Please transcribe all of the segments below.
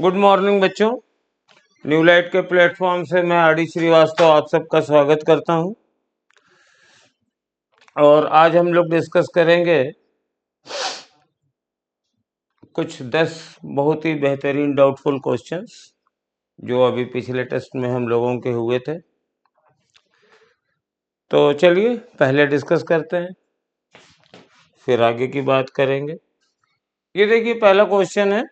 Good morning बच्चों। New light के platform से मैं आर डी श्रीवास्तव आप सबका स्वागत करता हूं। और आज हम लोग डिस्कस करेंगे कुछ 10 बहुत ही बेहतरीन डाउटफुल क्वेश्चंस जो अभी पिछले टेस्ट में हम लोगों के हुए थे। तो चलिए पहले डिस्कस करते हैं, फिर आगे की बात करेंगे। ये देखिए, पहला क्वेश्चन है,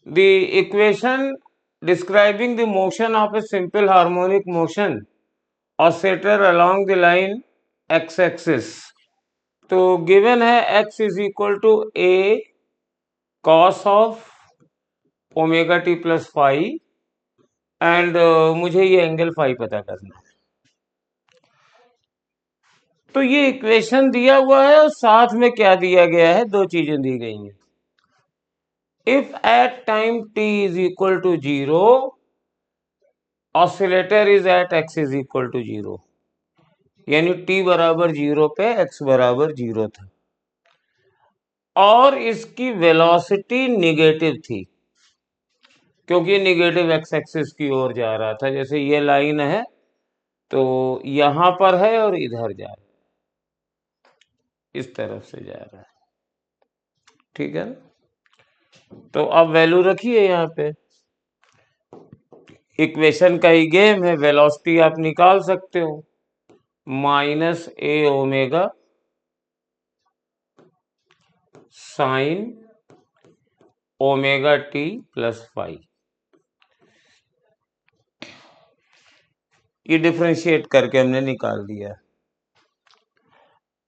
the equation describing the motion of a simple harmonic motion oscillator along the line x-axis। तो गिवन है x is equal to a cos of omega T plus five and मुझे ये एंगल फाइव पता करना है। तो ये इक्वेशन दिया हुआ है और साथ में क्या दिया गया है, दो चीजें दी गई हैं। If at time t is equal to zero oscillator is at x is equal to zero, यानी t बराबर जीरो पे x बराबर जीरो था और इसकी वेलोसिटी निगेटिव थी क्योंकि निगेटिव एक्स एक्सिस की ओर जा रहा था। जैसे ये लाइन है तो यहां पर है और इधर जा रहा है, इस तरफ से जा रहा है, ठीक है। तो अब वैल्यू रखिए यहाँ पे, इक्वेशन का ही गेम है, वेलोसिटी आप निकाल सकते हो, minus A omega sine omega T plus five. ये डिफरेंशिएट करके हमने निकाल दिया।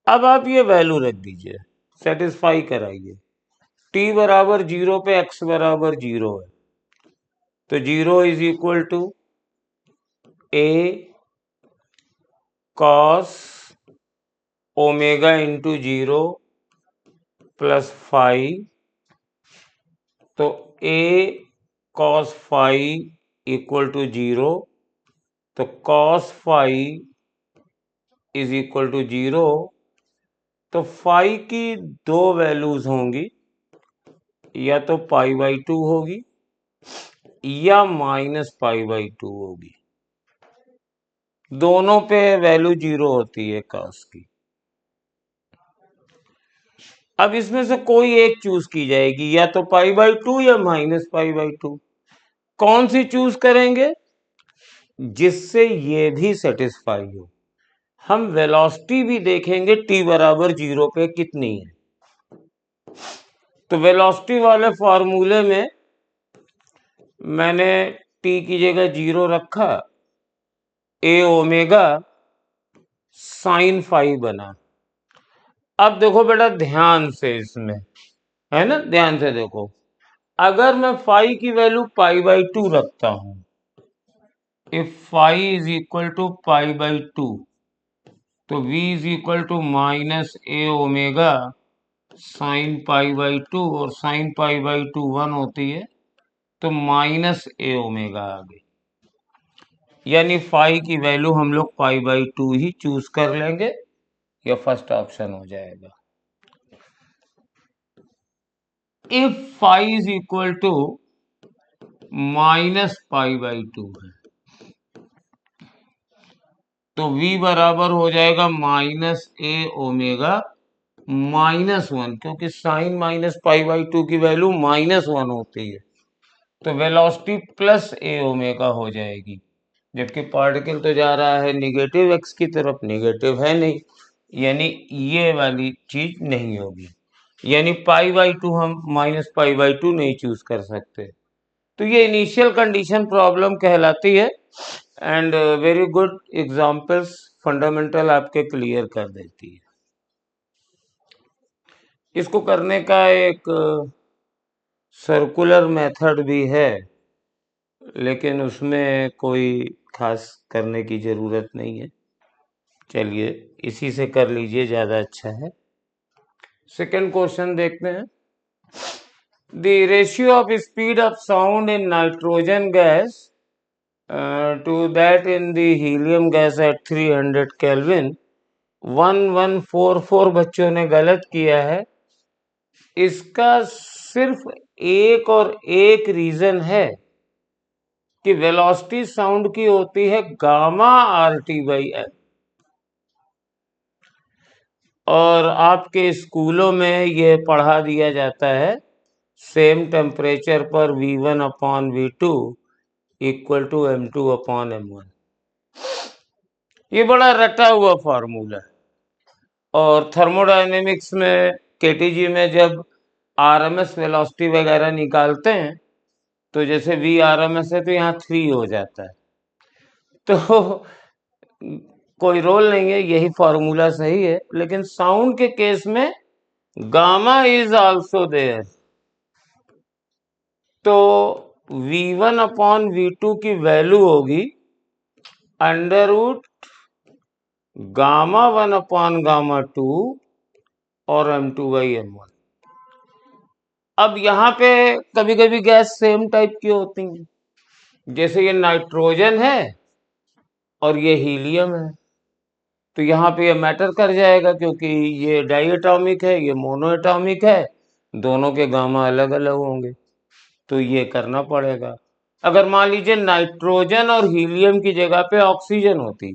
अब आप ये वैल्यू रख दीजिए, सेटिस्फाई कराइए। t बराबर जीरो पे x बराबर जीरो है, तो zero is equal to a cos omega into zero plus five, तो a cos five equal to zero, तो cos five is equal to zero. तो फाइव की दो वैल्यूज होंगी, या तो पाई बाई टू होगी या माइनस पाई बाई टू होगी। दोनों पे वैल्यू जीरो होती है कॉस की। अब इसमें से कोई एक चूज की जाएगी, या तो पाई बाई टू या माइनस पाई बाई टू। कौन सी चूज करेंगे? जिससे ये भी सेटिस्फाई हो। हम वेलोसिटी भी देखेंगे t बराबर जीरो पे कितनी है। तो वेलोसिटी वाले फॉर्मूले में मैंने t की जगह जीरो रखा, ए ओमेगा साइन फाइव बना। अब देखो बेटा ध्यान से, इसमें है ना, ध्यान से देखो, अगर मैं फाइव की वैल्यू पाई बाई टू रखता हूं, if five is equal to pi by two, तो v is equal to minus A omega sine pi by two, और sine pi by two one होती है, तो माइनस ए ओमेगा आ गई। यानी five की वैल्यू हम लोग पाई बाई टू ही चूज कर लेंगे, यह फर्स्ट ऑप्शन हो जाएगा। If five is equal to minus pi by two है, तो v बराबर हो जाएगा minus A omega minus one, क्योंकि sine minus pi by two की वैल्यू माइनस वन होती है, तो वेलोसिटी प्लस ए ओमेगा हो जाएगी। जबकि पार्टिकल तो जा रहा है निगेटिव एक्स की तरफ, निगेटिव है नहीं, यानी ये वाली चीज नहीं होगी। यानी पाई बाई टू हम माइनस पाई बाई टू नहीं चूज कर सकते। तो ये इनिशियल कंडीशन प्रॉब्लम कहलाती है, and very good examples fundamental आपके क्लियर कर देती है। इसको करने का एक सर्कुलर मेथड भी है, लेकिन उसमें कोई खास करने की जरूरत नहीं है। चलिए इसी से कर लीजिए, ज्यादा अच्छा है। सेकंड क्वेश्चन देखते हैं। The ratio of speed of sound in nitrogen gas to that in the helium gas at 300 kelvin 1144। बच्चों ने गलत किया है, इसका सिर्फ एक और एक रीजन है कि वेलोसिटी साउंड की होती है gamma are T by L. और आपके स्कूलों में ये पढ़ा दिया जाता है, सेम टेम्परेचर पर V1 upon V2 equal to M2 upon M1। ये बड़ा रटा हुआ फार्मूला है। और थर्मोडायनेमिक्स में केटीजी में जब आरएमएस वेलोसिटी वगैरह निकालते हैं तो जैसे V आरएमएस है तो यहाँ 3 हो जाता है। तो कोई रोल नहीं है, यही फॉर्मूला सही है। लेकिन साउंड के केस में गामा इज आल्सो देयर। तो V1 अपॉन V2 की वैल्यू होगी under root gamma 1 upon gamma 2 और M2 बाई M1। अब यहाँ पे कभी कभी गैस सेम टाइप की होती हैं, जैसे ये नाइट्रोजन है और ये हीलियम है, तो यहाँ पे ये मैटर कर जाएगा क्योंकि ये डाई एटॉमिक है, ये मोनो एटॉमिक है, दोनों के गामा अलग अलग होंगे, तो ये करना पड़ेगा। अगर मान लीजिए नाइट्रोजन और हीलियम की जगह पे ऑक्सीजन होती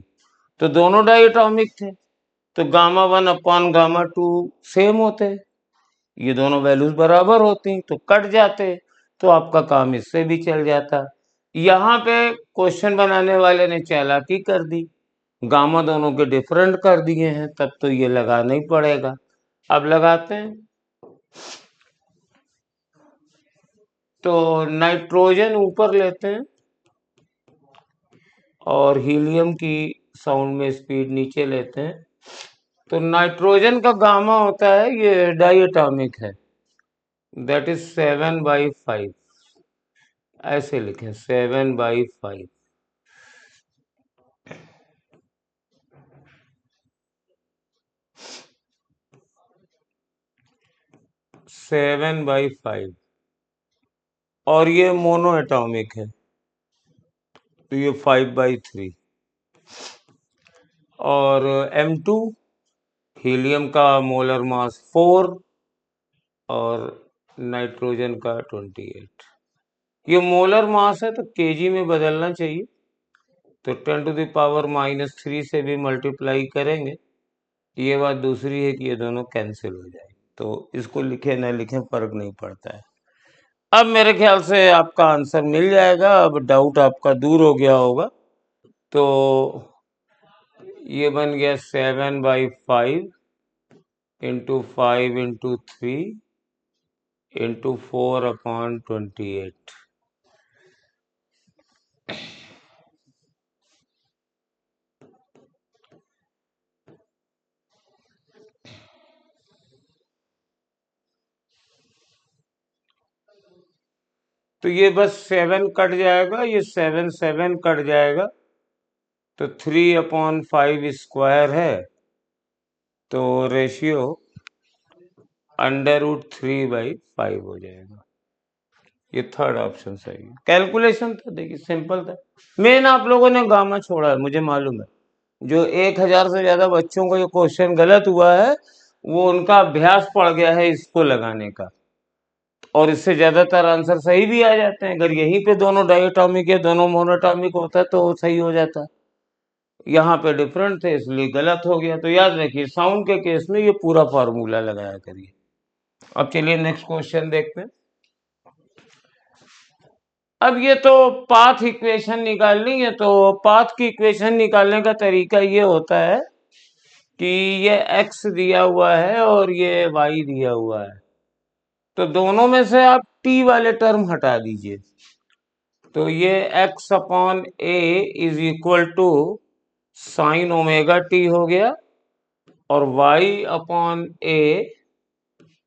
तो दोनों डाई एटॉमिक थे, तो गामा 1 अपॉन गामा 2 सेम होते, ये दोनों वैल्यूज बराबर होती तो कट जाते, तो आपका काम इससे भी चल जाता। यहाँ पे क्वेश्चन बनाने वाले ने चालाकी कर दी, गामा दोनों के डिफरेंट कर दिए हैं, तब तो ये लगाना ही पड़ेगा। अब लगाते हैं। तो नाइट्रोजन ऊपर लेते हैं और हीलियम की साउंड में स्पीड नीचे लेते हैं। तो नाइट्रोजन का गामा होता है, ये डाई एटॉमिक है, दैट इज 7/5। ऐसे लिखें 7/5। 7/5 और ये मोनो एटॉमिक है तो ये 5/3। और M2 हीलियम का मोलर मास 4 और नाइट्रोजन का 28। ये मोलर मास है तो केजी में बदलना चाहिए, तो 10⁻³ से भी मल्टीप्लाई करेंगे। ये बात दूसरी है कि ये दोनों कैंसिल हो जाए, तो इसको लिखे न लिखे फर्क नहीं पड़ता है। अब मेरे ख्याल से आपका आंसर मिल जाएगा, अब डाउट आपका दूर हो गया होगा। तो ये बन गया 7/5 इंटू 5 इंटू 3 इंटू 4/28। तो ये बस 7 कट जाएगा, ये 7 7 कट जाएगा, तो 3/5 स्क्वायर है, तो रेशियो √3/5 हो जाएगा। ये थर्ड ऑप्शन सही है। कैलकुलेशन तो देखिए सिंपल था, मेन आप लोगों ने गामा छोड़ा है, मुझे मालूम है। जो 1000 से ज्यादा बच्चों को ये क्वेश्चन गलत हुआ है, वो उनका अभ्यास पड़ गया है इसको लगाने का, और इससे ज्यादातर आंसर सही भी आ जाते हैं। अगर यहीं पे दोनों डायटोमिक है, दोनों मोनोटॉमिक होता है तो सही हो जाता। यहाँ पे डिफरेंट थे इसलिए गलत हो गया। तो याद रखिए साउंड के केस में ये पूरा फार्मूला लगाया करिए। अब चलिए नेक्स्ट क्वेश्चन देखते हैं। अब ये तो पाथ इक्वेशन निकालनी है, तो पाथ की इक्वेशन निकालने का तरीका ये होता है कि ये x दिया हुआ है और ये y दिया हुआ है, तो दोनों में से आप t वाले टर्म हटा दीजिए। तो ये x/a is equal to sine omega T हो गया, और y/a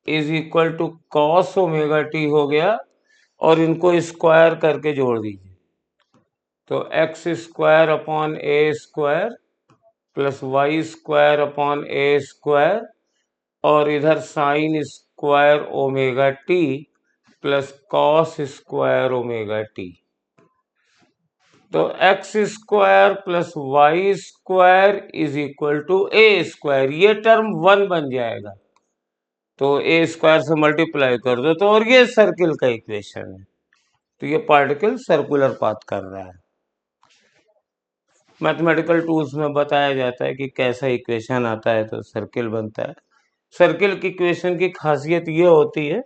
is equal to cos omega T हो गया, और इनको स्क्वायर करके जोड़ दीजिए। तो x² / a² plus y² / a², और इधर sine square omega T plus cos square omega T. तो x² plus y² is equal to a², ये टर्म 1 बन जाएगा। तो ए स्क्वायर से मल्टीप्लाई कर दो तो, और ये सर्किल का इक्वेशन है, तो ये पार्टिकल सर्कुलर पाथ कर रहा है। मैथमेटिकल टूल्स में बताया जाता है कि कैसा इक्वेशन आता है तो सर्किल बनता है। सर्किल की इक्वेशन की खासियत ये होती है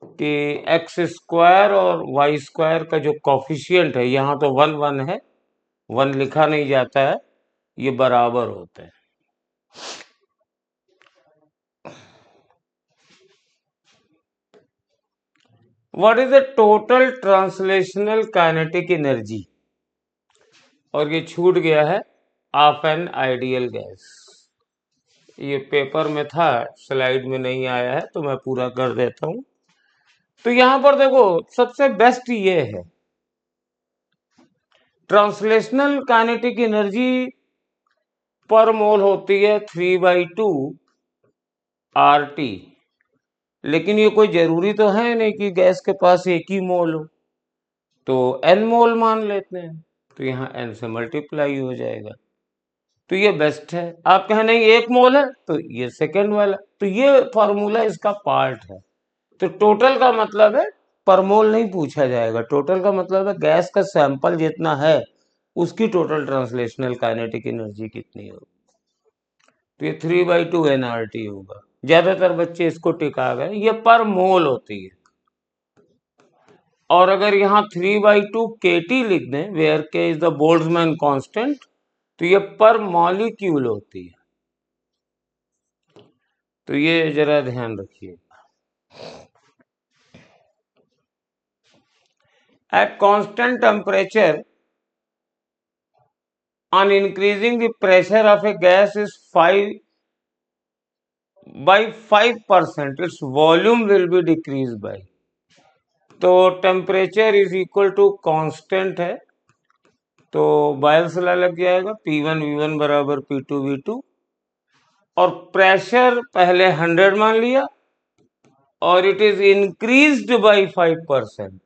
कि एक्स स्क्वायर और वाई स्क्वायर का जो कॉफिशियंट है, यहाँ तो वन वन है, वन लिखा नहीं जाता है, ये बराबर होते हैं। What is the total translational kinetic energy, और ये छूट गया है, ऑफ एन आइडियल गैस। ये पेपर में था, स्लाइड में नहीं आया है, तो मैं पूरा कर देता हूं। तो यहां पर देखो, सबसे बेस्ट ये है, ट्रांसलेशनल काइनेटिक एनर्जी पर मोल होती है 3/2 RT। लेकिन ये कोई जरूरी तो है नहीं कि गैस के पास एक ही मोल हो, तो n मोल मान लेते हैं, तो यहाँ n से मल्टीप्लाई हो जाएगा, तो ये बेस्ट है। आप कहें नहीं एक मोल है, तो ये सेकंड वाला, तो ये फॉर्मूला इसका पार्ट है। तो टोटल का मतलब है, पर मोल नहीं पूछा जाएगा, टोटल का मतलब है गैस का सैंपल जितना है उसकी टोटल ट्रांसलेशनल काइनेटिक एनर्जी कितनी होगी, तो ये 3/2 nRT होगा। ज्यादातर बच्चे इसको टिका गए, ये पर मोल होती है। और अगर यहाँ 3/2 KT लिख दें, वेयर के इज द बोल्ट्जमैन कांस्टेंट, तो ये पर मॉलिक्यूल होती है, तो ये जरा ध्यान रखिए। At constant temperature on increasing the pressure of a gas is 5% its volume will be decreased by, तो temperature is equal to constant है, तो बायल्स लॉ लग जाएगा, P1V1 बराबर P2V2, और प्रेशर पहले 100 मान लिया और इट इज इंक्रीज्ड बाय 5%,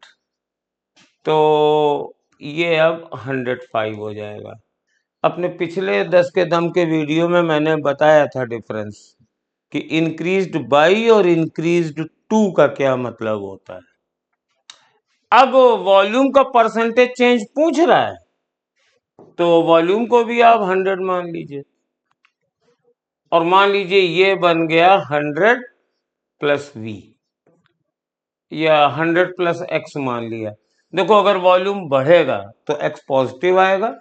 तो ये अब 105 हो जाएगा। अपने पिछले 10 के दम के वीडियो में मैंने बताया था डिफरेंस कि इंक्रीज्ड बाई और इंक्रीज्ड टू का क्या मतलब होता है। अब वॉल्यूम का परसेंटेज चेंज पूछ रहा है, तो वॉल्यूम को भी आप 100 मान लीजिए, और मान लीजिए ये बन गया 100 प्लस V, या 100 प्लस X मान लिया। देखो अगर वॉल्यूम बढ़ेगा तो X पॉजिटिव आएगा,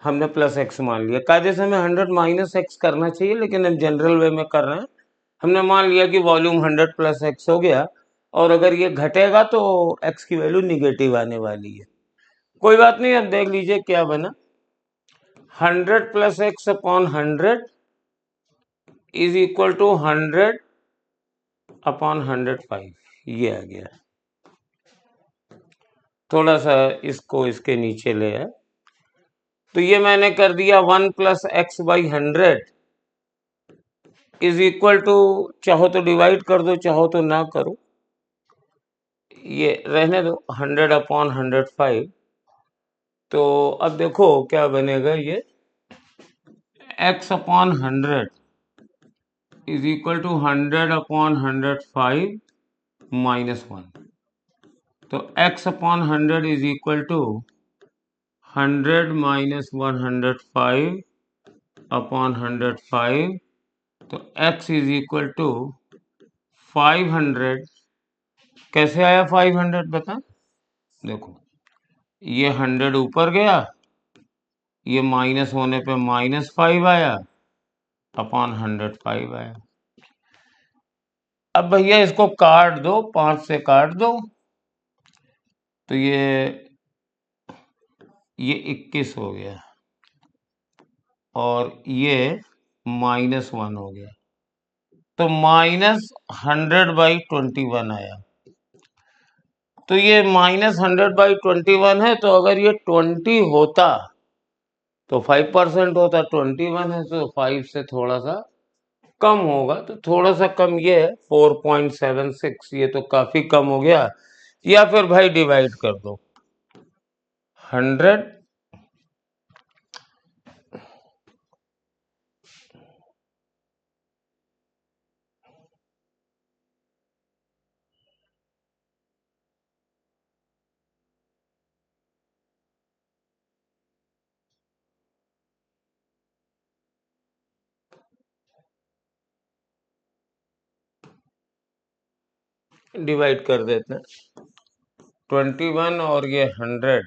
हमने प्लस X मान लिया, कायदे से हमें 100 माइनस X करना चाहिए, लेकिन हम जनरल वे में कर रहे हैं। हमने मान लिया कि वॉल्यूम 100 प्लस X हो गया, और अगर ये घटेगा तो X की वैल्यू निगेटिव आने वाली है। कोई बात नहीं, अब देख लीजिए क्या बना, 100 plus X upon 100 is equal to 100 upon 105, ये आ गया। थोड़ा सा इसको इसके नीचे ले आए, तो ये मैंने कर दिया 1 plus X by 100 is equal to, चाहो तो डिवाइड कर दो, चाहो तो ना करो, ये रहने दो, 100 अपॉन 105। तो अब देखो क्या बनेगा, ये x upon 100 is equal to 100 upon 105 minus 1, तो x upon 100 is equal to 100 minus 105 upon 105, तो x इज इक्वल टू 500। कैसे आया 500 बता, देखो ये 100 ऊपर गया, ये माइनस होने पे -5 आया, अपॉन 105 आया। अब भैया इसको काट दो, 5 से काट दो, तो ये 21 हो गया, और ये -1 हो गया, तो -100/21 आया। तो ये -100/21 है, तो अगर ये 20 होता तो 5% होता, 21 है तो 5 से थोड़ा सा कम होगा, तो थोड़ा सा कम ये है 4.76, ये तो काफी कम हो गया। या फिर भाई डिवाइड कर दो, 100 . डिवाइड कर देते हैं 21 और ये 100,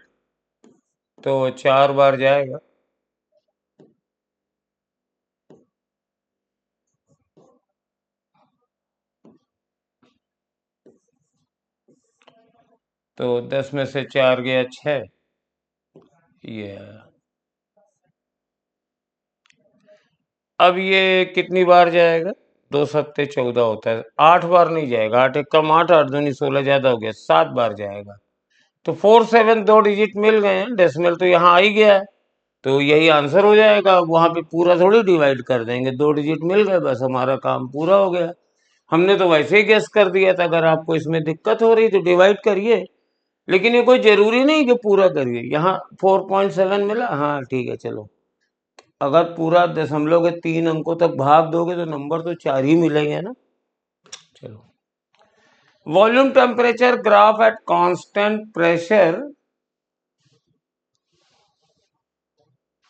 तो 4 बार जाएगा। तो 10 में से 4 गया 6, ये अब ये कितनी बार जाएगा? 2 सत्ते 14 होता है, 8 बार नहीं जाएगा। 8 एक कम 8, 8 दूनी 16, ज्यादा हो गया, 7 बार जाएगा। तो 4 7 दो डिजिट मिल गए हैं, डेसिमल तो यहाँ आ ही गया है, तो यही आंसर हो जाएगा। वहां पे पूरा थोड़ी डिवाइड कर देंगे, 2 डिजिट मिल गए, बस हमारा काम पूरा हो गया। हमने तो वैसे ही गेस कर दिया था। अगर आपको इसमें दिक्कत हो रही तो डिवाइड करिए, लेकिन ये कोई जरूरी नहीं कि पूरा करिए। यहाँ 4.7 मिला, हाँ ठीक है चलो। अगर पूरा दशमलव के 3 अंकों तक भाग दोगे तो नंबर तो 4 ही मिलेंगे ना। चलो, volume temperature graph at constant pressure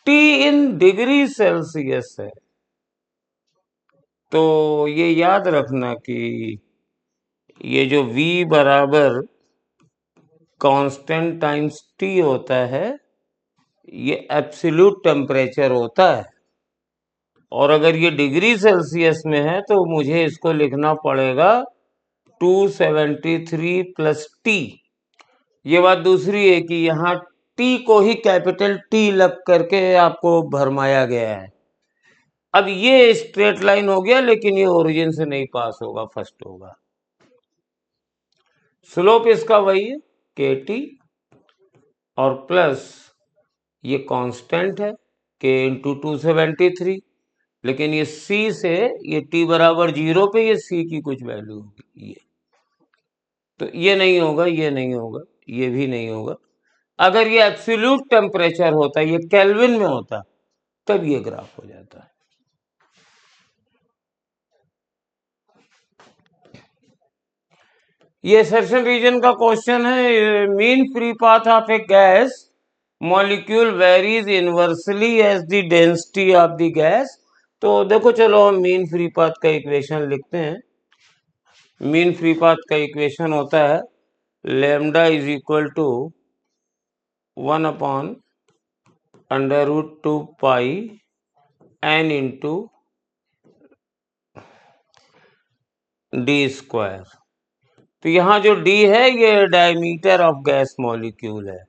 T in degree Celsius है। तो ये याद रखना कि ये जो V बराबर कांस्टेंट टाइम्स T होता है, ये एब्सोल्यूट टेम्परेचर होता है। और अगर ये डिग्री सेल्सियस में है तो मुझे इसको लिखना पड़ेगा 273 प्लस टी। ये बात दूसरी है कि यहाँ टी को ही कैपिटल टी लग करके आपको भरमाया गया है। अब ये स्ट्रेट लाइन हो गया, लेकिन ये ओरिजिन से नहीं पास होगा, फर्स्ट होगा। स्लोप इसका वही है के टी, और प्लस ये कांस्टेंट है के इंटू 273, लेकिन ये सी से ये टी बराबर 0 पे ये सी की कुछ वैल्यू होगी, ये तो ये नहीं होगा, ये नहीं होगा, ये भी नहीं होगा। अगर ये एब्सोल्यूट टेम्परेचर होता, ये केल्विन में होता, तब ये ग्राफ हो जाता है। ये सर्शन रीजन का क्वेश्चन है। Mean free path of a gas molecule varies inversely as the density of the gas. तो देखो, चलो हम मीन फ्री पाथ का इक्वेशन लिखते हैं। मीन फ्री पाथ का इक्वेशन होता है lambda is equal to 1/√2 pi n into D square. तो यहाँ जो डी है ये डायमीटर ऑफ गैस मॉलिक्यूल है,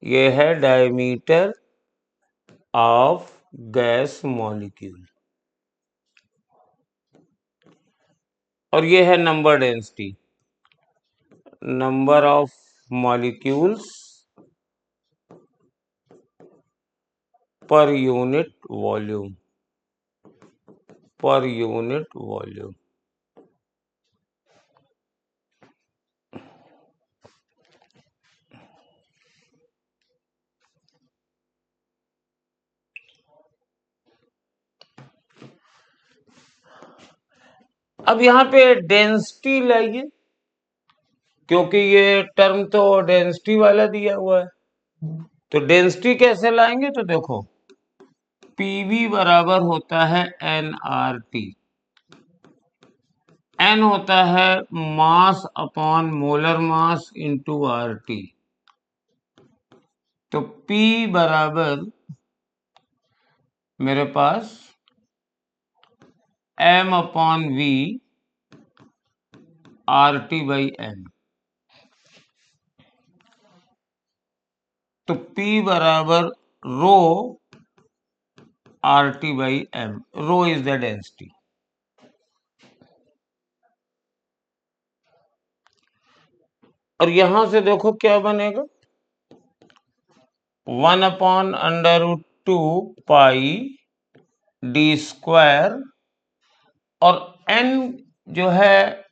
ये है डायमीटर ऑफ गैस मॉलिक्यूल, और ये है number density, number of molecules per unit volume, per unit volume. अब यहाँ पे डेंसिटी लाइए, क्योंकि ये टर्म तो डेंसिटी वाला दिया हुआ है। तो डेंसिटी कैसे लाएंगे? तो देखो, पीवी बराबर होता है एन आर टी। एन होता है mass upon molar mass into R T. तो P बराबर मेरे पास m upon V R T by N. तो P बराबर rho R T by M. Rho is the density. और यहां से देखो क्या बनेगा, 1/√2 पाई डी स्क्वायर, और n जो है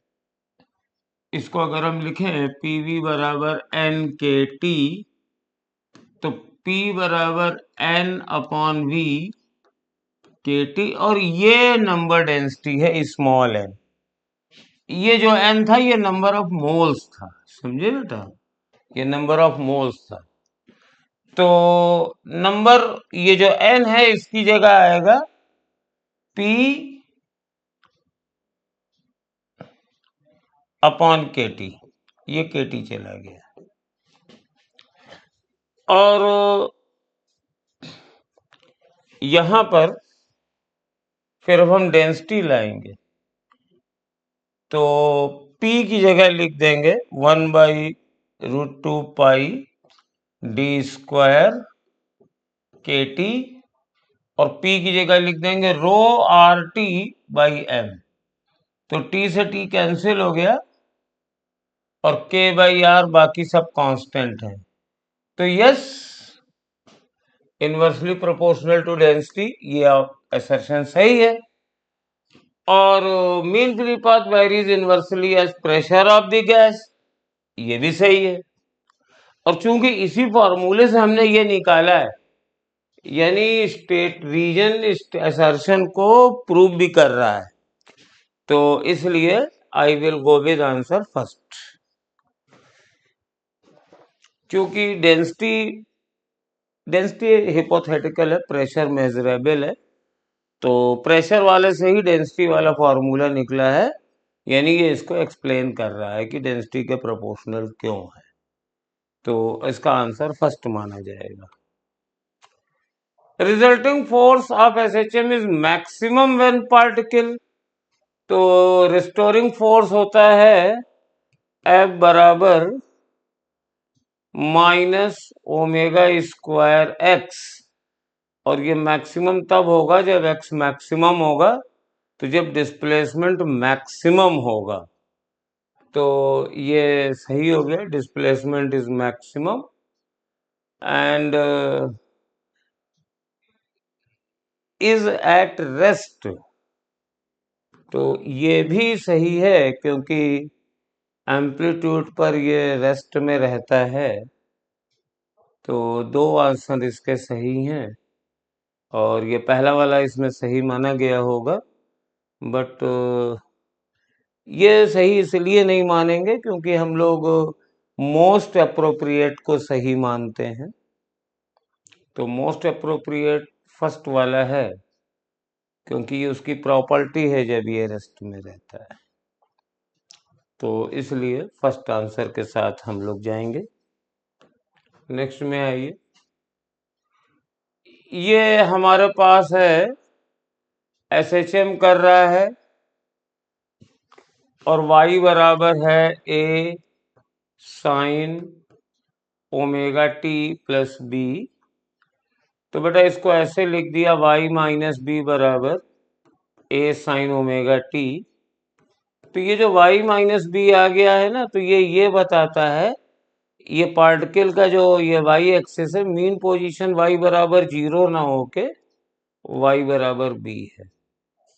इसको अगर हम लिखें पीवी बराबर एन के टी, तो P बराबर n अपॉन V के टी, और ये नंबर डेंसिटी है स्मॉल n। ये जो n था ये नंबर ऑफ मोल्स था, समझे बेटा, ये नंबर ऑफ मोल्स था। तो नंबर ये जो n है इसकी जगह आएगा P अपॉन के टी, ये के टी चला गया। और यहां पर फिर अब हम डेंसिटी लाएंगे, तो P की जगह लिख देंगे 1/√2 पाई d² के टी, और P की जगह लिख देंगे ρRT/m। तो T से T कैंसिल हो गया और K/R बाकी सब कांस्टेंट है। तो yes, inversely proportional to density, ये असर्शन सही है। और mean free path varies inversely as pressure of the gas, ये भी सही है। और चूंकि इसी फॉर्मूले से हमने ये निकाला है, यानी स्टेट रीजन असर्शन को प्रूव भी कर रहा है, तो इसलिए I will go with answer first. क्योंकि डेंसिटी हिपोथेटिकल है, प्रेशर मेजरेबल है, तो प्रेशर वाले से ही डेंसिटी वाला फॉर्मूला निकला है, यानी ये इसको एक्सप्लेन कर रहा है कि डेंसिटी के प्रोपोर्शनल क्यों है, तो इसका आंसर फर्स्ट माना जाएगा। Resulting force of SHM is maximum when particle, तो रिस्टोरिंग फोर्स होता है F बराबर -ω²x, और ये मैक्सिमम तब होगा जब x मैक्सिमम होगा, तो जब डिस्प्लेसमेंट मैक्सिमम होगा, तो ये सही हो गया, displacement is maximum and is at rest, तो ये भी सही है क्योंकि एम्पलीट्यूड पर ये रेस्ट में रहता है, तो दो आंसर इसके सही हैं, और ये पहला वाला इसमें सही माना गया होगा, बट ये सही इसलिए नहीं मानेंगे क्योंकि हम लोग मोस्ट अप्रोप्रिएट को सही मानते हैं, तो मोस्ट अप्रोप्रिएट फर्स्ट वाला है क्योंकि ये उसकी प्रॉपर्टी है जब ये रेस्ट में रहता है, तो इसलिए फर्स्ट आंसर के साथ हम लोग जाएंगे। नेक्स्ट में आइए, ये हमारे पास है एसएचएम कर रहा है और y बराबर है a साइन ω/t+b, तो बेटा इसको ऐसे लिख दिया y - b बराबर a साइन ω/t। तो ये जो y - b आ गया है ना, तो ये बताता है, ये पार्टिकल का जो ये y एक्सिस है, मीन पोजीशन y बराबर 0 ना होके y बराबर b है,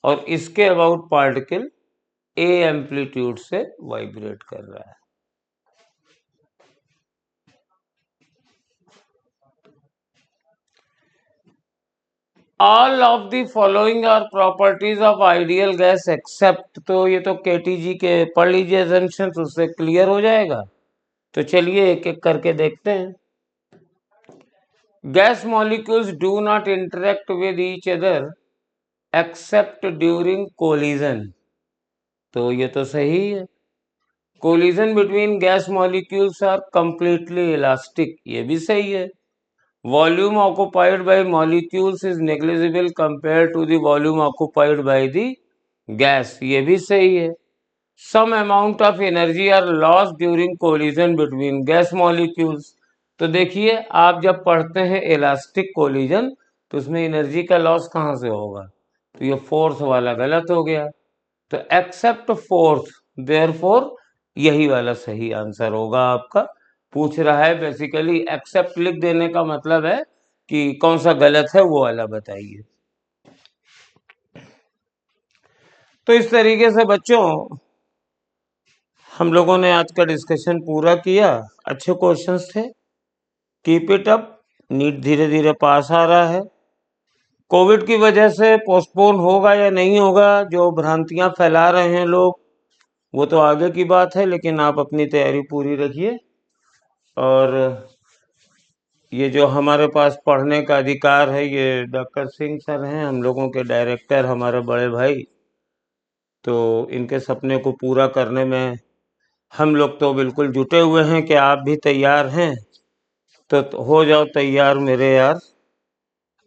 और इसके अबाउट पार्टिकल a एम्पलीट्यूड से वाइब्रेट कर रहा है। All of the following are properties of ideal gas except, तो ये तो केटीजी के पढ़ लीजिए अजम्पशंस, उससे क्लियर हो जाएगा। तो चलिए एक एक करके देखते हैं। Gas molecules do not interact with each other except during collision, तो ये तो सही है। Collision between gas molecules are completely elastic, ये भी सही है। Volume occupied by molecules is negligible compare to the volume occupied by the gas, ये भी सही है। Some amount of energy are lost during collision between gas molecules, तो देखिए आप जब पढ़ते हैं इलास्टिक कोलिजन, तो उसमें एनर्जी का लॉस कहाँ से होगा, तो ये फोर्स वाला गलत हो गया, तो एक्सेप्ट फोर्स, देयरफॉर यही वाला सही आंसर होगा आपका। पूछ रहा है बेसिकली, एक्सेप्ट लिख देने का मतलब है कि कौन सा गलत है वो वाला बताइए। तो इस तरीके से बच्चों हम लोगों ने आज का डिस्कशन पूरा किया। अच्छे क्वेश्चंस थे, कीप इट अप, नीट धीरे धीरे पास आ रहा है। कोविड की वजह से पोस्टपोन होगा या नहीं होगा, जो भ्रांतियां फैला रहे हैं लोग, वो तो आगे की बात है, लेकिन आप अपनी तैयारी पूरी रखिए। और ये जो हमारे पास पढ़ने का अधिकार है, ये डॉक्टर सिंह सर हैं, हम लोगों के डायरेक्टर, हमारे बड़े भाई, तो इनके सपने को पूरा करने में हम लोग तो बिल्कुल जुटे हुए हैं कि आप भी तैयार हैं, तो हो जाओ तैयार मेरे यार।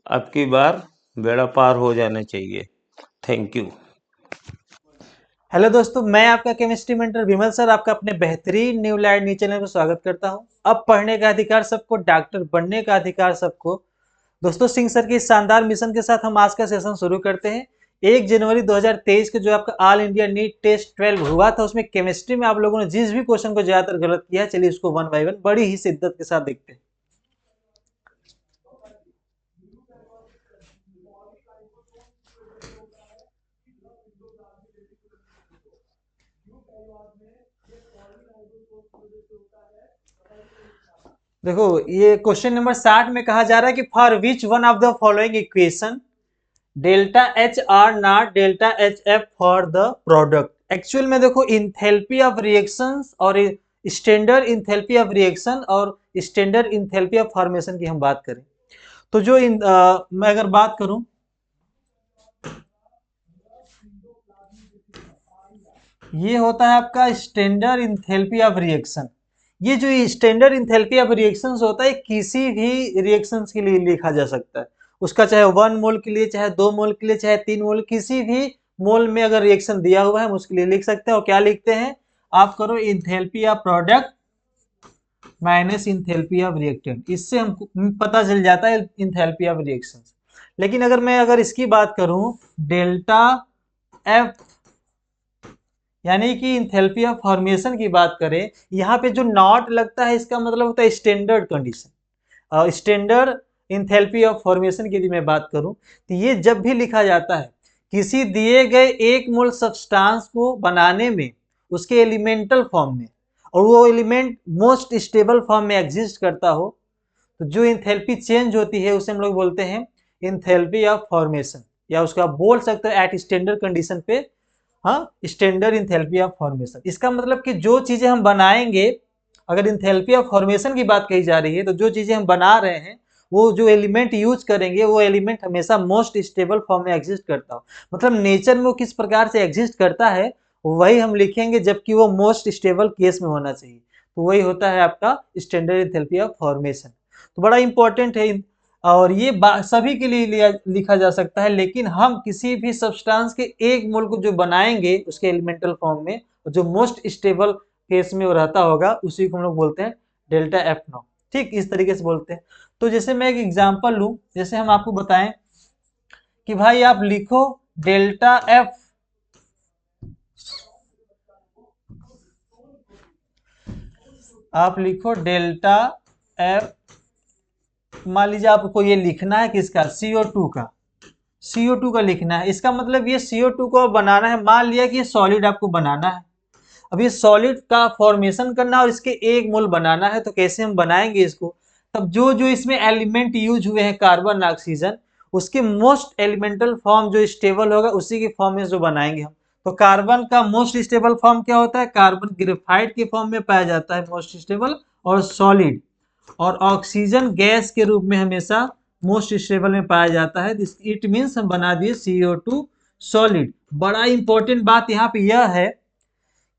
अब की बार बेड़ा पार हो जाना चाहिए। Thank you. हेलो दोस्तों, मैं आपका केमिस्ट्री मेंटर विमल सर आपका अपने बेहतरीन न्यू लाइट न्यूज चैनल में स्वागत करता हूं। अब पढ़ने का अधिकार सबको, डॉक्टर बनने का अधिकार सबको। दोस्तों, सिंह सर के इस शानदार मिशन के साथ हम आज का सेशन शुरू करते हैं। 1 जनवरी 2023 के जो आपका ऑल इंडिया नीट टेस्ट 12 हुआ था, उसमें केमिस्ट्री में आप लोगों ने जिस भी क्वेश्चन को ज्यादातर गलत किया है, चलिए उसको वन बाय वन बड़ी ही शिद्दत के साथ देखते हैं। देखो, ये क्वेश्चन नंबर 60 में कहा जा रहा है कि for which one of the following equation delta H R not delta H F for the product. Actual में देखो, इंथैल्पी ऑफ रिएक्शंस और स्टैंडर्ड इंथैल्पी ऑफ रिएक्शन और स्टैंडर्ड इंथैल्पी ऑफ फॉर्मेशन की हम बात करें तो मैं अगर बात करूं, ये होता है आपका स्टैंडर्ड इंथैल्पी ऑफ रिएक्शन। ये जो स्टैंडर्ड इंथैल्पी ऑफ रिएक्शंस होता है, किसी भी रिएक्शंस के लिए लिखा जा सकता है। उसका चाहे 1 मोल के लिए, चाहे 2 मोल के लिए, चाहे 3 मोल, किसी भी मोल में अगर रिएक्शन दिया हुआ है हम उसके लिए लिख सकते हैं। और क्या लिखते हैं आप, करो enthalpy of product minus enthalpy of reactant. इससे हमको पता चल जाता है इंथैल्पी ऑफ रिएक्शन। लेकिन अगर इसकी बात करूं, डेल्टा एफ यानी कि इंथैल्पी ऑफ फॉर्मेशन की बात करें, यहाँ पे जो नॉट लगता है इसका मतलब होता है standard condition. Standard enthalpy of formation की यदि मैं बात करूं, तो ये जब भी लिखा जाता है किसी दिए गए 1 मोल सब्सटेंस को बनाने में, उसके एलिमेंटल फॉर्म में, और वो एलिमेंट मोस्ट स्टेबल फॉर्म में एग्जिस्ट करता हो, तो जो इंथैल्पी चेंज होती है उसे हम लोग बोलते हैं इंथैल्पी ऑफ फॉर्मेशन, या उसका आप बोल सकते हो एट स्टैंडर्ड कंडीशन पे, हाँ, स्टैंडर्ड इंथैल्पी ऑफ फॉर्मेशन। इसका मतलब कि जो चीजें हम बनाएंगे, अगर इंथैल्पी ऑफ फॉर्मेशन की बात कही जा रही है, तो जो चीजें हम बना रहे हैं, वो जो एलिमेंट यूज करेंगे, वो एलिमेंट हमेशा मोस्ट स्टेबल फॉर्म में एग्जिस्ट करता हो। मतलब नेचर में वो किस प्रकार से एग्जिस्ट करता है वही हम लिखेंगे, जबकि वो मोस्ट स्टेबल केस में होना चाहिए। तो वही होता है आपका स्टैंडर्ड इंथैल्पी ऑफ फॉर्मेशन। तो बड़ा इंपॉर्टेंट है, और ये सभी के लिए लिखा जा सकता है। लेकिन हम किसी भी सब्सटेंस के 1 मोल को जो बनाएंगे उसके एलिमेंटल फॉर्म में, जो मोस्ट स्टेबल केस में वो रहता होगा, उसी को हम लोग बोलते हैं डेल्टा एफ नॉट। ठीक, इस तरीके से बोलते हैं। तो जैसे मैं एक एग्जांपल लूं, जैसे हम आपको बताएं कि भाई आप लिखो डेल्टा एफ, आप लिखो डेल्टा एफ। मान लीजिए आपको ये लिखना है किसका, CO2 का, CO2 का लिखना है। इसका मतलब ये CO2 को बनाना है, मान लिया कि ये सॉलिड आपको बनाना है। अब ये सॉलिड का फॉर्मेशन करना और इसके 1 मोल बनाना है, तो कैसे हम बनाएंगे इसको। तब जो जो इसमें एलिमेंट यूज हुए हैं, कार्बन ऑक्सीजन, उसके मोस्ट एलिमेंटल फॉर्म जो स्टेबल होगा उसी के फॉर्म में जो बनाएंगे हम। तो कार्बन का मोस्ट स्टेबल फॉर्म क्या होता है, कार्बन ग्रेफाइट के फॉर्म में पाया जाता है मोस्ट स्टेबल और सॉलिड। और ऑक्सीजन गैस के रूप में हमेशा मोस्ट स्टेबल में पाया जाता है। इट मीन्स हम बना दिए CO2 सॉलिड। बड़ा इंपॉर्टेंट बात यहाँ पे यह है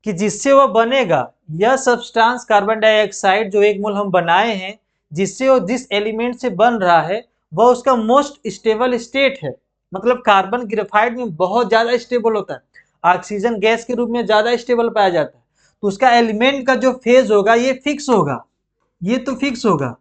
कि जिससे वह बनेगा, यह सब्सटेंस कार्बन डाइऑक्साइड जो 1 मोल हम बनाए हैं, जिससे वो जिस एलिमेंट से बन रहा है, वह उसका मोस्ट स्टेबल स्टेट है। मतलब कार्बन ग्रेफाइट में बहुत ज्यादा स्टेबल होता है, ऑक्सीजन गैस के रूप में ज्यादा स्टेबल पाया जाता है। तो उसका एलिमेंट का जो फेज होगा ये फिक्स होगा, ये तो फिक्स होगा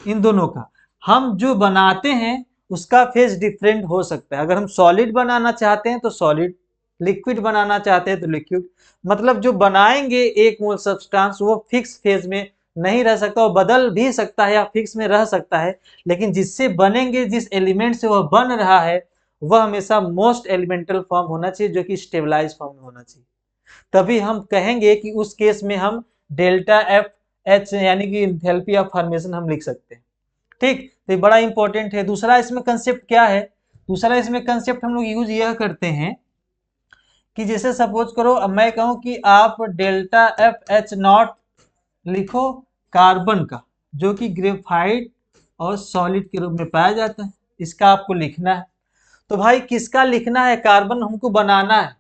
इन दोनों का। हम जो बनाते हैं उसका फेज डिफरेंट हो सकता है। अगर हम सॉलिड बनाना चाहते हैं तो सॉलिड, लिक्विड बनाना चाहते हैं तो लिक्विड। मतलब जो बनाएंगे 1 मोल सब्सटेंस, वो फिक्स फेज में नहीं रह सकता, वो बदल भी सकता है या फिक्स में रह सकता है। लेकिन जिससे बनेंगे, जिस एलिमेंट से वह बन रहा है, वह हमेशा मोस्ट एलिमेंटल फॉर्म होना चाहिए, जो कि स्टेबलाइज फॉर्म में होना चाहिए। तभी हम कहेंगे कि उस केस में हम डेल्टा एफ एच यानी कि इंथैल्पी ऑफ फॉर्मेशन हम लिख सकते हैं। ठीक, तो ये बड़ा इंपॉर्टेंट है। दूसरा इसमें कंसेप्ट क्या है, दूसरा इसमें कंसेप्ट हम लोग यूज यह करते हैं कि जैसे सपोज करो, अब मैं कहूं कि आप डेल्टा एफ एच नॉट लिखो कार्बन का, जो कि ग्रेफाइट और सॉलिड के रूप में पाया जाता है, इसका आपको लिखना है। तो भाई किसका लिखना है, कार्बन हमको बनाना है,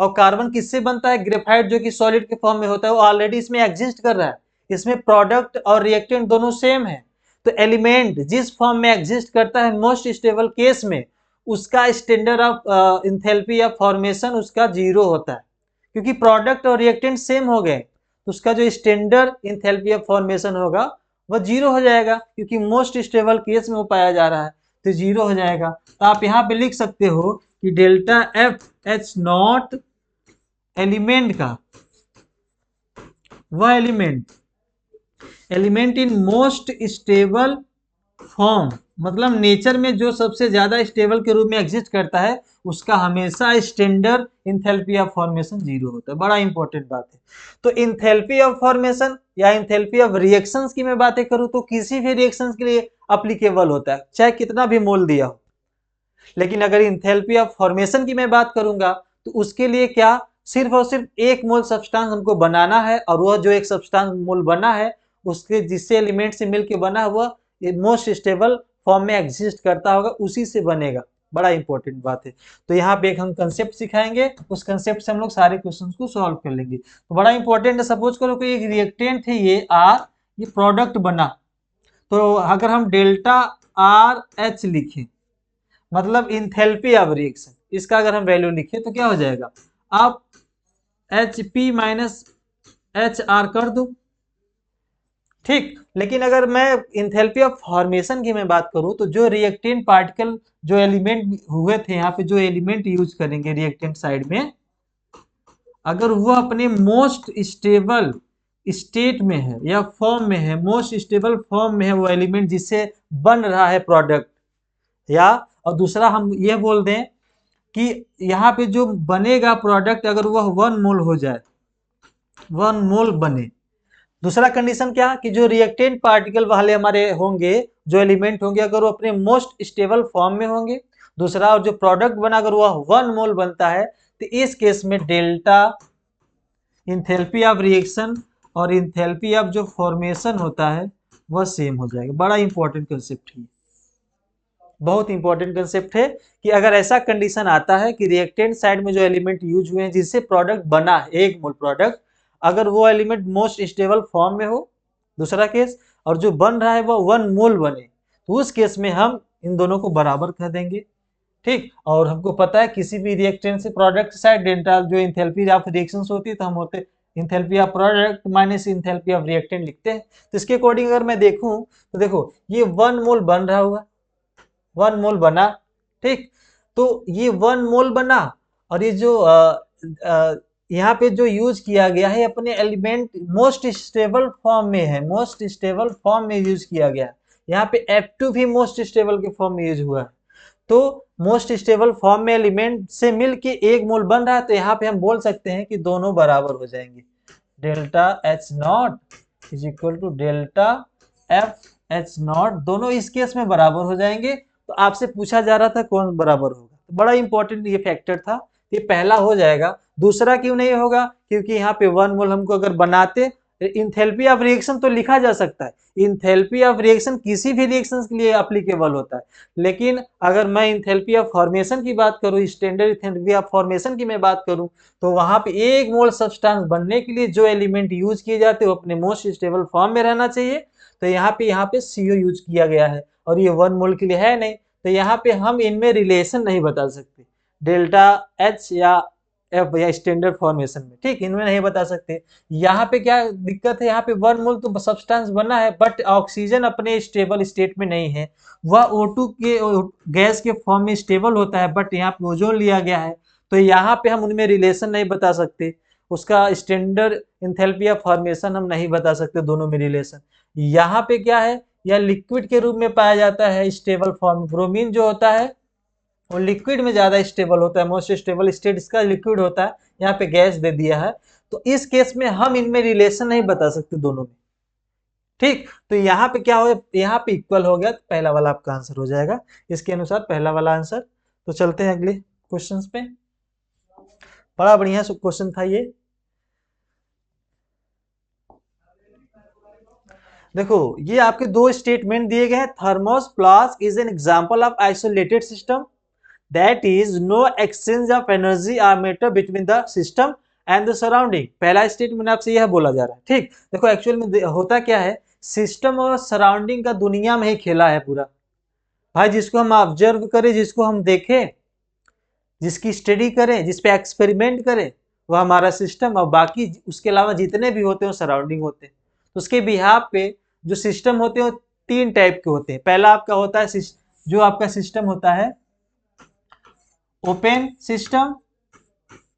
और कार्बन किससे बनता है, ग्रेफाइट, जो कि सॉलिड के फॉर्म में होता है, वो ऑलरेडी इसमें एग्जिस्ट कर रहा है, इसमें प्रोडक्ट और रिएक्टेंट दोनों सेम है। तो एलिमेंट जिस फॉर्म में एग्जिस्ट करता है मोस्ट स्टेबल केस में, उसका स्टैंडर्ड ऑफ इंथैल्पी या फॉर्मेशन उसका 0 होता है, क्योंकि प्रोडक्ट और रिएक्टेंट सेम हो गए, तो उसका जो स्टैंडर्ड इंथैल्पी ऑफ फॉर्मेशन होगा वह 0 हो जाएगा, क्योंकि मोस्ट स्टेबल केस में वो पाया जा रहा है, तो 0 हो जाएगा। तो आप यहाँ पे लिख सकते हो कि delta F H not element का, वह element in most stable form, मतलब नेचर में जो सबसे ज्यादा स्टेबल के रूप में एग्जिस्ट करता है, उसका हमेशा स्टैंडर्ड इंथैल्पी ऑफ फॉर्मेशन 0 होता है। बड़ा इंपॉर्टेंट बात है। तो इंथैल्पी ऑफ फॉर्मेशन या इंथैल्पी ऑफ रिएक्शंस की मैं बातें करूं तो किसी भी रिएक्शंस के लिए अप्लीकेबल होता है, चाहे कितना भी मोल दिया हो। लेकिन अगर इंथैल्पी ऑफ फॉर्मेशन की मैं बात करूंगा तो उसके लिए क्या, सिर्फ और सिर्फ एक मोल सब्सटेंस हमको बनाना है, और वह जो एक सब्सटेंस मोल बना है उसके जिससे एलिमेंट से मिलकर बना हुआ मोस्ट स्टेबल फॉर्म में एग्जिस्ट करता होगा, उसी से बनेगा। बड़ा इंपॉर्टेंट बात है। तो यहाँ पे एक हम कंसेप्ट सिखाएंगे, उस कंसेप्ट से हम लोग सारे क्वेश्चंस को सॉल्व कर लेंगे। तो बड़ा इंपॉर्टेंट है, सपोज करो कि एक रिएक्टेंट है ये आर, ये प्रोडक्ट बना, तो अगर हम डेल्टा आर एच लिखें, मतलब इंथैल्पी ऑफ रिएक्शन, इसका अगर हम वैल्यू लिखें तो क्या हो जाएगा, आप H P minus H R कर दो, ठीक। लेकिन अगर मैं इंथैल्पी ऑफ फॉर्मेशन की मैं बात करूं तो जो रिएक्टेंट पार्टिकल, जो एलिमेंट हुए थे यहाँ पे, जो एलिमेंट यूज करेंगे रिएक्टेंट साइड में, अगर वो अपने मोस्ट स्टेबल स्टेट में है या फॉर्म में है, मोस्ट स्टेबल फॉर्म में है वो एलिमेंट जिससे बन रहा है प्रोडक्ट, या और दूसरा हम ये बोल दें कि यहाँ पे जो बनेगा प्रोडक्ट अगर वह 1 मोल हो जाए, 1 मोल बने। दूसरा कंडीशन क्या, कि जो रिएक्टेंट पार्टिकल वाले हमारे होंगे, जो एलिमेंट होंगे, अगर वो अपने मोस्ट स्टेबल फॉर्म में होंगे। दूसरा, और जो प्रोडक्ट बना अगर वह 1 मोल बनता है, तो इस केस में डेल्टा इंथैल्पी ऑफ रिएक्शन और इंथैल्पी ऑफ जो फॉर्मेशन होता है वह सेम हो जाएगा। बड़ा इंपॉर्टेंट कंसेप्ट है, बहुत इंपॉर्टेंट कंसेप्ट है कि अगर ऐसा कंडीशन आता है कि रिएक्टेंट साइड में जो एलिमेंट यूज हुए हैं जिससे प्रोडक्ट बना है 1 मोल प्रोडक्ट, अगर वो एलिमेंट मोस्ट स्टेबल फॉर्म में हो, दूसरा केस, और जो बन रहा है वो 1 मोल बने, तो उस केस में हम इन दोनों को बराबर कर देंगे, ठीक। और हमको पता है किसी भी रिएक्टेंट से प्रोडक्ट साइड डेल्टा जो इंथैल्पी ऑफ रिएक्शंस होती है, तो हम होते enthalpy of product minus enthalpy of reactant लिखते हैं। तो इसके अकॉर्डिंग अगर मैं देखूं तो देखो ये 1 मोल बन रहा हुआ, 1 मोल बना, ठीक। तो ये 1 मोल बना, और ये जो यहाँ पे जो यूज किया गया है अपने एलिमेंट मोस्ट स्टेबल फॉर्म में है, मोस्ट स्टेबल फॉर्म में यूज किया गया। यहाँ पे F2 भी मोस्ट स्टेबल के फॉर्म में यूज हुआ है। तो मोस्ट स्टेबल फॉर्म में एलिमेंट से मिलके 1 मोल बन रहा है, तो यहाँ पे हम बोल सकते हैं कि दोनों बराबर हो जाएंगे। Delta H not is equal to delta F H not, दोनों इस केस में बराबर हो जाएंगे। तो आपसे पूछा जा रहा था कौन बराबर होगा, तो बड़ा इंपॉर्टेंट ये फैक्टर था, ये पहला हो जाएगा। दूसरा क्यों नहीं होगा, क्योंकि यहाँ पे 1 मोल हमको अगर बनाते, इंथैल्पी ऑफ रिएक्शन तो लिखा जा सकता है, इंथैल्पी ऑफ रिएक्शन किसी भी रिएक्शन के लिए एप्लीकेबल होता है। लेकिन अगर मैं इंथैल्पी ऑफ फॉर्मेशन की बात करूं, स्टैंडर्ड इंथैल्पी ऑफ फॉर्मेशन की मैं बात करूं, तो वहां पे 1 मोल सब्सटेंस बनने के लिए जो एलिमेंट यूज किए जाते हैं वो अपने मोस्ट स्टेबल फॉर्म में रहना चाहिए। तो यहाँ पे CO यूज किया गया है, और ये 1 मोल के लिए है नहीं, तो यहाँ पे हम इनमें रिलेशन नहीं बता सकते, डेल्टा एच या एफ या स्टैंडर्ड फॉर्मेशन में, ठीक, इनमें नहीं बता सकते। यहाँ पे क्या दिक्कत है, यहाँ पे 1 मोल तो सब्सटेंस बना है, बट ऑक्सीजन अपने स्टेबल स्टेट में नहीं है, वह O2 के गैस के फॉर्म में स्टेबल होता है, बट यहाँ पे ओजोन लिया गया है, तो यहाँ पे हम उनमें रिलेशन नहीं बता सकते, उसका स्टैंडर्ड इंथैल्पी ऑफ फॉर्मेशन हम नहीं बता सकते दोनों में रिलेशन। यहाँ पे क्या है, यह लिक्विड के रूप में पाया जाता है स्टेबल फॉर्म। ब्रोमीन जो होता है वो लिक्विड में ज्यादा स्टेबल होता है, मोस्ट स्टेबल स्टेट इसका लिक्विड होता है, यहाँ पे गैस दे दिया है, तो इस केस में हम इनमें रिलेशन नहीं बता सकते दोनों में, ठीक। तो यहाँ पे क्या हो, यहाँ पे इक्वल हो गया, तो पहला वाला आपका आंसर हो जाएगा, इसके अनुसार पहला वाला आंसर। तो चलते हैं अगले क्वेश्चन पे। बड़ा बढ़िया क्वेश्चन था ये। देखो ये आपके 2 स्टेटमेंट दिए गए हैं, thermos flask is an example of isolated system, that is no exchange of energy or matter between the system and the surrounding. पहला स्टेटमेंट आपसे यह बोला जा रहा है, ठीक। देखो एक्चुअल में होता क्या है, सिस्टम और सराउंडिंग का दुनिया में ही खेला है पूरा भाई। जिसको हम ऑब्जर्व करें, जिसको हम देखें, जिसकी स्टडी करें, जिस पे एक्सपेरिमेंट करें, वह हमारा सिस्टम, और बाकी उसके अलावा जितने भी होते हैं सराउंडिंग होते हैं। तो उसके बिहाफ पे जो सिस्टम होते हैं वो 3 टाइप के होते हैं। पहला आपका होता है जो आपका सिस्टम होता है ओपन सिस्टम,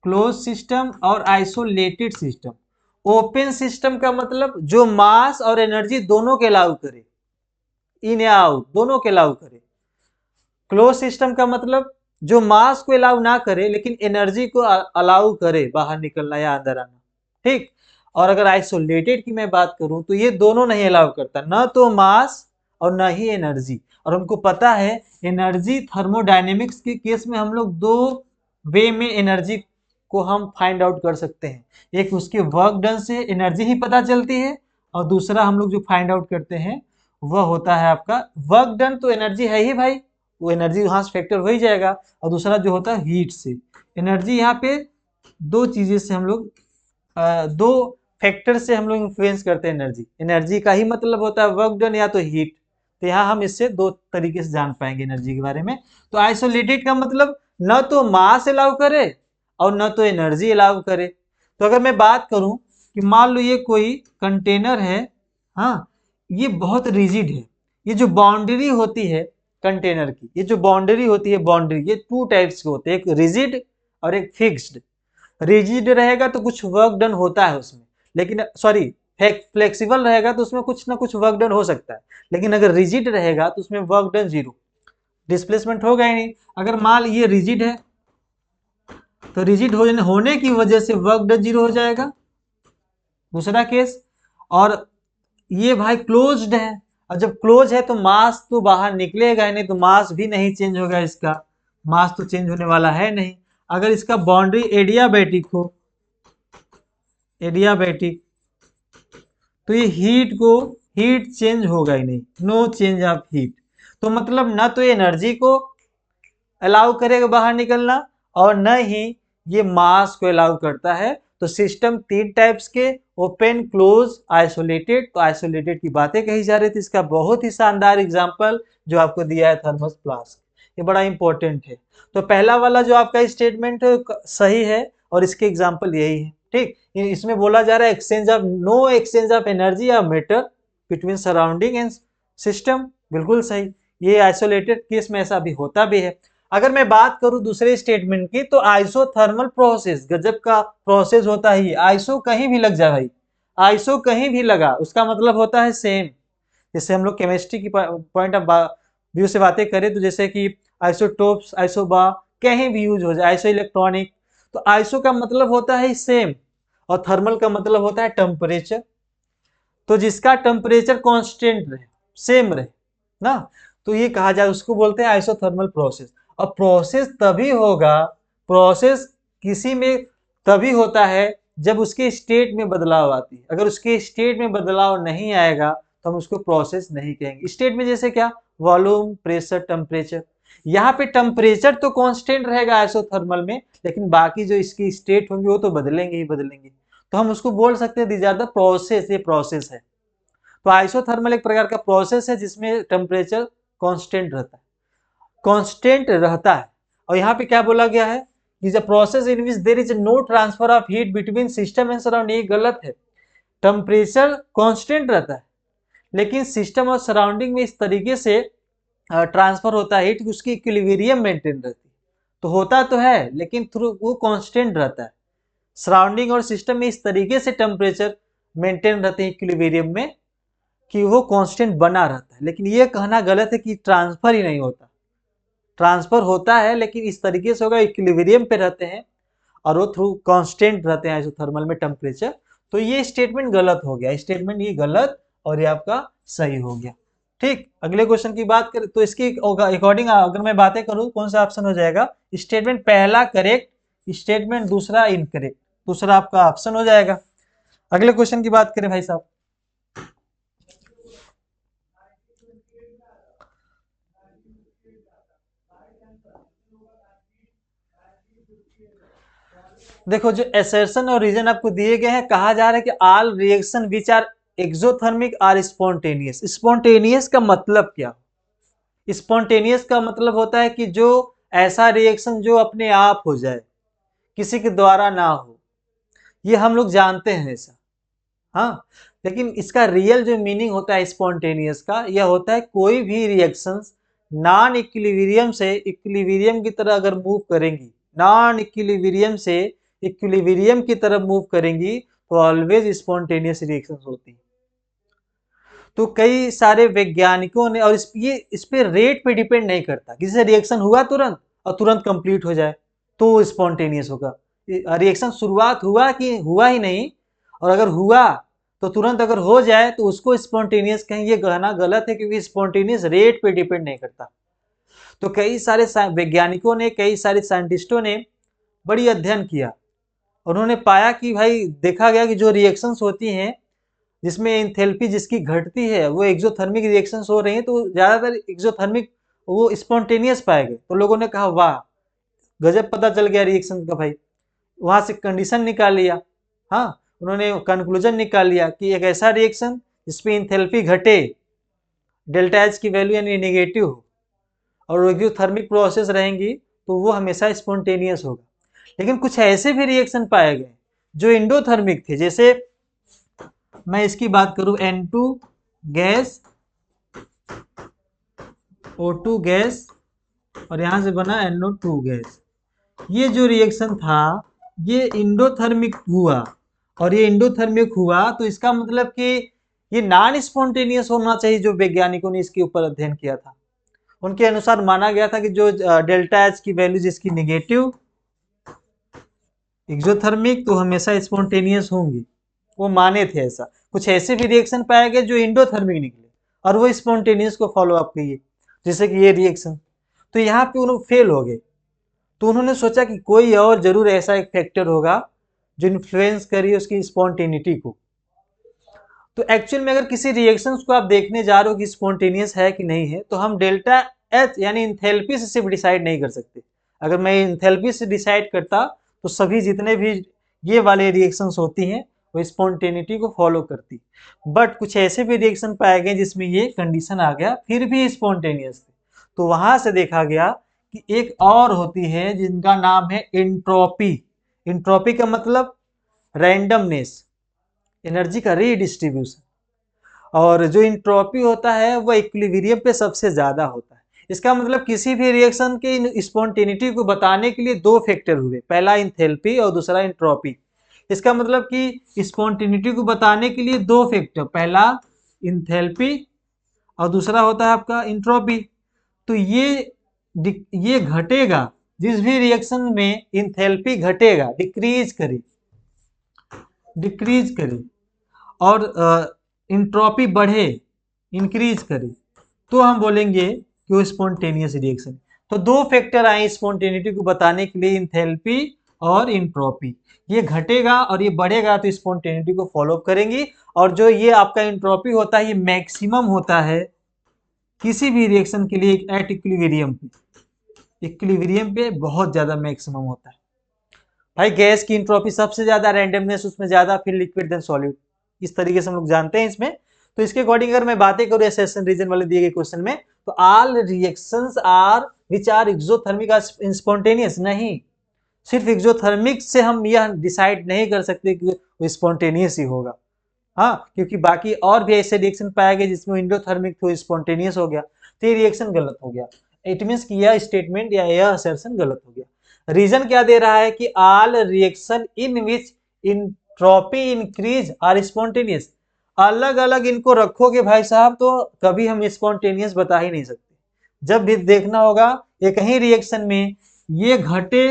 क्लोज सिस्टम और आइसोलेटेड सिस्टम। ओपन सिस्टम का मतलब जो मास और एनर्जी दोनों के अलाउ करे, इन या आउट दोनों के अलाउ करे। क्लोज सिस्टम का मतलब जो मास को अलाउ ना करे लेकिन एनर्जी को अलाउ करे बाहर निकलना या अंदर आना, ठीक। और अगर आइसोलेटेड की मैं बात करूं तो ये दोनों नहीं अलाउ करता, ना तो मास और ना ही एनर्जी। और हमको पता है एनर्जी थर्मोडायनेमिक्स के केस में हम लोग 2 वे में एनर्जी को हम फाइंड आउट कर सकते हैं। एक उसके वर्क डन से एनर्जी ही पता चलती है, और दूसरा हम लोग जो फाइंड आउट करते हैं वह होता है आपका वर्क डन। तो एनर्जी है ही भाई, वो एनर्जी वहां से फैक्टर हो ही जाएगा। और दूसरा जो होता है हीट से एनर्जी। यहाँ पे 2 चीजें से हम लोग 2 फैक्टर से हम लोग इन्फ्लुएंस करते हैं एनर्जी। एनर्जी का ही मतलब होता है वर्क डन या तो हीट। तो यहाँ हम इससे 2 तरीके से जान पाएंगे एनर्जी के बारे में। तो आइसोलेटेड का मतलब न तो मास अलाउ करे और न तो एनर्जी अलाउ करे। तो अगर मैं बात करूं कि मान लो ये कोई कंटेनर है, हाँ, ये बहुत रिजिड है। ये जो बाउंड्री होती है कंटेनर की, ये जो बाउंड्री होती है, बाउंड्री ये 2 टाइप्स के होते हैं, एक रिजिड और एक फिक्स्ड। रिजिड रहेगा तो कुछ वर्क डन होता है उसमें, लेकिन सॉरी फ्लेक्सिबल रहेगा तो उसमें कुछ ना कुछ वर्क डन हो सकता है। लेकिन अगर रिजिड रहेगा तो उसमें वर्क डन 0, डिस्प्लेसमेंट होगा ही नहीं। अगर मान ये रिजिड है तो रिजिड होने की वजह से वर्क डन 0 हो जाएगा, दूसरा केस। और ये भाई क्लोज्ड है, और जब क्लोज है तो मास तो बाहर निकलेगा ही नहीं, तो मास भी नहीं चेंज होगा, इसका मास तो चेंज होने वाला है नहीं। अगर इसका बाउंड्री एडियाबैटिक हो, एडियाबैटिक, तो ये हीट चेंज होगा ही नहीं, नो चेंज ऑफ हीट। तो मतलब ना तो एनर्जी को अलाउ करेगा बाहर निकलना और न ही ये मास को अलाउ करता है। तो सिस्टम 3 टाइप्स के, ओपन, क्लोज, आइसोलेटेड। तो आइसोलेटेड की बातें कही जा रही थी, इसका बहुत ही शानदार एग्जांपल जो आपको दिया है थर्मस फ्लास्क, ये बड़ा इंपॉर्टेंट है। तो पहला वाला जो आपका स्टेटमेंट सही है और इसके एग्जाम्पल यही है, ठीक। इसमें बोला जा रहा है exchange of no exchange of energy या matter between surrounding and system, बिल्कुल सही। ये आइसोलेटेड केस में ऐसा भी होता भी है। अगर मैं बात करूं दूसरे स्टेटमेंट की, तो आइसोथर्मल प्रोसेस, गजब का प्रोसेस होता है ये। आइसो कहीं भी लग जाए भाई, आइसो कहीं भी लगा उसका मतलब होता है सेम। जैसे हम लोग केमिस्ट्री की पॉइंट ऑफ व्यू से बातें करें तो जैसे कि आइसोटोप्स, आइसोबा कहीं भी यूज हो जाए, आइसो इलेक्ट्रॉनिक, तो आइसो का मतलब होता है सेम, और थर्मल का मतलब होता है टेम्परेचर। तो जिसका टेम्परेचर कांस्टेंट रहे, सेम रहे ना, तो ये कहा जाए उसको बोलते हैं आइसोथर्मल प्रोसेस। और प्रोसेस तभी होगा, प्रोसेस किसी में तभी होता है जब उसके स्टेट में बदलाव आती है। अगर उसके स्टेट में बदलाव नहीं आएगा तो हम उसको प्रोसेस नहीं कहेंगे। स्टेट में जैसे क्या, वॉल्यूम, प्रेशर, टेम्परेचर। यहाँ पे टेम्परेचर तो कांस्टेंट रहेगा आइसोथर्मल में, लेकिन बाकी जो इसकी स्टेट होंगे वो तो बदलेंगे ही बदलेंगे। तो हम उसको बोल सकते हैं दीज आर द प्रोसेस, ये प्रोसेस है। तो आइसोथर्मल एक प्रकार का प्रोसेस है जिसमें टेम्परेचर कांस्टेंट रहता है, कांस्टेंट रहता है। और यहाँ पे क्या बोला गया है, is a process in which there is no transfer of heat between system and surrounding. ये गलत है, टेम्परेचर कांस्टेंट रहता है लेकिन सिस्टम और सराउंडिंग में इस तरीके से ट्रांसफर होता है हीट, उसकी इक्विलिब्रियम मेंटेन रहती है। तो होता तो है लेकिन थ्रू वो कांस्टेंट रहता है। सराउंडिंग और सिस्टम में इस तरीके से टेम्परेचर मेंटेन रहते हैं इक्विलिब्रियम में कि वो कांस्टेंट बना रहता है। लेकिन ये कहना गलत है कि ट्रांसफर ही नहीं होता, ट्रांसफर होता है लेकिन इस तरीके से होगा इक्विलिब्रियम पे रहते हैं और वो थ्रू कांस्टेंट रहते हैं आइसोथर्मल में टेम्परेचर। तो ये स्टेटमेंट गलत हो गया, स्टेटमेंट ये गलत और ये आपका सही हो गया, ठीक। अगले क्वेश्चन की बात करें तो इसके अकॉर्डिंग अगर मैं बातें करूं कौन सा ऑप्शन हो जाएगा, स्टेटमेंट पहला करेक्ट, स्टेटमेंट दूसरा इनकरेक्ट, दूसरा आपका ऑप्शन हो जाएगा। अगले क्वेश्चन की बात करें भाई साहब, देखो जो एसर्शन और रीजन आपको दिए गए हैं, कहा जा रहा है कि all reaction which are exothermic are spontaneous. Spontaneous का मतलब क्या? स्पॉन्टेनियस का मतलब होता है कि जो ऐसा रिएक्शन जो अपने आप हो जाए, किसी के द्वारा ना हो, ये हम लोग जानते हैं ऐसा। हाँ, लेकिन इसका रियल जो मीनिंग होता है स्पॉन्टेनियस का, यह होता है कोई भी रिएक्शंस नॉन इक्विलिब्रियम से इक्विलिब्रियम की तरह अगर मूव करेंगी, नॉन इक्विलिब्रियम से इक्विलिब्रियम की तरफ मूव करेंगी, तो ऑलवेज स्पॉन्टेनियस रिएक्शंस होती हैं। तो कई सारे वैज्ञानिकों ने, और इस पे रेट पे डिपेंड नहीं करता, किसी से रिएक्शन हुआ तुरंत और तुरंत कंप्लीट हो जाए तो स्पॉन्टेनियस होगा। रिएक्शन शुरुआत हुआ कि हुआ ही नहीं, और अगर हुआ तो तुरंत अगर हो जाए तो उसको स्पॉन्टेनियस कहें, ये कहना गलत है, क्योंकि स्पॉन्टेनियस रेट पे डिपेंड नहीं करता। तो कई सारे वैज्ञानिकों ने, कई सारे साइंटिस्टों ने बड़ी अध्ययन किया, उन्होंने पाया कि भाई देखा गया कि जो रिएक्शंस होती हैं जिसमें एंथैल्पी जिसकी घटती है वो एक्सोथर्मिक रिएक्शंस हो रही हैं, तो ज्यादातर एक्सोथर्मिक वो स्पॉन्टेनियस पाए गए। तो लोगों ने कहा वाह, गजब पता चल गया रिएक्शन का भाई। वहां से कंडीशन निकाल लिया। हाँ, उन्होंने कंक्लूजन निकाल लिया कि एक ऐसा रिएक्शन जिसमें इंथैल्पी घटे, डेल्टा एच की वैल्यू यानी नेगेटिव हो, और एक्सोथर्मिक प्रोसेस रहेंगी, तो वो हमेशा स्पॉन्टेनियस होगा। लेकिन कुछ ऐसे भी रिएक्शन पाए गए जो इंडोथर्मिक थे। जैसे मैं इसकी बात करूं, N2 गैस, O2 गैस, और यहां से बना NO2 गैस। ये जो रिएक्शन था ये इंडोथर्मिक हुआ, और ये इंडोथर्मिक हुआ तो इसका मतलब कि ये नॉन स्पॉन्टेनियस होना चाहिए। जो वैज्ञानिकों ने इसके ऊपर अध्ययन किया था, उनके अनुसार माना गया था कि जो डेल्टा एच की वैल्यू जिसकी निगेटिव, एक्सोथर्मिक, तो हमेशा स्पॉन्टेनियस होंगी। वो माने थे ऐसा। कुछ ऐसे भी रिएक्शन पाए गए जो इंडोथर्मिक निकले और वो स्पॉन्टेनियस को फॉलो अप किए, जैसे कि ये रिएक्शन। तो यहाँ पे उन्होंने फेल हो गए। तो उन्होंने सोचा कि कोई और जरूर ऐसा एक फैक्टर होगा जो इन्फ्लुएंस करिए उसकी स्पॉन्टेनिटी को। तो एक्चुअल में अगर किसी रिएक्शंस को आप देखने जा रहे हो कि स्पॉन्टेनियस है कि नहीं है, तो हम डेल्टा एच यानी इंथैल्पी से सिर्फ डिसाइड नहीं कर सकते। अगर मैं इंथैल्पी से डिसाइड करता तो सभी जितने भी ये वाले रिएक्शंस होती हैं वो स्पॉन्टेनिटी को फॉलो करती। बट कुछ ऐसे भी रिएक्शन पाए गए जिसमें ये कंडीशन आ गया फिर भी स्पॉन्टेनियस थे। तो वहां से देखा गया कि एक और होती है जिनका नाम है इंट्रोपी। इंट्रोपी का मतलब रैंडमनेस, एनर्जी का रीडिस्ट्रीब्यूशन। और जो इंट्रोपी होता है वो इक्विलिब्रियम पे सबसे ज्यादा होता है। इसका मतलब किसी भी रिएक्शन के स्पॉन्टेनिटी को बताने के लिए दो फैक्टर हुए, पहला इंथैल्पी और दूसरा इंट्रोपी। इसका मतलब कि स्पॉन्टेनिटी को बताने के लिए दो फैक्टर, पहला इंथैल्पी और दूसरा होता है आपका इंट्रोपी। तो ये घटेगा, जिस भी रिएक्शन में इंथैल्पी घटेगा, डिक्रीज करे और इंट्रोपी बढ़े, इंक्रीज करे, तो हम बोलेंगे कि वो स्पॉन्टेनियस रिएक्शन। तो दो फैक्टर आए स्पॉन्टेनिटी को बताने के लिए, इंथैल्पी और इंट्रोपी। ये घटेगा और ये बढ़ेगा तो स्पॉन्टेनिटी को फॉलो करेंगी। और जो ये आपका इंट्रोपी होता है ये मैक्सिमम होता है किसी भी रिएक्शन के लिए एट इक्विलिब्रियम पे। इक्विलिब्रियम पे बहुत ज्यादा मैक्सिमम होता है भाई। गैस की इंट्रोपी सबसे ज्यादा, रैंडमनेस उसमें ज्यादा, फिर लिक्विड देन सॉलिड। इस तरीके से हम लोग जानते हैं इसमें। तो इसके अकॉर्डिंग अगर मैं बातें करूं एसेशन रीजन वाले दिए गए क्वेश्चन में, तो all reactions are which are exothermic are spontaneous नहीं। सिर्फ एक्सोथर्मिक से हम यह डिसाइड नहीं कर सकते कि वो स्पॉन्टेनियस ही होगा। हाँ, क्योंकि बाकी और भी ऐसे रिएक्शन पाए गए जिसमें इंडोथर्मिक तो स्पॉन्टेनियस हो गया, तो ये रिएक्शन गलत हो गया। इट मीन्स कि यह स्टेटमेंट या यह असर्शन गलत हो गया। रीजन क्या दे रहा है कि all reaction in which entropy increase are spontaneous. अलग अलग इनको रखोगे भाई साहब तो कभी हम स्पॉन्टेनियस बता ही नहीं सकते। जब भी देखना होगा एक ही रिएक्शन में ये घटे,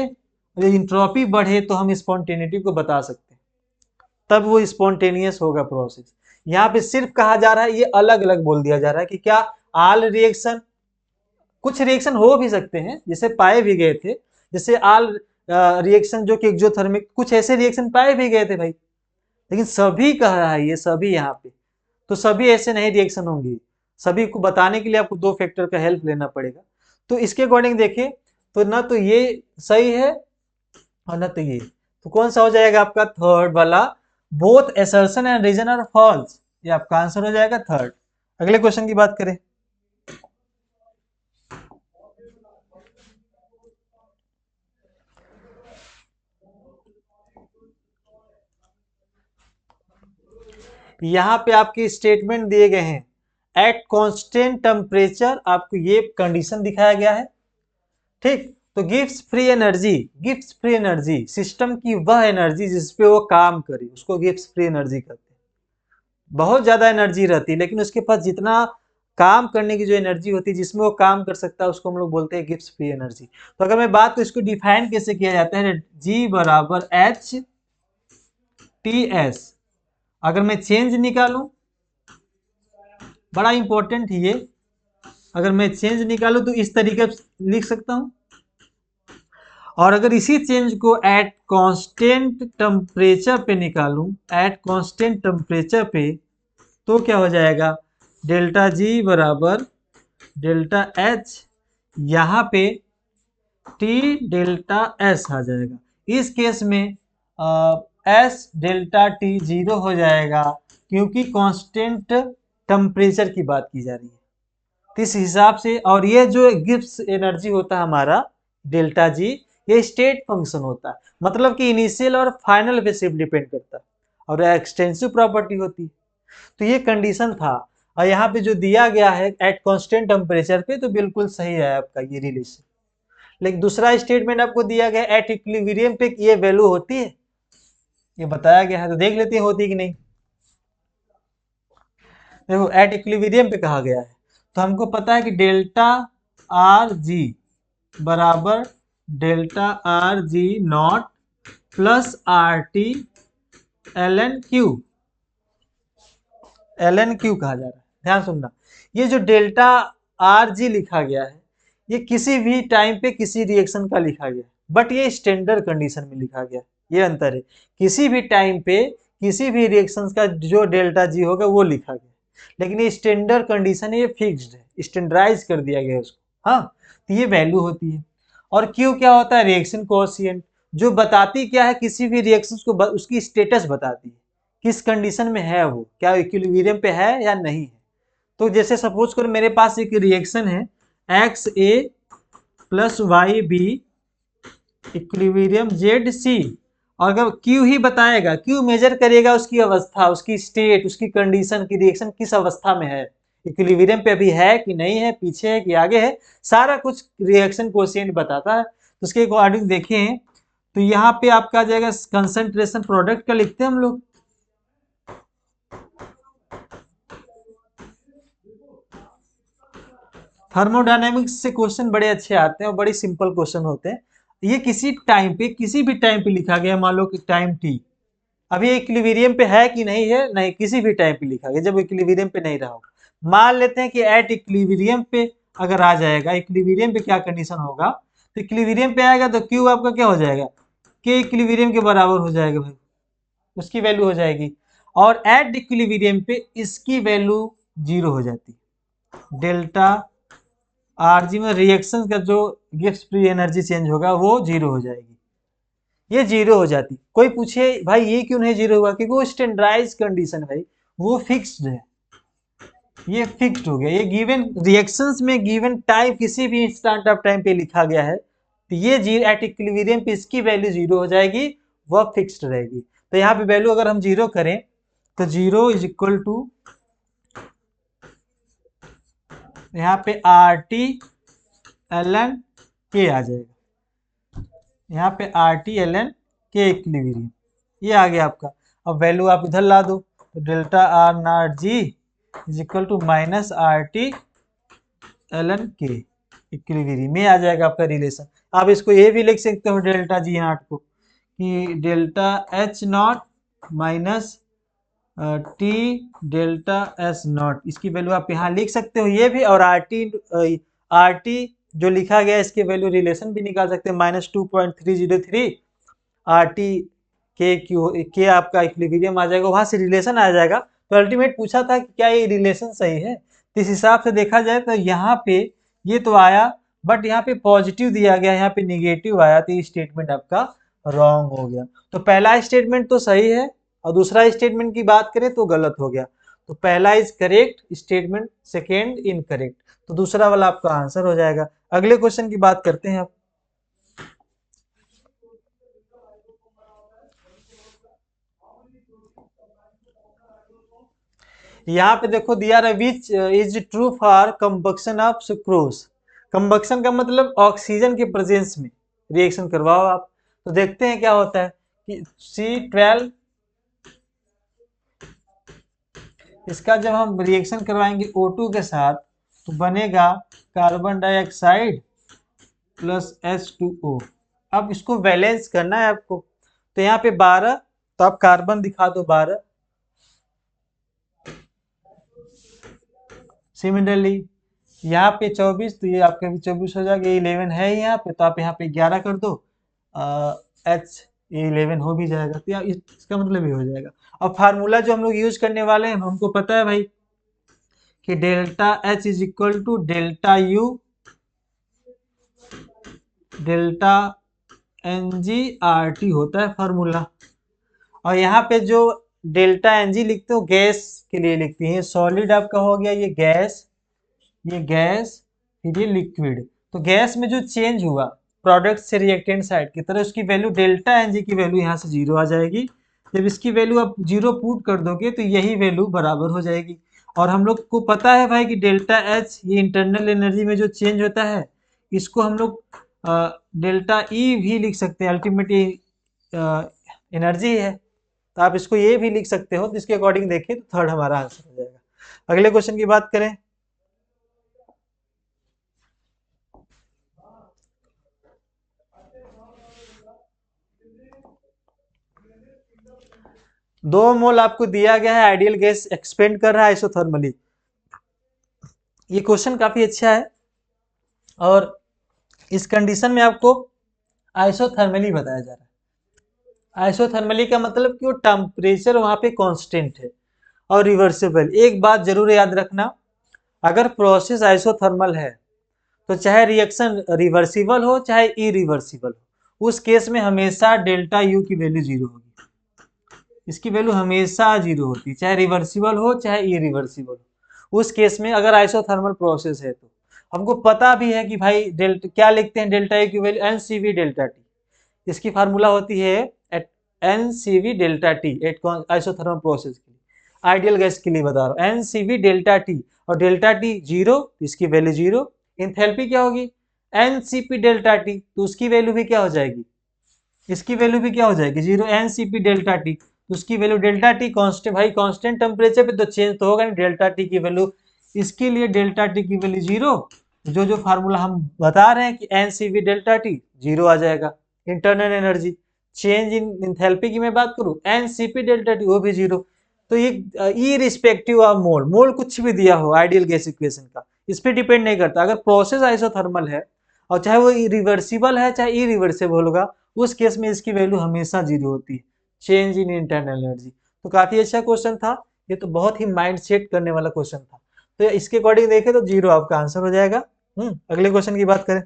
इंट्रोपी बढ़े, तो हम स्पॉन्टेनिटी को बता सकते हैं, तब वो स्पॉन्टेनियस होगा प्रोसेस। यहाँ पे सिर्फ कहा जा रहा है, ये अलग अलग बोल दिया जा रहा है कि क्या ऑल रिएक्शन, कुछ रिएक्शन हो भी सकते हैं जैसे पाए भी गए थे, जैसे ऑल रिएक्शन जो कि एक्सोथर्मिक, कुछ ऐसे रिएक्शन पाए भी गए थे भाई। लेकिन सभी कह रहा है ये सभी यहाँ पे, तो सभी ऐसे नहीं रिएक्शन होंगे। सभी को बताने के लिए आपको दो फैक्टर का हेल्प लेना पड़ेगा। तो इसके अकॉर्डिंग देखें तो ना तो ये सही है और ना तो ये। तो कौन सा हो जाएगा आपका थर्ड वाला, both assertion and reason are false, ये आपका आंसर हो जाएगा थर्ड। अगले क्वेश्चन की बात करें। यहां पे आपके स्टेटमेंट दिए गए हैं एट कांस्टेंट टेम्परेचर, आपको ये कंडीशन दिखाया गया है, ठीक। तो gives free energy, gives free energy, system की वह एनर्जी जिसपे वो काम करे उसको गिव्स फ्री एनर्जी कहते हैं। बहुत ज्यादा एनर्जी रहती है लेकिन उसके पास जितना काम करने की जो एनर्जी होती है जिसमें वो काम कर सकता है उसको हम लोग बोलते हैं गिव्स फ्री एनर्जी। तो अगर मैं बात तो इसको डिफाइन कैसे किया जाता है, जी बराबर एच टी एस, अगर मैं चेंज निकालूं, बड़ा इंपॉर्टेंट है ये, अगर मैं चेंज निकालूं तो इस तरीके से लिख सकता हूं, और अगर इसी चेंज को एट कांस्टेंट टेम्परेचर पे निकालूं, एट कांस्टेंट टेम्परेचर पे, तो क्या हो जाएगा, डेल्टा जी बराबर डेल्टा एच, यहाँ पे टी डेल्टा एस आ जाएगा। इस केस में एस डेल्टा टी जीरो हो जाएगा क्योंकि कांस्टेंट टेम्परेचर की बात की जा रही है। तो इस हिसाब से, और ये जो गिब्स एनर्जी होता है हमारा डेल्टा जी, ये स्टेट फंक्शन होता है, मतलब कि इनिशियल और फाइनल पे सिर्फ डिपेंड करता है, और एक्सटेंसिव प्रॉपर्टी होती है। तो ये कंडीशन था, और यहाँ पे जो दिया गया है एट कांस्टेंट टेम्परेचर पे, तो बिल्कुल सही है आपका ये रिलेशन। लेकिन दूसरा स्टेटमेंट आपको दिया गया एट इक्विलिब्रियम पे, ये वैल्यू होती है, ये बताया गया है, तो देख लेते हैं होती है कि नहीं। देखो एट इक्विलिब्रियम पे कहा गया है, तो हमको पता है कि डेल्टा आर जी बराबर delta R G not plus R T L N Q, L N Q कहा जा रहा है। ध्यान सुनना, ये जो डेल्टा आर जी लिखा गया है, ये किसी भी टाइम पे किसी रिएक्शन का लिखा गया है, बट ये स्टैंडर्ड कंडीशन में लिखा गया है, ये अंतर है। किसी भी टाइम पे किसी भी रिएक्शन का जो डेल्टा जी होगा वो लिखा गया, लेकिन ये स्टैंडर्ड कंडीशन है, ये फिक्स्ड है, स्टैंडर्डाइज कर दिया गया है उसको। हाँ, तो ये वैल्यू होती है। और क्यू क्या होता है, रिएक्शन कोएफिशिएंट, जो बताती क्या है, किसी भी रिएक्शन को उसकी स्टेटस बताती है, किस कंडीशन में है वो, क्या इक्विलिब्रियम पे है या नहीं है। तो जैसे सपोज करो मेरे पास एक रिएक्शन है X A plus Y B equilibrium Z C, और अगर क्यू ही बताएगा, क्यू मेजर करेगा उसकी अवस्था, उसकी स्टेट, उसकी कंडीशन की रिएक्शन किस अवस्था में है, इक्विलिब्रियम पे अभी है कि नहीं है, पीछे है कि आगे है, सारा कुछ रिएक्शन कोएफिशिएंट बताता है। तो उसके अकॉर्डिंग देखें तो यहाँ पे आपका आ जाएगा कंसंट्रेशन, प्रोडक्ट का लिखते हैं हम लोग, थर्मोडायनेमिक्स से क्वेश्चन बड़े अच्छे आते हैं और बड़ी सिंपल क्वेश्चन होते हैं। ये किसी टाइम पे, किसी भी टाइम पे लिखा गया, मान लो कि टाइम टी, अभी इक्विलिब्रियम पे है कि नहीं है, नहीं, किसी भी टाइम पे लिखा गया जब इक्विलिब्रियम पे नहीं रहा होगा। मान लेते हैं कि एट इक्विलिब्रियम पे अगर आ जाएगा, इक्विलिब्रियम पे क्या कंडीशन होगा, तो इक्विलिब्रियम पे आएगा तो क्यू आपका क्या हो जाएगा, के इक्विलिब्रियम के बराबर हो जाएगा भाई, उसकी वैल्यू हो जाएगी। और एट इक्विलिब्रियम पे इसकी वैल्यू जीरो हो जाती है, डेल्टा आरजी में रिएक्शन का जो गिब्स फ्री एनर्जी चेंज होगा वो जीरो हो जाएगी, ये जीरो हो जाती। कोई पूछे भाई ये क्यों नहीं जीरो हुआ, क्योंकि वो स्टैंडर्डाइज कंडीशन भाई, वो फिक्स्ड है, ये फिक्स्ड हो गया, ये गिवन रिएक्शंस में गिवन टाइम किसी भी इंस्टेंट ऑफ टाइम पे लिखा गया है, तो ये जीरो एट इक्विलिब्रियम पे इसकी वैल्यू जीरो हो जाएगी, वह फिक्स्ड रहेगी। तो यहाँ पे वैल्यू अगर हम जीरो करें तो जीरो इज इक्वल टू, यहाँ पे आर टी एल एन के आ जाएगा, यहाँ पे are T L N K equilibrium, ये आ गया आपका। अब वैल्यू आप इधर ला दो, तो delta R naught G is equal to minus R T L N K equilibrium, में आ जाएगा आपका रिलेशन। आप इसको ये भी लिख सकते हो डेल्टा जी नॉट को, कि delta H not minus T delta S not, इसकी वैल्यू आप यहाँ लिख सकते हो ये भी, और आर टी जो लिखा गया इसके वैल्यू रिलेशन भी निकाल सकते हैं, -2.303 आर टी के क्यू के आपका इक्विलिब्रियम आ जाएगा, वहां से रिलेशन आ जाएगा। तो अल्टीमेट पूछा था कि क्या ये रिलेशन सही है, तो इस हिसाब से देखा जाए तो यहाँ पे ये तो आया, बट यहाँ पे पॉजिटिव दिया गया, यहाँ पे निगेटिव आया, तो ये स्टेटमेंट आपका रॉन्ग हो गया। तो पहला स्टेटमेंट तो सही है और दूसरा स्टेटमेंट की बात करें तो गलत हो गया। तो पहला is correct statement, second incorrect. तो दूसरा वाला आपका आंसर हो जाएगा। अगले क्वेश्चन की बात करते हैं आप। यहाँ पे देखो दिया रहा which is true for combustion of sucrose. Combustion का मतलब ऑक्सीजन के प्रेजेंस में रिएक्शन करवाओ आप। तो देखते हैं क्या होता है कि C12, इसका जब हम रिएक्शन करवाएंगे O2 के साथ तो बनेगा कार्बन डाइऑक्साइड प्लस H2O। अब इसको बैलेंस करना है आपको। तो यहाँ पे 12, तो आप कार्बन दिखा दो 12। सिमिलरली यहाँ पे 24, तो ये आपका भी 24 हो जाएगा। 11 है यहाँ पे, तो आप यहाँ पे 11 कर दो। H 11 हो भी जाएगा, तो इसका मतलब ये हो जाएगा। अब फार्मूला जो हम लोग यूज करने वाले हैं, हमको पता है भाई कि delta H is equal to delta U delta NgRT होता है फार्मूला। और यहाँ पे जो डेल्टा Ng लिखते हो गैस के लिए लिखते हैं। सॉलिड आपका हो गया ये गैस, फिर ये लिक्विड। तो गैस में जो चेंज हुआ प्रोडक्ट से रिएक्टेंट साइड की तरह, उसकी वैल्यू डेल्टा Ng की वैल्यू यहाँ से 0 आ जाएगी। जब इसकी वैल्यू आप 0 पुट कर दोगे तो यही वैल्यू बराबर हो जाएगी। और हम लोग को पता है भाई कि डेल्टा H ये इंटरनल एनर्जी में जो चेंज होता है, इसको हम लोग डेल्टा E भी लिख सकते हैं, अल्टीमेट एनर्जी है। तो आप इसको ये भी लिख सकते हो। तो इसके अकॉर्डिंग देखिए तो थर्ड हमारा आंसर हो जाएगा। अगले क्वेश्चन की बात करें। दो मोल आपको दिया गया है, आइडियल गैस एक्सपेंड कर रहा है आइसोथर्मली। ये क्वेश्चन काफी अच्छा है और इस कंडीशन में आपको आइसोथर्मली बताया जा रहा है। आइसोथर्मली का मतलब कि वो टेम्परेचर वहां पे कांस्टेंट है और रिवर्सिबल। एक बात जरूर याद रखना, अगर प्रोसेस आइसोथर्मल है तो चाहे रिएक्शन रिवर्सिबल हो चाहे इरिवर्सिबल हो, उस केस में हमेशा डेल्टा यू की वैल्यू 0 होगी। इसकी वैल्यू हमेशा 0 होती है, चाहे रिवर्सिबल हो चाहे इरिवर्सिबल हो। उस केस में अगर आइसोथर्मल प्रोसेस है तो हमको पता भी है कि भाई डेल्टा क्या लिखते हैं, डेल्टा ए की वैल्यू NCV डेल्टा टी। इसकी फार्मूला होती है at NCV delta T at isothermal process के लिए। आइडियल गैस के लिए बता रहा हूँ, NCV डेल्टा टी, और डेल्टा टी 0, इसकी वैल्यू 0। इंथैल्पी क्या होगी NCP डेल्टा टी, तो उसकी वैल्यू भी क्या हो जाएगी, इसकी वैल्यू भी क्या हो जाएगी 0। NCP डेल्टा टी, तो उसकी वैल्यू डेल्टा टी कांस्टेंट, भाई कांस्टेंट टेम्परेचर पे तो चेंज तो होगा नहीं, डेल्टा टी की वैल्यू, इसके लिए डेल्टा टी की वैल्यू 0। जो फार्मूला हम बता रहे हैं कि NCV डेल्टा टी 0 आ जाएगा। Internal energy change in enthalpy की मैं बात करूं, NCP डेल्टा टी वो भी 0। तो ये इरिस्पेक्टिव ऑफ मोल, मोल कुछ भी दिया हो आइडियल गैस इक्वेशन का, इस पे डिपेंड नहीं करता। अगर प्रोसेस आइसोथर्मल है और चाहे वो रिवर्सिबल है चाहे इरिवर्सिबल होगा, उस केस में इसकी वैल्यू हमेशा 0 होती है। Change in internal energy. तो काफी अच्छा क्वेश्चन था ये, तो बहुत ही माइंड सेट करने वाला क्वेश्चन था। तो इसके अकॉर्डिंग देखें तो 0 आपका आंसर हो जाएगा। अगले क्वेश्चन की बात करें।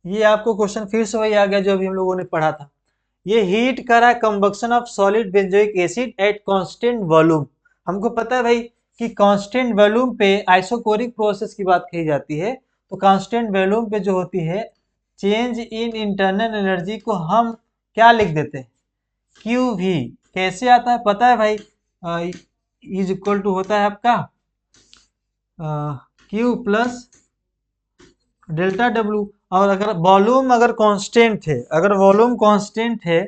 ये आपको क्वेश्चन फिर से वही आ गया जो अभी हम लोगों ने पढ़ा था। ये हीट कर रहा है combustion of solid benzoic acid at constant volume. हमको पता है भाई कि कांस्टेंट वॉल्यूम पे आइसोकोरिक प्रोसेस की बात कही जाती है। तो कांस्टेंट वॉल्यूम पे जो होती है चेंज इन इंटरनल एनर्जी को हम क्या लिख देते हैं, QV। कैसे आता है पता है भाई, इज इक्वल टू होता है आपका Q प्लस डेल्टा W। और अगर वॉल्यूम अगर कांस्टेंट है, अगर वॉल्यूम कांस्टेंट है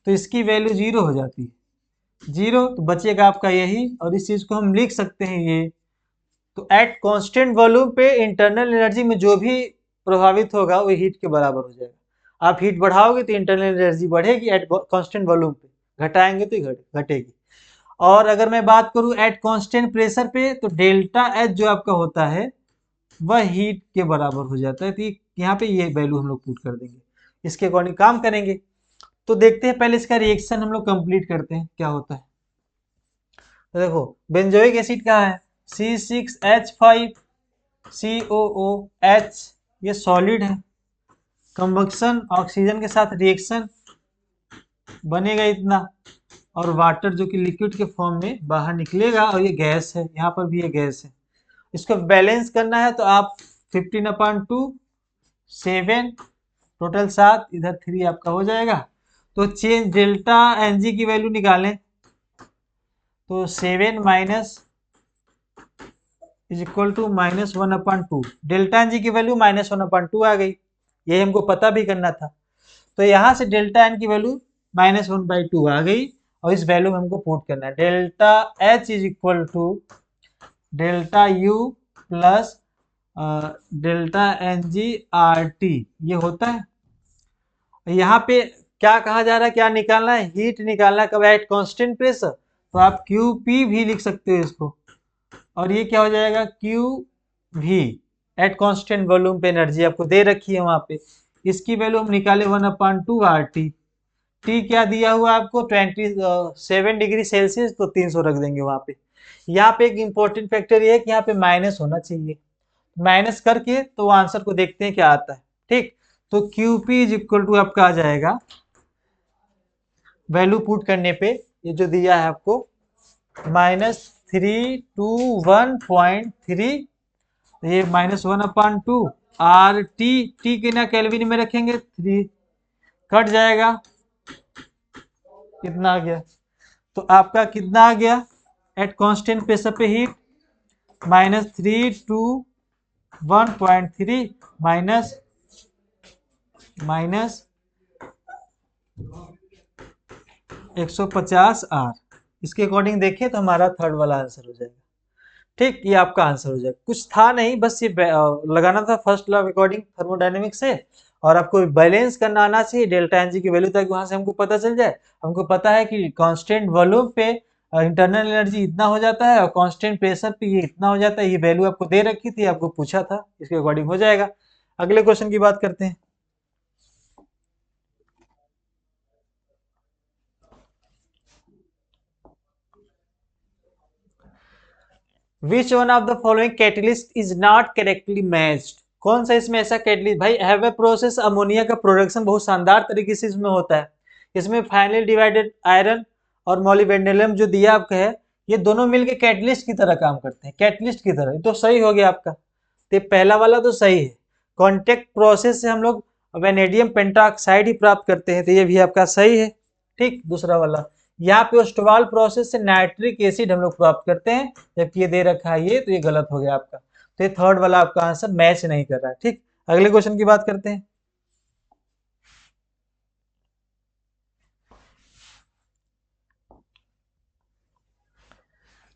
तो इसकी वैल्यू 0 हो जाती है। 0 तो बचेगा आपका यही, और इस चीज को हम लिख सकते हैं ये। तो एट कांस्टेंट वॉल्यूम पे इंटरनल एनर्जी में जो भी प्रभावित होगा वो हीट के बराबर हो जाएगा। आप हीट बढ़ाओगे तो इंटरनल एनर्जी बढ़ेगी एट कांस्टेंट वॉल्यूम पे, घटाएंगे तो घटेगी। और अगर मैं बात करूं एट कांस्टेंट प्रेशर पे, तो डेल्टा एच जो आपका होता है वह हीट के बराबर हो जाता है। तो यहाँ पे ये वैल्यू हम लोग पुट कर देंगे, इसके अकॉर्डिंग काम करेंगे। तो देखते हैं पहले इसका रिएक्शन हम लोग कंप्लीट करते हैं क्या होता है। तो देखो बेंजोइक एसिड कहाँ है, C6H5, COOH ये सॉलिड है, कंबक्शन ऑक्सीजन के साथ रिएक्शन बनेगा इतना, और वाटर जो कि लिक्विड के फॉर्म में बाहर निकलेगा, और ये गैस है, यहाँ पर भी ये गैस है। इसको बैलेंस करना है तो आप 15/2 7 टोटल 7 इधर 3 आपका हो जाएगा। तो चेंज डेल्टा Ng की वैल्यू निकालें तो 7 minus is equal to -1/2। Delta Ng की वैल्यू -1/2 आ गई, ये हमको पता भी करना था। तो यहाँ से डेल्टा N की वैल्यू -1/2 आ गई, और इस वैल्यू में हमको पुट करना है delta H is equal to delta U plus delta Ng RT, ये होता है। यहाँ पे क्या कहा जा रहा है, क्या निकालना है, हीट निकालना है, कब एट कांस्टेंट प्रेशर, तो आप QP भी लिख सकते हो इसको, और ये क्या हो जाएगा QV, एट कांस्टेंट वॉल्यूम पे एनर्जी आपको दे रखी है वहां पे, इसकी वैल्यू हम निकाले 1/2 RT। टी क्या दिया हुआ आपको 27 डिग्री सेल्सियस, तो 300 रख देंगे वहां पे। यहाँ पे एक इंपॉर्टेंट फैक्टर ये है कि यहाँ पे माइनस होना चाहिए, माइनस करके तो आंसर को देखते हैं क्या आता है। ठीक, तो QP इज इक्वल टू आपका आ जाएगा, वैल्यू पुट करने पे ये जो दिया है आपको -321.3, ये -1/2 RT, टी के ना केल्विन में रखेंगे 3 कट जाएगा, कितना आ गया, तो आपका कितना आ गया एट कांस्टेंट प्रेशर पे हीट -321.3 माइनस 150 R, इसके अकॉर्डिंग देखें तो हमारा थर्ड वाला आंसर हो जाएगा। ठीक, ये आपका आंसर हो जाएगा, कुछ था नहीं, बस ये लगाना था फर्स्ट लॉ अकॉर्डिंग थर्मोडायनेमिक्स से, और आपको बैलेंस करना आना चाहिए डेल्टा Ng की वैल्यू, ताकि वहां से हमको पता चल जाए। हमको पता है कि कांस्टेंट वॉल्यूम पे इंटरनल एनर्जी इतना हो जाता है, और कांस्टेंट प्रेशर पे ये इतना हो जाता है, ये वैल्यू आपको दे रखी थी, आपको पूछा था, इसके अकॉर्डिंग हो जाएगा। अगले क्वेश्चन की बात करते हैं। Which one of the following catalyst is not correctly matched? कौन सा इसमें ऐसा कैटलिस्ट, भाई हैव ए प्रोसेस, अमोनिया का प्रोडक्शन बहुत शानदार तरीके से इसमें होता है। इसमें फाइनली डिवाइडेड आयरन और मोलिब्डेनम जो दिया आपका है, ये दोनों मिलके कैटलिस्ट की तरह काम करते हैं, कैटलिस्ट की तरह, तो सही हो गया आपका। तो पहला वाला तो सही है, कॉन्टेक्ट प्रोसेस से हम लोग वेनेडियम पेंटाऑक्साइड ही प्राप्त करते हैं, तो ये भी आपका सही है। ठीक, दूसरा वाला, यहाँ पे ओस्टवाल प्रोसेस से नाइट्रिक एसिड हम लोग प्राप्त करते हैं, जबकि ये दे रखा है ये, तो ये गलत हो गया आपका। तो ये थर्ड वाला आपका आंसर मैच नहीं कर रहा है। ठीक, अगले क्वेश्चन की बात करते हैं।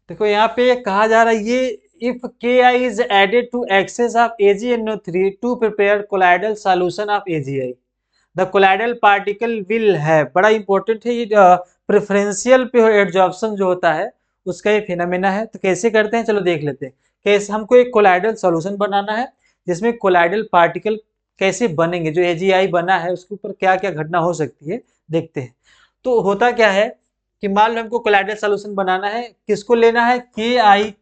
देखो यहाँ पे कहा जा रहा है, ये if Ki is added to excess of AgNO3 to prepare colloidal solution of AgI, the colloidal particle will have, बड़ा इंपॉर्टेंट है ये, प्रेफरेंशियल पे एडजॉर्प्शन जो होता है उसका ये फिनोमेना है। तो कैसे करते हैं, चलो देख लेते हैं। कैसे हमको एक कोलाइडल सॉल्यूशन बनाना है, जिसमें कोलाइडल पार्टिकल कैसे बनेंगे, जो AgI बना है उसके ऊपर क्या क्या घटना हो सकती है, देखते हैं। तो होता क्या है कि मान लो हमको कोलाइडल सॉल्यूशन बनाना है, किसको लेना है, Ki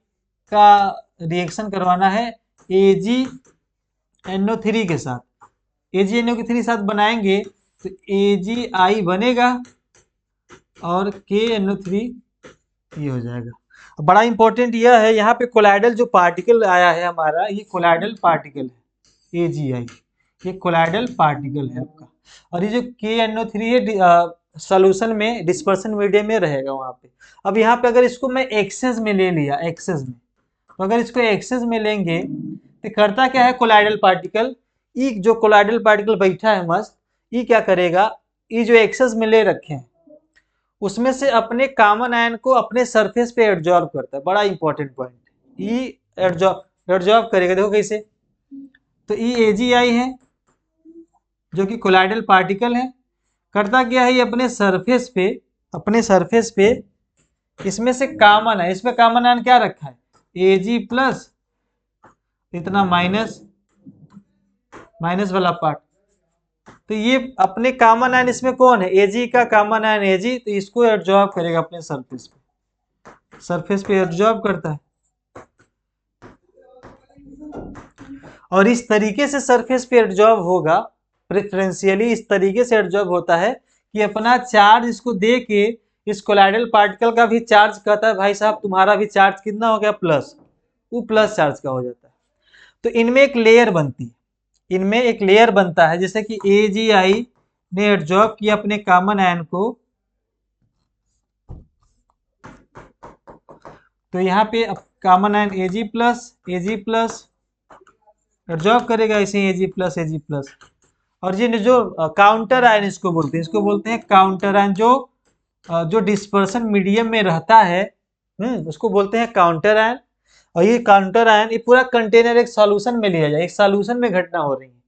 का रिएक्शन करवाना है AgNO3 के साथ, AgNO3 साथ बनाएंगे तो AgI बनेगा और KNO3 ये हो जाएगा। बड़ा इंपॉर्टेंट यह है, यहाँ पे कोलाइडल जो पार्टिकल आया है हमारा, ये कोलाइडल पार्टिकल है AgI, ये कोलाइडल पार्टिकल है आपका, और ये जो KNO3 है सॉल्यूशन में डिस्पर्शन मीडियम में रहेगा वहां पे। अब यहाँ पे अगर इसको मैं एक्सेस में ले लिया, एक्सेस में, तो अगर इसको एक्सेस में लेंगे तो करता क्या है कोलाइडल पार्टिकल, ई जो कोलाइडल पार्टिकल बैठा है मस्त, ई क्या करेगा, ई जो एक्सेस में ले रखे हैं उसमें से अपने कॉमन आयन को अपने सरफेस पे एब्जॉर्ब करता है। बड़ा इंपॉर्टेंट पॉइंट, ई एब्जॉर्ब करेगा, देखो कैसे। तो ई AgI है जो कि कोलाइडल पार्टिकल है, करता क्या है, ये अपने सरफेस पे इसमें से कॉमन है, इसमें कॉमन आयन क्या रखा है Ag प्लस इतना माइनस वाला पार्ट, तो ये अपने कॉमन आयन इसमें कौन है, Ag का कॉमन आयन Ag, तो इसको एब्जॉर्ब करेगा अपने सरफेस पे एब्जॉर्ब करता है। और इस तरीके से सरफेस पे एडजॉर्ब होगा, प्रेफरेंशियली इस तरीके से एडजॉर्ब होता है कि अपना चार्ज इसको दे के इस कोलाइडल पार्टिकल का भी चार्ज कहता है भाई साहब तुम्हारा भी चार्ज कितना हो गया प्लस, वो प्लस चार्ज का हो जाता है। तो इनमें एक लेयर बनती है, इनमें एक लेयर बनता है, जैसे कि AgI ने एडजॉर्ब किया अपने कॉमन आयन को, तो यहाँ पे common ion Ag plus adsorb करेगा इसे Ag+, और ये जो काउंटर आयन इसको बोलते हैं काउंटर आयन, जो डिस्पर्सन मीडियम में रहता है, उसको बोलते हैं काउंटर आयन। और ये काउंटर आयन, ये पूरा कंटेनर एक सॉल्यूशन में लिया जाए, एक सॉल्यूशन में घटना हो रही है।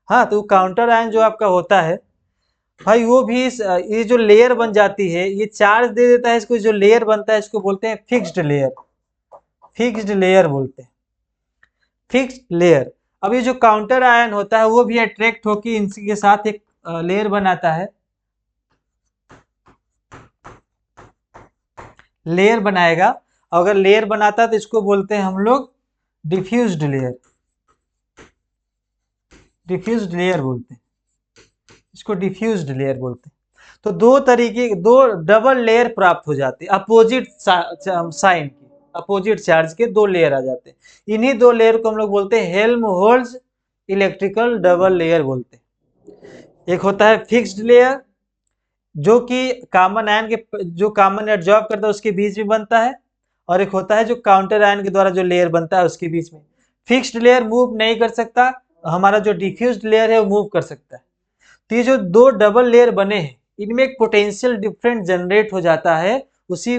हाँ, तो काउंटर आयन जो आपका होता है भाई, वो भी ये जो लेयर बन जाती है, ये चार्ज दे देता है इसको, जो लेयर बनता है इसको बोलते हैं फिक्स्ड लेयर, फिक्स्ड लेयर बोलते हैं, फिक्स्ड लेयर। अब ये जो काउंटर आयन होता है वो भी अट्रैक्ट होकर इनके साथ एक लेयर बनाता है, लेयर बनाएगा। अगर लेयर बनाता है तो इसको बोलते हैं हम लोग डिफ्यूज्ड लेयर, डिफ्यूज्ड लेयर बोलते हैं, इसको डिफ्यूज्ड लेयर बोलते हैं। तो दो डबल लेयर प्राप्त हो जाती है, अपोजिट साइन की, अपोजिट चार्ज के दो लेयर आ जाते हैं। इन्हीं दो लेयर को हम लोग बोलते हैं हेल्महोल्ट्ज इलेक्ट्रिकल डबल लेयर बोलते हैं। एक होता है फिक्स्ड लेयर जो कि कॉमन आयन के, जो कॉमन एडजॉर्ब करता है उसके बीच में बनता है, और एक होता है जो काउंटर आयन के द्वारा जो लेयर बनता है उसके बीच में। फिक्स्ड लेयर मूव नहीं कर सकता, हमारा जो डिफ्यूज्ड लेयर है वो मूव कर सकता है। तो ये जो दो डबल लेयर बने हैं इनमें एक पोटेंशियल डिफरेंस जनरेट हो जाता है, उसी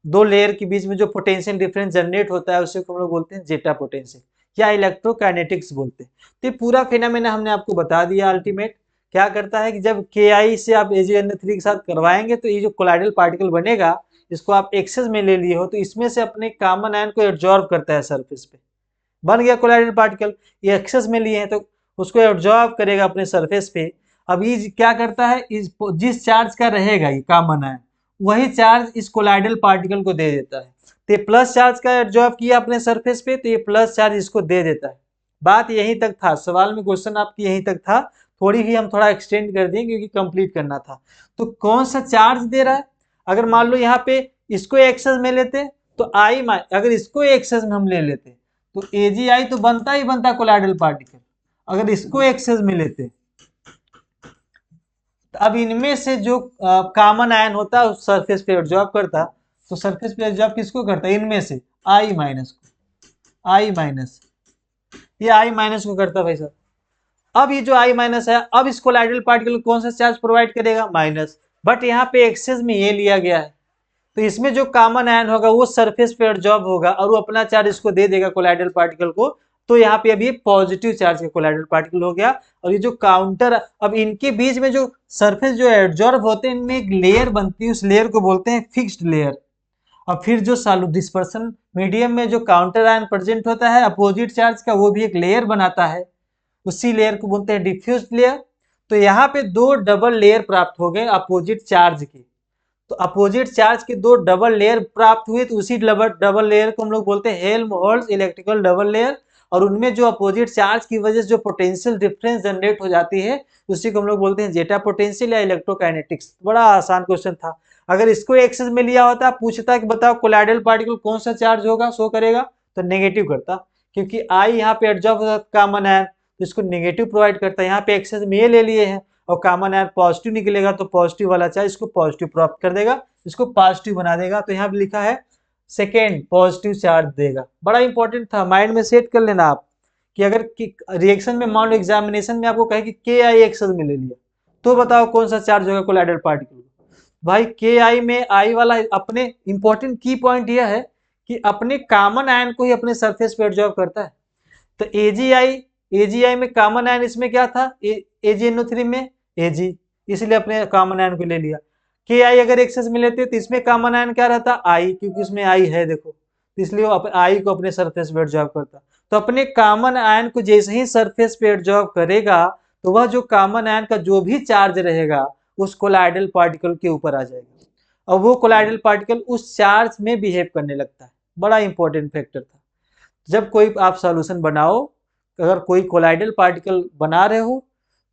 दो लेयर के बीच में जो पोटेंशियल डिफरेंस जनरेट होता है उसे हम लोग बोलते हैं जेटा पोटेंशियल या इलेक्ट्रोकाइनेटिक्स बोलते हैं। तो ये पूरा फिनोमेना हमने आपको बता दिया। अल्टीमेट क्या करता है कि जब Ki से आप AgNO3 के साथ करवाएंगे तो ये जो कोलाइडल पार्टिकल बनेगा, इसको आप एक्सेस में ले लिए हो तो इसमें से अपने कॉमन आयन को एब्जॉर्ब करता है सरफेस पे, बन गया कोलाइडल पार्टिकल। ये एक्सेस में लिए हैं तो उसको एब्जॉर्ब करेगा अपने सरफेस पे। अब ये क्या करता है, जिस चार्ज का रहेगा ये कॉमन आयन, वही चार्ज इस कोलाइडल पार्टिकल को दे देता है। तो ये प्लस चार्ज का एब्जॉर्ब किया अपने सरफेस पे, तो ये प्लस चार्ज इसको दे देता है। बात यहीं तक था, सवाल में क्वेश्चन आपकी यहीं तक था, थोड़ी ही हम थोड़ा एक्सटेंड कर दें क्योंकि कंप्लीट करना था। तो कौन सा चार्ज दे रहा है, अगर मान लो यहाँ पे इसको एक्सेस में लेते तो आई, अगर इसको एक्सेस में हम ले लेते तो AgI तो बनता ही बनता कोलाइडल पार्टिकल, अगर इसको एक्सेस में लेते तो अब इनमें से जो कॉमन आयन होता है सरफेस पे एब्जॉर्ब करता, तो सरफेस पे एब्जॉर्ब किसको करता है, इनमें से I माइनस को, I माइनस, ये I माइनस को करता भाई साहब। अब ये जो I माइनस है, अब इस कोलाइडल पार्टिकल को कौन सा चार्ज प्रोवाइड करेगा, माइनस। बट यहाँ पे एक्सेस में ये लिया गया है, तो इसमें जो कॉमन आयन होगा वो सरफेस पे एब्जॉर्ब होगा और वो अपना चार्ज इसको दे देगा कोलाइडल पार्टिकल को। तो यहाँ पे अभी पॉजिटिव चार्ज का कोलाइडल पार्टिकल हो गया। और ये जो काउंटर, अब इनके बीच में जो सरफेस जो एब्जॉर्ब होते हैं इनमें एक लेयर बनती है, उस लेयर को बोलते हैं फिक्स्ड लेयर। और फिर जो डिस्पर्सन मीडियम में जो काउंटर आयन प्रेजेंट होता है अपोजिट चार्ज का, वो भी एक लेयर बनाता है, उसी लेयर को बोलते हैं डिफ्यूज्ड लेयर। तो यहाँ पे दो डबल लेयर प्राप्त हो गए अपोजिट चार्ज के। तो अपोजिट चार्ज के दो डबल लेयर प्राप्त हुए, तो उसी डबल लेयर को हम लोग बोलते हैं हेल्महोल्ट्ज इलेक्ट्रिकल डबल लेयर। और उनमें जो अपोजिट चार्ज की वजह से जो पोटेंशियल डिफरेंस जनरेट हो जाती है उसी को हम लोग बोलते हैं जेटा पोटेंशियल या इलेक्ट्रोकाइनेटिक्स। बड़ा आसान क्वेश्चन था। अगर इसको एक्सेस में लिया होता, पूछता कि बताओ कोलाइडल पार्टिकल कौन सा चार्ज होगा, शो करेगा, तो नेगेटिव करता, क्योंकि आई यहाँ पे एडजॉर्ब होता कॉमन आयन, तो इसको नेगेटिव प्रोवाइड करता है। यहाँ पे एक्सेस में ये ले लिए हैं और कॉमन आयन पॉजिटिव निकलेगा तो पॉजिटिव वाला चार्ज इसको पॉजिटिव प्राप्त कर देगा, इसको पॉजिटिव बना देगा। तो यहाँ पे लिखा है सेकेंड पॉजिटिव चार्ज देगा। बड़ा इंपॉर्टेंट था, माइंड में सेट कर लेना आप कि अगर रिएक्शन में मान लो एग्जामिनेशन में आपको कहे कि Ki एक्सेस में ले लिया तो बताओ कौन सा चार्ज होगा कोलाइडल पार्टिकल। भाई Ki में आई वाला अपने इंपॉर्टेंट की पॉइंट यह है कि अपने कॉमन आयन को ही अपने सरफेस पे एब्जॉर्ब करता है। तो AgI में कॉमन आयन इसमें क्या था, AgNO3 में Ag, इसलिए अपने कॉमन आयन को ले लिया। Ki अगर एक्सेस में लेते तो इसमें कॉमन आयन क्या रहता, I, क्योंकि इसमें I है देखो, तो इसलिए वो I को अपने सरफेस पे एब्जॉर्ब करता। तो अपने कॉमन आयन को जैसे ही सरफेस पे एब्जॉर्ब करेगा तो वह जो कॉमन आयन का जो भी चार्ज रहेगा उस कोलाइडल पार्टिकल के ऊपर आ जाएगा और वो कोलाइडल पार्टिकल उस चार्ज में बिहेव करने लगता है। बड़ा इंपॉर्टेंट फैक्टर था। जब कोई आप सॉल्यूशन बनाओ अगर कोई कोलाइडल पार्टिकल बना रहे हो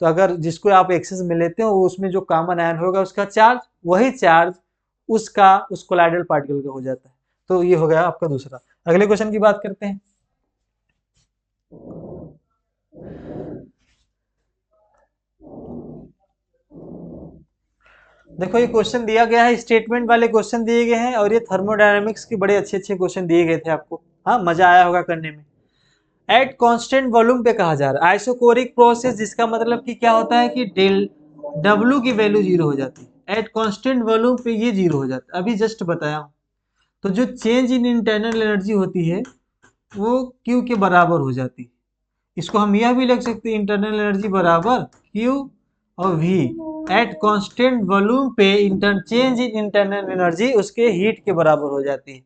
तो अगर जिसको आप एक्सेस में लेते हो उसमें जो कॉमन आयन होगा उसका चार्ज, वही चार्ज उसका उस कोलाइडल पार्टिकल का हो जाता है। तो ये हो गया आपका दूसरा। अगले क्वेश्चन की बात करते हैं। देखो ये क्वेश्चन दिया गया है, स्टेटमेंट वाले क्वेश्चन दिए गए हैं और ये थर्मोडायनामिक्स के बड़े अच्छे अच्छे क्वेश्चन दिए गए थे आपको। हाँ, मजा आया होगा करने में। एट कांस्टेंट वॉल्यूम पे कहा जा रहा है आइसोकोरिक प्रोसेस, जिसका मतलब कि क्या होता है कि डेल डब्ल्यू की वैल्यू जीरो हो जाती है। एट कांस्टेंट वॉल्यूम पे ये जीरो हो जाता है, अभी जस्ट बताया हूं। तो जो चेंज इन इंटरनल एनर्जी होती है वो क्यू के बराबर हो जाती है। इसको हम यह भी लिख सकते हैं इंटरनल एनर्जी बराबर क्यू और वी। एट कांस्टेंट वॉल्यूम पे इंटरचेंज इन इंटरनल एनर्जी उसके हीट के बराबर हो जाती है।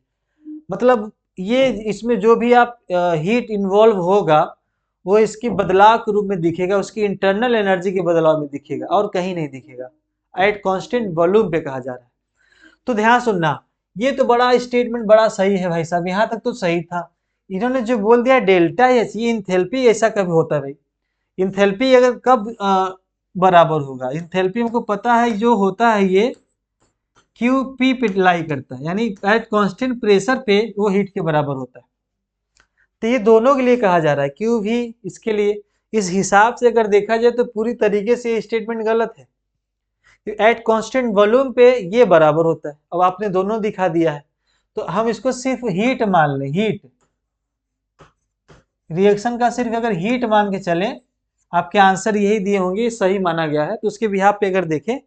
मतलब ये इसमें जो भी आप हीट इन्वॉल्व होगा वो इसके बदलाव के रूप में दिखेगा, उसकी इंटरनल एनर्जी के बदलाव में दिखेगा और कहीं नहीं दिखेगा। एट कांस्टेंट वॉल्यूम पे कहा जा रहा है। तो ध्यान सुनना, ये तो बड़ा स्टेटमेंट बड़ा सही है भाई साहब, यहाँ तक तो सही था। इन्होंने जो बोल दिया डेल्टा एच, ये इंथैल्पी ऐसा कभी होता है भाई? इंथैल्पी अगर कब बराबर होगा? इंथैल्पी हमको पता है जो होता है ये क्यू पी पे लाई करता है, यानी एट कांस्टेंट प्रेशर पे वो हीट के बराबर होता है। तो ये दोनों के लिए कहा जा रहा है, क्यू भी इसके लिए। इस हिसाब से अगर देखा जाए तो पूरी तरीके से स्टेटमेंट गलत है। एट कांस्टेंट वॉल्यूम पे ये बराबर होता है। अब आपने दोनों दिखा दिया है तो हम इसको सिर्फ हीट मान लें, हीट रिएक्शन का सिर्फ अगर हीट मान के चलें, आपके आंसर यही दिए होंगे, सही माना गया है। तो उसके बिहाफ पे अगर देखें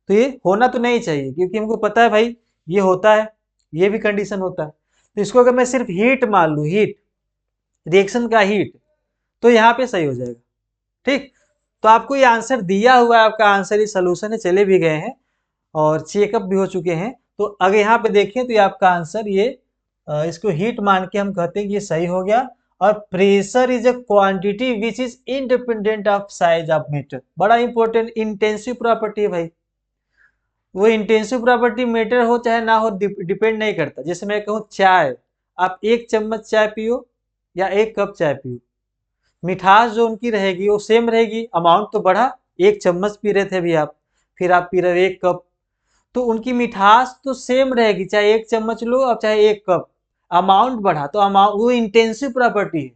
तो ये होना तो नहीं चाहिए, क्योंकि हमको पता है भाई ये होता है, ये भी कंडीशन होता है। तो इसको अगर मैं सिर्फ हीट मान लूँ, हीट रिएक्शन का हीट, तो यहाँ पे सही हो जाएगा। ठीक, तो आपको ये आंसर दिया हुआ है, आपका आंसर ये सोल्यूशन है, चले भी गए हैं और चेकअप भी हो चुके हैं। तो अगर यहाँ पे देखें तो ये आपका आंसर ये इसको हीट मान के हम कहते हैं कि ये सही हो गया। और pressure is a quantity which is independent of size of matter. बड़ा इंपॉर्टेंट इंटेंसिव प्रॉपर्टी है भाई। वो इंटेंसिव प्रॉपर्टी मैटर हो चाहे ना हो, डिपेंड नहीं करता। जैसे मैं कहूँ चाय, आप एक चम्मच चाय पियो या एक कप चाय पियो, मिठास जो उनकी रहेगी वो सेम रहेगी। अमाउंट तो बढ़ा, एक चम्मच पी रहे थे अभी आप, फिर आप पी रहे हो एक कप, तो उनकी मिठास तो सेम रहेगी, चाहे एक चम्मच लो और चाहे एक कप। अमाउंट बढ़ा तो अमाउंट, वो इंटेंसिव प्रॉपर्टी है,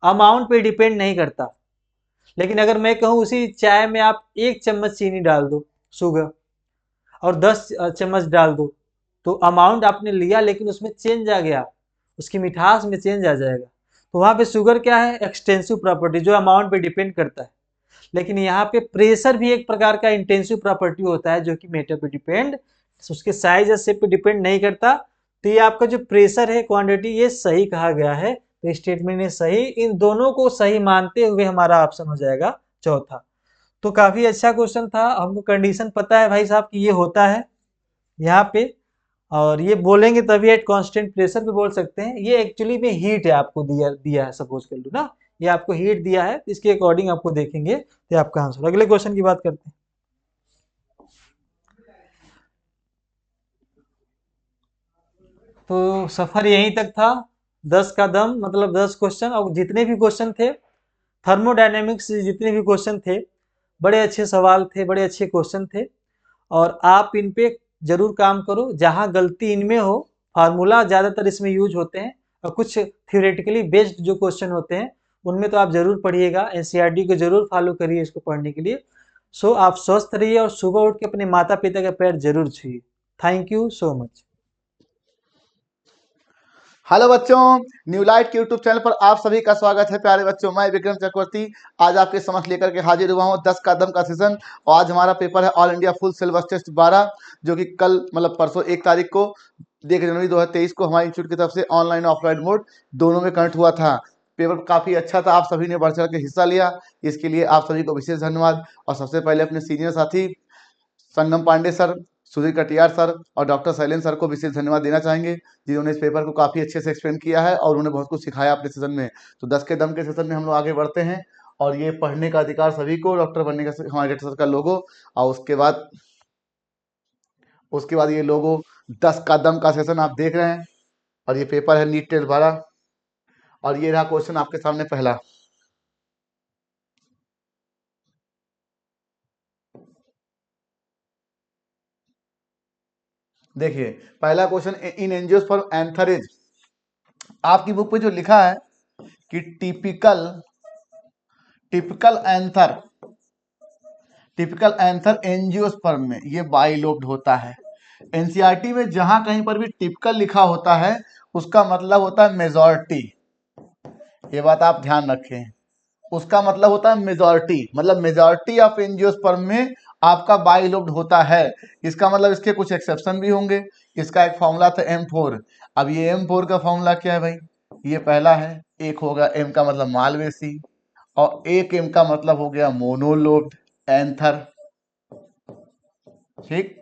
अमाउंट पे डिपेंड नहीं करता। लेकिन अगर मैं कहूँ उसी चाय में आप एक चम्मच चीनी डाल दो, शुगर, और 10 चम्मच डाल दो, तो अमाउंट आपने लिया लेकिन उसमें चेंज आ गया, उसकी मिठास में चेंज आ जाएगा। तो वहां पे शुगर क्या है? एक्सटेंसिव प्रॉपर्टी, जो अमाउंट पे डिपेंड करता है। लेकिन यहाँ पे प्रेशर भी एक प्रकार का इंटेंसिव प्रॉपर्टी होता है जो कि मेटर पे डिपेंड, उसके साइज या शेप पे डिपेंड नहीं करता। तो ये आपका जो प्रेशर है क्वांटिटी, ये सही कहा गया है। तो स्टेटमेंट है सही। इन दोनों को सही मानते हुए हमारा ऑप्शन हो जाएगा चौथा। तो काफी अच्छा क्वेश्चन था, हमको कंडीशन पता है भाई साहब कि ये होता है यहाँ पे, और ये बोलेंगे तभी एट कांस्टेंट प्रेशर पे बोल सकते हैं। ये एक्चुअली में हीट है, आपको दिया दिया है, सपोज कर लो ना, ये आपको हीट दिया है, तो इसके अकॉर्डिंग आपको देखेंगे तो आपका आंसर। अगले क्वेश्चन की बात करते हैं। तो सफर यहीं तक था, 10 का दम, मतलब 10 क्वेश्चन। और जितने भी क्वेश्चन थे थर्मोडायनेमिक्स से, जितने भी क्वेश्चन थे, बड़े अच्छे सवाल थे, बड़े अच्छे क्वेश्चन थे। और आप इन पे जरूर काम करो। जहां गलती इनमें हो, फार्मूला ज्यादातर इसमें यूज होते हैं, और कुछ थियोरेटिकली बेस्ड जो क्वेश्चन होते हैं उनमें तो आप जरूर पढ़िएगा। एनसीईआरटी को जरूर फॉलो करिए इसको पढ़ने के लिए। सो आप स्वस्थ रहिए और सुबह उठ के अपने माता पिता के पैर जरूर छुइए। Thank you so much. Hello बच्चों, न्यू लाइट के यूट्यूब चैनल पर आप सभी का स्वागत है। प्यारे बच्चों, मैं विक्रम चक्रवर्ती आज आपके समक्ष लेकर के हाजिर हुआ हूँ 10 का दम का सेशन। और आज हमारा पेपर है all India full syllabus test 12, जो कि कल मतलब परसों 1 तारीख को 1 जनवरी 2023 को हमारे इंस्टीट्यूट की तरफ से ऑनलाइन ऑफलाइन मोड दोनों में कनेक्ट हुआ था। पेपर काफ़ी अच्छा था, आप सभी ने बढ़ चढ़ के हिस्सा लिया, इसके लिए आप सभी को विशेष धन्यवाद। और सबसे पहले अपने सीनियर साथी संगम पांडे सर, सुधीर कटियार सर और डॉक्टर शैलेंद्र सर को विशेष धन्यवाद देना चाहेंगे, जिन्होंने इस पेपर को काफ़ी अच्छे से एक्सप्लेन किया है और उन्होंने बहुत कुछ सिखाया अपने सेशन में। तो 10 के दम के सेशन में हम लोग आगे बढ़ते हैं। और ये पढ़ने का अधिकार सभी को, डॉक्टर बनने का हमारे डॉक्टर सर का लोगो, और उसके बाद ये लोगो 10 का दम का सेशन आप देख रहे हैं। और ये पेपर है नीट टेस्ट 12। और ये रहा क्वेश्चन आपके सामने पहला। देखिए पहला question, in angiosperm anther is, आपकी बुक पे जो लिखा है कि टिपिकल एंथर एंजियोस्पर्म में ये बाइलोब्ड होता है। एनसीईआरटी में जहां कहीं पर भी टिपिकल लिखा होता है उसका मतलब होता है मेजॉरिटी, ये बात आप ध्यान रखें। उसका मतलब होता है मेजॉरिटी, मतलब मेजॉरिटी ऑफ एंजियोस्पर्म में आपका बाइलोब्ड होता है। इसका मतलब इसके कुछ एक्सेप्शन भी होंगे। इसका एक फॉर्मूला था M4। अब ये M4 का फॉर्मूला क्या है भाई, ये पहला है, एक होगा M का मतलब मालवेसी, और एक M का मतलब हो गया मोनोलोब्ड एंथर, ठीक,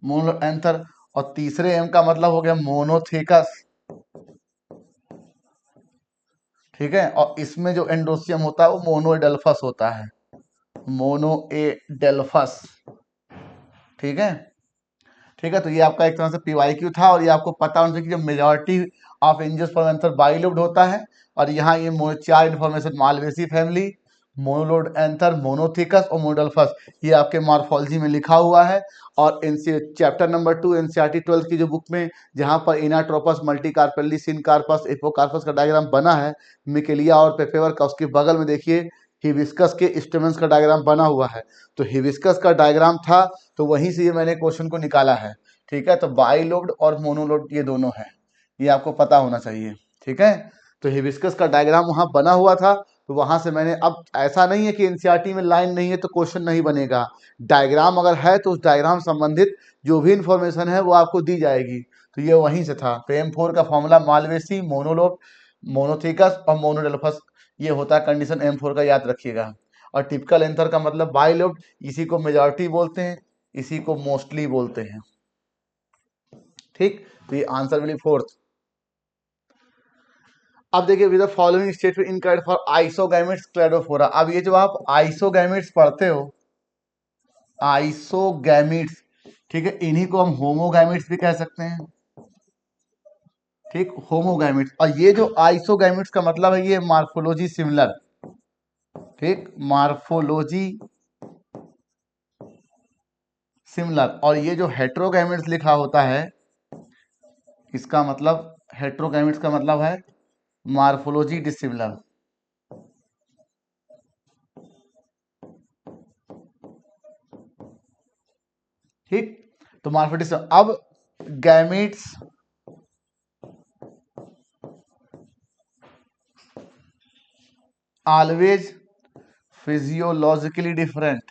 मोनोलोब्ड एंथर, और तीसरे M का मतलब हो गया मोनोथेकस, ठीक है। और इसमें जो एंडोसियम होता है वो मोनोएडेल्फस होता है, मोनोएडेल्फस, ठीक है। ठीक है, तो ये आपका एक तरह से पीवाईक्यू था, और ये आपको पता होना चाहिए कि जब majority of angiosperm anther bilobed होता है, और यहाँ ये चार information, Malvaceae family, monolobed anther, monothecous और मोनोडेल्फस, ये आपके मॉर्फोलॉजी में लिखा हुआ है। और चैप्टर नंबर 2 एनसीईआरटी 12 की जो बुक में जहाँ पर इनाट्रोपस, मल्टीकार्पेली, सिनकार्पस, एपोकार्पस का डायग्राम बना है, मिकेलिया और पेपेवर का, उसके बगल में देखिए हिबिस्कस के स्टेमन्स का डायग्राम बना हुआ है। तो हिबिस्कस का डायग्राम था, तो वहीं से ये मैंने क्वेश्चन को निकाला है, ठीक है। तो बाइलोब्ड और मोनोलोब्ड ये दोनों हैं, ये आपको पता होना चाहिए, ठीक है। तो हिबिस्कस का डायग्राम वहां बना हुआ था, तो वहां से मैंने, अब ऐसा नहीं है कि एनसीईआरटी में लाइन नहीं है तो क्वेश्चन नहीं बनेगा, डायग्राम अगर है तो उस डायग्राम संबंधित जो भी इंफॉर्मेशन है वो आपको दी जाएगी। तो ये वहीं से था। तो M4 का फॉर्मूला मालवेसी, मोनोलोब, मोनोथिकस और मोनोडेल्फस, ये होता है कंडीशन M4 का, याद रखिएगा। और टिपिकल एंथर का मतलब बाइलोब्ड, इसी को मेजॉरिटी बोलते हैं, इसी को मोस्टली बोलते हैं, ठीक। तो ये आंसर मिली फोर्थ। अब देखिए with the following statement incorrect for isogametes Cladophora. अब ये जो आप आइसोगैमेट्स पढ़ते हो, आइसोगैमेट्स, ठीक है, इन्हीं को हम होमोगैमेट्स भी कह सकते हैं, ठीक, होमोगैमेट्स। और ये जो आइसोगैमेट्स का मतलब है ये मार्फोलॉजी सिमिलर, ठीक, मार्फोलॉजी सिमिलर। और ये जो हेट्रोगैमेट्स लिखा होता है, इसका मतलब, हेट्रोगैमेट्स का मतलब है मार्फोलॉजी डिसिमिलर, ठीक। तो मार्फोलॉजी, अब गैमेट्स ऑलवेज फिजियोलॉजिकली डिफरेंट,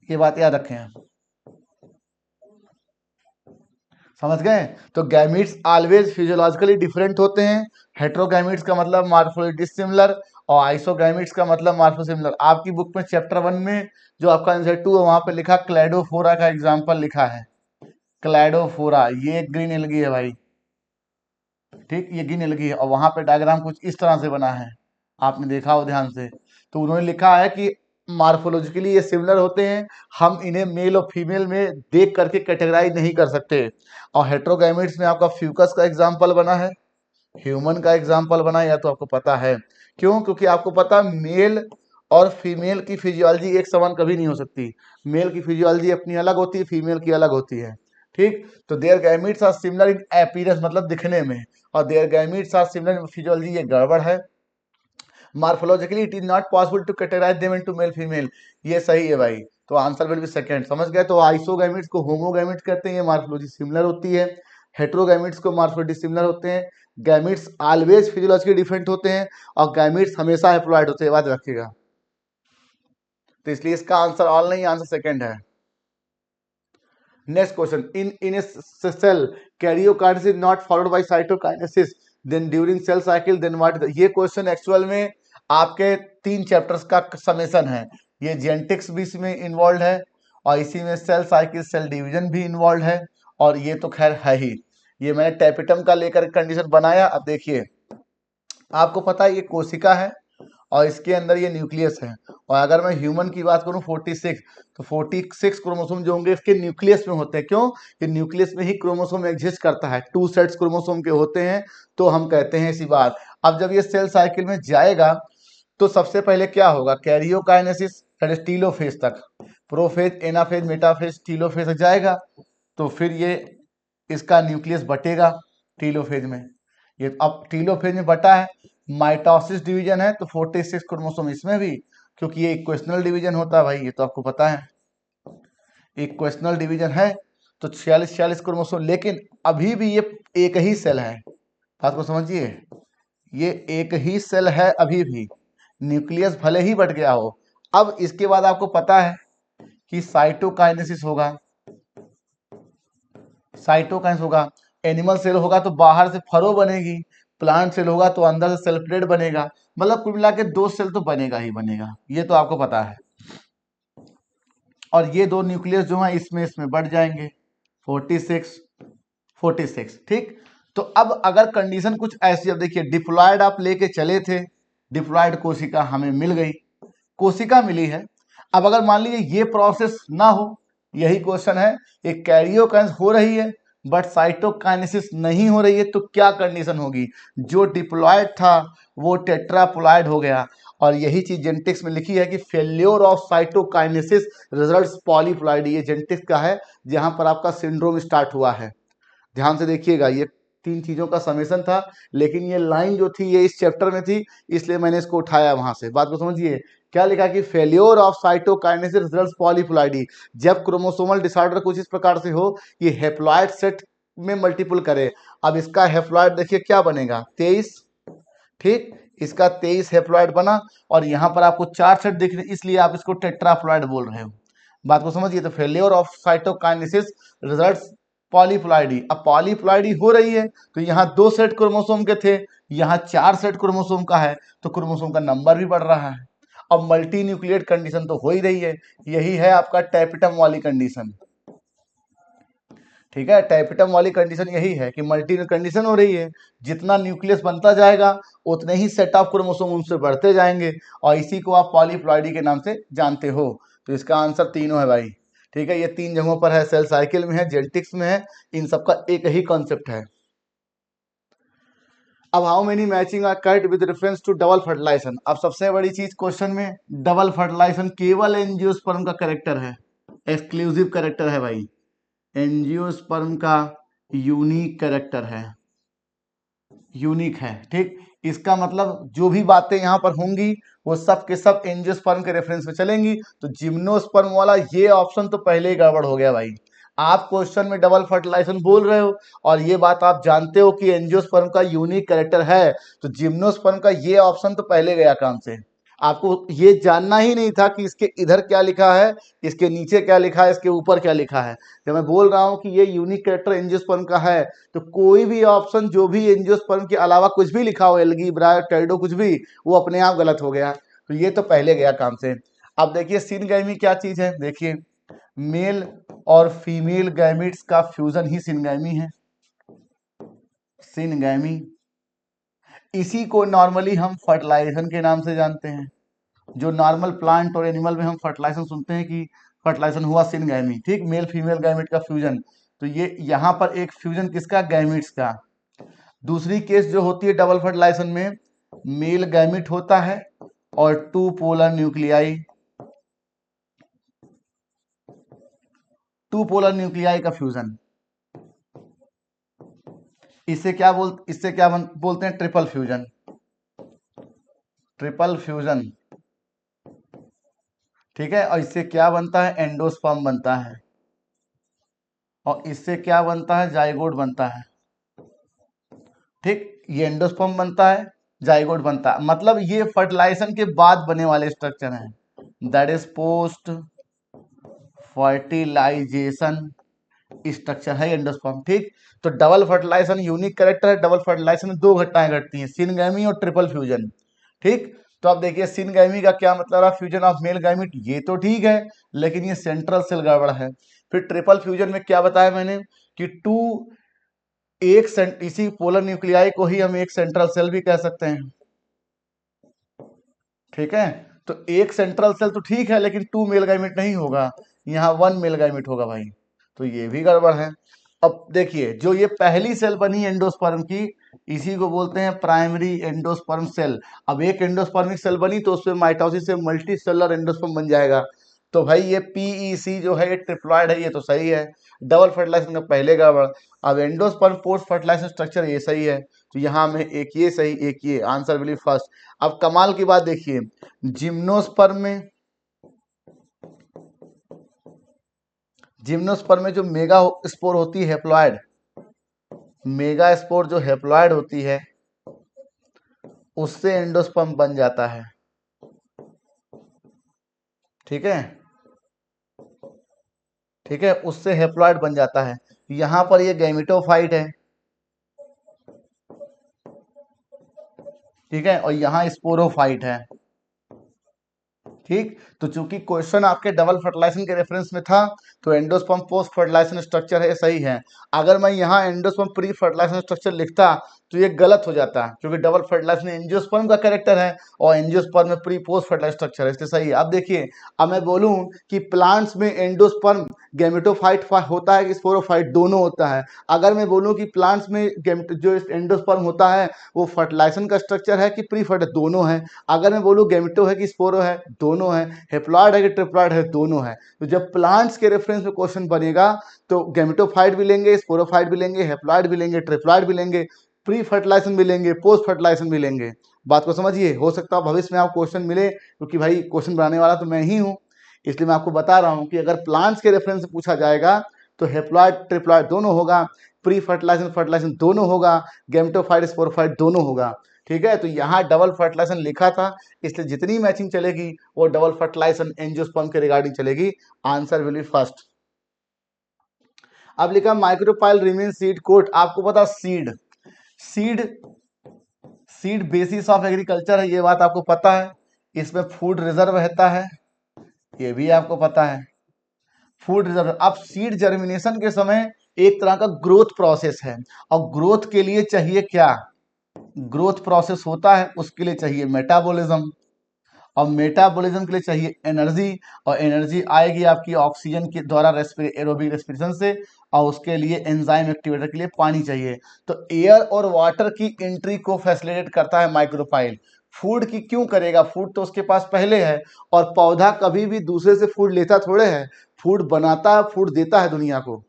ये बात याद रखें आप, समझ गए। तो गैमीट्स ऑलवेज फिजियोलॉजिकली डिफरेंट होते हैं, हेट्रोगैमीट्स का मतलब मार्फोलॉजी डिसिमिलर, और आइसोगैमीट्स का मतलब मार्फोसिमिलर। आपकी बुक में चैप्टर 1 में जो आपका आंसर 2 है वहां पे लिखा क्लैडोफोरा का एग्जांपल लिखा है, क्लैडोफोरा, ये ग्रीन एल्गी है भाई, ठीक, ये ग्रीन एल्गी है, और वहां पे डायग्राम कुछ इस तरह से बना है, आपने देखा हो ध्यान से। तो उन्होंने लिखा है कि मार्फोलॉजिकली ये सिमिलर होते हैं, हम इन्हें मेल और फीमेल में देख करके कैटेगराइज नहीं कर सकते। और हेट्रोगैमेट्स में आपका फ्यूकस का एग्जांपल बना है, ह्यूमन का एग्जांपल बना है, या तो आपको पता है क्यों, क्योंकि आपको पता मेल और फीमेल की फिजियोलॉजी एक समान कभी नहीं हो सकती, मेल की फिजियोलॉजी अपनी अलग होती है, फीमेल की अलग होती है, ठीक। तो there gametes are similar in appearance, मतलब दिखने में, और there gametes are similar in physiology, ये गड़बड़ है। Morphologically it is not possible to categorise them into male female, ये सही है भाई। तो आंसर विल बी सेकंड, समझ गए। तो आइसोगैमिट्स को होमोगैमिट्स कहते हैं, ये मार्फोलॉजी सिमिलर होती है। हेट्रोगैमिट्स को मार्फोलॉजी सिमिलर होते हैं। गैमिट्स ऑलवेज फिजियोलॉजिकली डिफरेंट होते हैं, और गैमिट्स हमेशा हैप्लॉइड होते हैं, याद रखिएगा। तो इसलिए इसका आंसर ऑल नहीं, आंसर सेकंड है। Next question, in a cell karyokinesis is not followed by cytokinesis, then during cell cycle then what. ये क्वेश्चन एक्चुअल में आपके 3 चैप्टर्स का समेसन है, ये जेनेटिक्स भी इसमें इन्वॉल्व है, और इसी में सेल साइकिल, सेल डिवीजन भी इन्वॉल्व है, और ये तो खैर है ही। ये मैंने टैपिटम का लेकर कंडीशन बनाया। अब देखिए, आपको पता है ये कोशिका है, और इसके अंदर ये न्यूक्लियस है, और अगर मैं ह्यूमन की बात करूं 46, तो 46 क्रोमोसोम जो होंगे इसके न्यूक्लियस में होते हैं। क्यों कि न्यूक्लियस में ही क्रोमोसोम एग्जिस्ट करता है, 2 सेट्स क्रोमोसोम के होते हैं, तो हम कहते हैं इसी बात। अब जब ये सेल साइकिल में जाएगा तो सबसे पहले क्या होगा, कैरियोकाइनेसिस, दैट इज टीलोफेज तक, प्रोफेज, एनाफेज, मेटाफेज, टीलोफेज तक जाएगा, तो फिर ये इसका न्यूक्लियस बटेगा टीलोफेज में। ये अब टीलोफेज में बटा है, माइटोसिस डिवीजन है तो 46 क्रोमोसोम इसमें भी, क्योंकि ये इक्वेशनल डिवीजन होता है भाई, ये तो आपको पता है, इक्वेशनल डिवीजन है तो 46 क्रोमोसोम, लेकिन अभी भी ये एक ही सेल है, बात को समझिए, ये एक ही सेल है अभी भी, न्यूक्लियस भले ही बट गया हो। अब इसके बाद आपको पता है कि साइटोकाइनेसिस होगा, साइटोकाइनेसिस होगा, एनिमल सेल होगा तो बाहर से फरो बनेगी, प्लांट सेल होगा तो अंदर से सेल प्लेट बनेगा, मतलब कुल मिला के 2 सेल तो बनेगा ही बनेगा, ये तो आपको पता है। और ये 2 न्यूक्लियस जो है इसमें बढ़ जाएंगे 46, ठीक। तो अब अगर कंडीशन कुछ ऐसी, अब देखिए डिप्लॉयड आप लेके चले थे, डिप्लॉयड कोशिका हमें मिल गई, कोशिका मिली है। अब अगर मान लीजिए ये प्रोसेस ना हो, यही क्वेश्चन है, एक कैरियोकाइनेसिस हो रही है बट साइटोकाइनेसिस नहीं हो रही है, तो क्या कंडीशन होगी, जो डिप्लॉयड था वो टेट्राप्लॉयड हो गया। और यही चीज जेनेटिक्स में लिखी है कि फेल्योर ऑफ साइटोकाइनेसिस रिजल्ट्स पॉलीप्लॉयडी, ये जेनेटिक्स का है जहां पर आपका सिंड्रोम स्टार्ट हुआ है। ध्यान से देखिएगा, ये 3 चीजों का समेशन था, लेकिन ये लाइन जो थी ये इस चैप्टर में थी, इसलिए मैंने इसको उठाया वहां से। बात को समझिए, क्या लिखा कि फेल्योर ऑफ साइटोकाइनेसिस रिजल्ट्स पॉलीप्लॉयडी, जब क्रोमोसोमल डिसऑर्डर कुछ इस प्रकार से हो कि हेप्लॉयड सेट में मल्टीपल करे। अब इसका हेप्लॉयड देखिए क्या बनेगा 23, ठीक, इसका 23 हेप्लॉयड बना, और यहाँ पर आपको 4 सेट दिख रहे, इसलिए आप इसको टेट्राप्लॉयड बोल रहे हो। बात को समझिए, तो फेल्योर ऑफ साइटोकाइनेसिस रिजल्ट्स पॉलीप्लॉयडी। अब पॉलीप्लॉयडी हो रही है तो यहाँ 2 सेट क्रोमोसोम के थे, यहाँ 4 सेट क्रोमोसोम का है, तो क्रोमोसोम का नंबर भी बढ़ रहा है। अब मल्टी न्यूक्लिएट कंडीशन तो हो ही रही है, यही है आपका टैपिटम वाली कंडीशन, ठीक है। टैपिटम वाली कंडीशन यही है कि मल्टी कंडीशन हो रही है, जितना न्यूक्लियस बनता जाएगा उतने ही सेट ऑफ क्रोमोसोम उनसे बढ़ते जाएंगे, और इसी को आप पॉलीप्लॉयडी के नाम से जानते हो। तो इसका आंसर तीनों है भाई, ठीक है। ये 3 जगहों पर है, सेल साइकिल में है, जेनेटिक्स में है, इन सबका एक ही कॉन्सेप्ट है। अब how many matching are correct with reference to double fertilisation. अब सबसे बड़ी चीज क्वेश्चन में, डबल फर्टिलाइजेशन केवल एंजियोस्पर्म का करेक्टर है, एक्सक्लूसिव करेक्टर है भाई, एंजियोस्पर्म का यूनिक करेक्टर है, यूनिक है, ठीक। इसका मतलब जो भी बातें यहाँ पर होंगी वो सब के सब एंजियोस्पर्म के रेफरेंस में चलेंगी। तो जिम्नोस्पर्म वाला ये ऑप्शन तो पहले ही गड़बड़ हो गया भाई, आप क्वेश्चन में डबल फर्टिलाइजेशन बोल रहे हो और ये बात आप जानते हो कि एंजियोस्पर्म का यूनिक कैरेक्टर है, तो जिम्नोस्पर्म का ये ऑप्शन तो पहले गया काम से। आपको ये जानना ही नहीं था कि इसके इधर क्या लिखा है, इसके नीचे क्या लिखा है, इसके ऊपर क्या लिखा है। जब मैं बोल रहा हूं कि ये यूनिक कैरेक्टर एंजियोस्पर्म का है, तो कोई भी ऑप्शन जो भी एंजियोस्पर्म के अलावा कुछ भी लिखा हो, एल्गी, ब्रायोटेरिडो, कुछ भी, वो अपने आप गलत हो गया। तो ये तो पहले गया काम से। अब देखिए सिनगैमी क्या चीज है, देखिए मेल और फीमेल गैमिट्स का फ्यूजन ही सिनगैमी है, सिनगैमी। इसी को नॉर्मली हम फर्टिलाइजेशन के नाम से जानते हैं। जो नॉर्मल प्लांट और एनिमल में हम फर्टिलाइजेशन सुनते हैं कि फर्टिलाइजेशन हुआ सिनगैमी, ठीक, मेल फीमेल गैमिट का फ्यूजन। तो ये यहाँ पर एक फ्यूजन किसका, गैमिट्स का। दूसरी केस जो होती है डबल फर्टिलाइजेशन में, मेल गैमिट होता है और 2 पोलर न्यूक्लियाई, 2 पोलर न्यूक्लियाई का फ्यूजन। इससे क्या बोलते हैं, ट्रिपल फ्यूजन, ट्रिपल फ्यूजन, ठीक है। और इससे क्या बनता है, एंडोस्पर्म बनता है, और इससे क्या बनता है, जाइगोट बनता है, ठीक। ये एंडोस्पर्म बनता है, जाइगोट बनता है, मतलब ये फर्टिलाइजेशन के बाद बने वाले स्ट्रक्चर हैं, that is post fertilisation structure है एंडोस्पर्म, ठीक। तो डबल फर्टिलाइजेशन यूनिक कैरेक्टर है, डबल फर्टिलाइजेशन में 2 घटनाएं घटती हैं, सिनगैमी और ट्रिपल फ्यूजन, ठीक। तो अब देखिए सिनगैमी का क्या मतलब है, फ्यूजन ऑफ मेल गैमिट, ये तो ठीक है, लेकिन ये सेंट्रल सेल गड़बड़ है। फिर ट्रिपल फ्यूजन में क्या बताया मैंने कि इसी पोलर न्यूक्लियाई को ही हम एक सेंट्रल सेल भी कह सकते हैं, ठीक है। तो एक सेंट्रल सेल तो ठीक है, लेकिन 2 मेल गैमिट नहीं होगा, यहाँ 1 मेल गैमिट होगा भाई, तो ये भी गड़बड़ है। अब देखिए जो ये पहली सेल बनी एंडोस्पर्म की, इसी को बोलते हैं प्राइमरी एंडोस्पर्म सेल। अब एक एंडोस्पर्मिक सेल बनी तो उसमें माइटोसिस से मल्टी सेलुलर एंडोस्पर्म बन जाएगा। तो भाई ये PEC जो है ये ट्रिप्लॉइड है, ये तो सही है। डबल फर्टिलाइजेशन का पहले गड़बड़। अब एंडोस्पर्म पोस्ट फर्टिलाइजेशन स्ट्रक्चर ये सही है, तो यहाँ में एक ये सही एक ये, आंसर विल बी फर्स्ट। अब कमाल की बात देखिए, जिम्नोस्पर्म में जो मेगा स्पोर होती है हैप्लॉइड, मेगा स्पोर जो हैप्लॉइड होती है उससे एंडोस्पर्म बन जाता है। ठीक है, ठीक है, उससे हैप्लॉइड बन जाता है। यहां पर ये गैमेटोफाइट है, ठीक है, और यहाँ स्पोरोफाइट है। ठीक, तो चूंकि क्वेश्चन आपके डबल फर्टिलाइजेशन के रेफरेंस में था तो एंडोस्पर्म पोस्ट फर्टिलाइजेशन स्ट्रक्चर है, सही है। अगर मैं यहाँ एंडोस्पर्म प्री फर्टिलाइजेशन स्ट्रक्चर लिखता तो ये गलत हो जाता, क्योंकि डबल फर्टिलाइजेशन एंजियोस्पर्म का कैरेक्टर है और एंजियोस्पर्म में प्री पोस्ट फर्टिलाइजेशन स्ट्रक्चर है, इसलिए सही है। अब देखिए, अब मैं बोलूं कि प्लांट्स में एंडोस्पर्म गैमेटोफाइट होता है कि स्पोरोफाइट, दोनों होता है। अगर मैं बोलूं कि प्लांट्स में जो एंडोस्पर्म होता है वो फर्टिलाइजेशन का स्ट्रक्चर है कि प्री फर्टिलाइजेशन, दोनों है। अगर मैं बोलूं गैमेटो है कि स्पोरो है, दोनों है। हैप्लॉइड है कि ट्रिप्लॉइड है, दोनों है। तो जब प्लांट्स के रेफरेंस में क्वेश्चन बनेगा तो गैमेटोफाइट भी लेंगे, स्पोरोफाइट भी लेंगे, हैप्लॉइड भी लेंगे, ट्रिप्लॉइड भी लेंगे, प्री फर्टिलाइजेशन भी लेंगे, पोस्ट फर्टिलाइजेशन भी लेंगे। बात को समझिए, हो सकता है भविष्य में आपको क्वेश्चन मिले, क्योंकि भाई क्वेश्चन बनाने वाला तो मैं ही हूं, इसलिए मैं आपको बता रहा हूं कि अगर प्लांट्स के रेफरेंस से पूछा जाएगा तो हैप्लॉइड ट्रिप्लॉइड दोनों होगा, प्री फर्टिलाइजेशन फर्टिलाइजेशन दोनों होगा, गैमेटोफाइट स्पोरोफाइट दोनों होगा। ठीक है, तो यहाँ डबल फर्टिलाइजेशन लिखा था, इसलिए जितनी मैचिंग चलेगी वो डबल फर्टिलाइजेशन एंजियोस्पर्म के रिगार्डिंग चलेगी, आंसर विल बी फर्स्ट। अब लिखा माइक्रोपाइल रिमेन सीड कोट। आपको पता seed seed seed basis of agriculture है, ये बात आपको पता है। इसमें फूड रिजर्व रहता है, ये भी आपको पता है, फूड रिजर्व। अब सीड जर्मिनेशन के समय एक तरह का ग्रोथ प्रोसेस है, और ग्रोथ के लिए चाहिए क्या, ग्रोथ प्रोसेस होता है उसके लिए चाहिए मेटाबॉलिज्म, और मेटाबॉलिज्म के लिए चाहिए एनर्जी, और एनर्जी आएगी आपकी ऑक्सीजन के द्वारा एरोबिक रेस्पिरेशन से, और उसके लिए एंजाइम एक्टिवेटर के लिए पानी चाहिए। तो एयर और वाटर की एंट्री को फैसिलिटेट करता है माइक्रोपाइल। फूड की क्यों करेगा, फूड तो उसके पास पहले है, और पौधा कभी भी दूसरे से फूड लेता थोड़े है, फूड बनाता है, फूड देता है दुनिया को।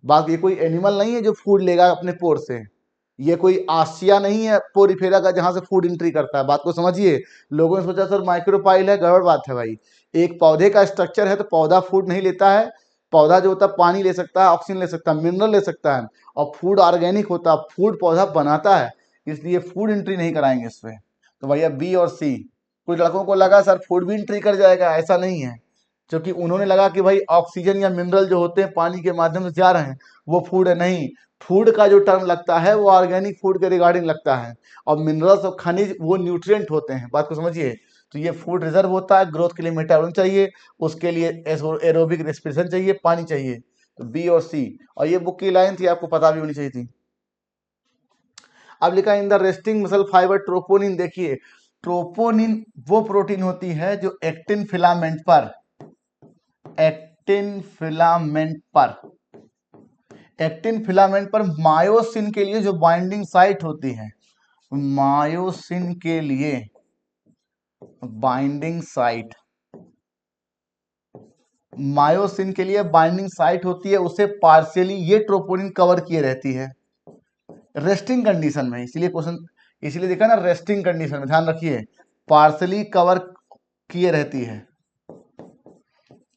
बाकी ये कोई एनिमल नहीं है जो फूड लेगा अपने पोर से, ये कोई आसिया नहीं है पोरिफेरा का जहां से फूड एंट्री करता है। बात को समझिए, लोगों ने सोचा सर माइक्रोपाइल है, गड़बड़ बात है भाई। एक पौधे का स्ट्रक्चर है तो पौधा फूड नहीं लेता है, पौधा जो होता है पानी ले सकता है, ऑक्सीजन ले सकता है, मिनरल ले सकता है, और फूड ऑर्गेनिक होता है, फूड पौधा बनाता है, इसलिए फूड एंट्री नहीं कराएंगे इसमें। तो भैया बी और सी। कुछ लड़कों को लगा सर फूड भी एंट्री कर जाएगा, ऐसा नहीं है, क्योंकि उन्होंने लगा कि भाई ऑक्सीजन या मिनरल जो होते हैं पानी के माध्यम से जा रहे हैं वो फूड है, नहीं। फूड का जो टर्म लगता है वो ऑर्गेनिक फूड के रिगार्डिंग लगता है, और मिनरल्स और खनिज वो न्यूट्रिएंट होते हैं। बात को समझिए, तो ये फूड रिजर्व होता है, ग्रोथ के लिए मेटाबॉलिज्म चाहिए, उसके लिए एरोबिक रेस्पिरेशन चाहिए, पानी चाहिए। तो बी और सी, और ये बुक की लाइन थी, आपको पता भी होनी चाहिए थी। अब लिखा in the resting muscle fibre troponin. देखिए, ट्रोपोनिन वो प्रोटीन होती है जो एक्टिन फिलामेंट पर मायोसिन के लिए जो बाइंडिंग साइट होती है, मायोसिन के लिए बाइंडिंग साइट होती है, उसे पार्शियली ये ट्रोपोनिन कवर किए रहती है रेस्टिंग कंडीशन में। इसीलिए क्वेश्चन, इसीलिए देखा ना, रेस्टिंग कंडीशन में ध्यान रखिए, पार्शियली कवर किए रहती है,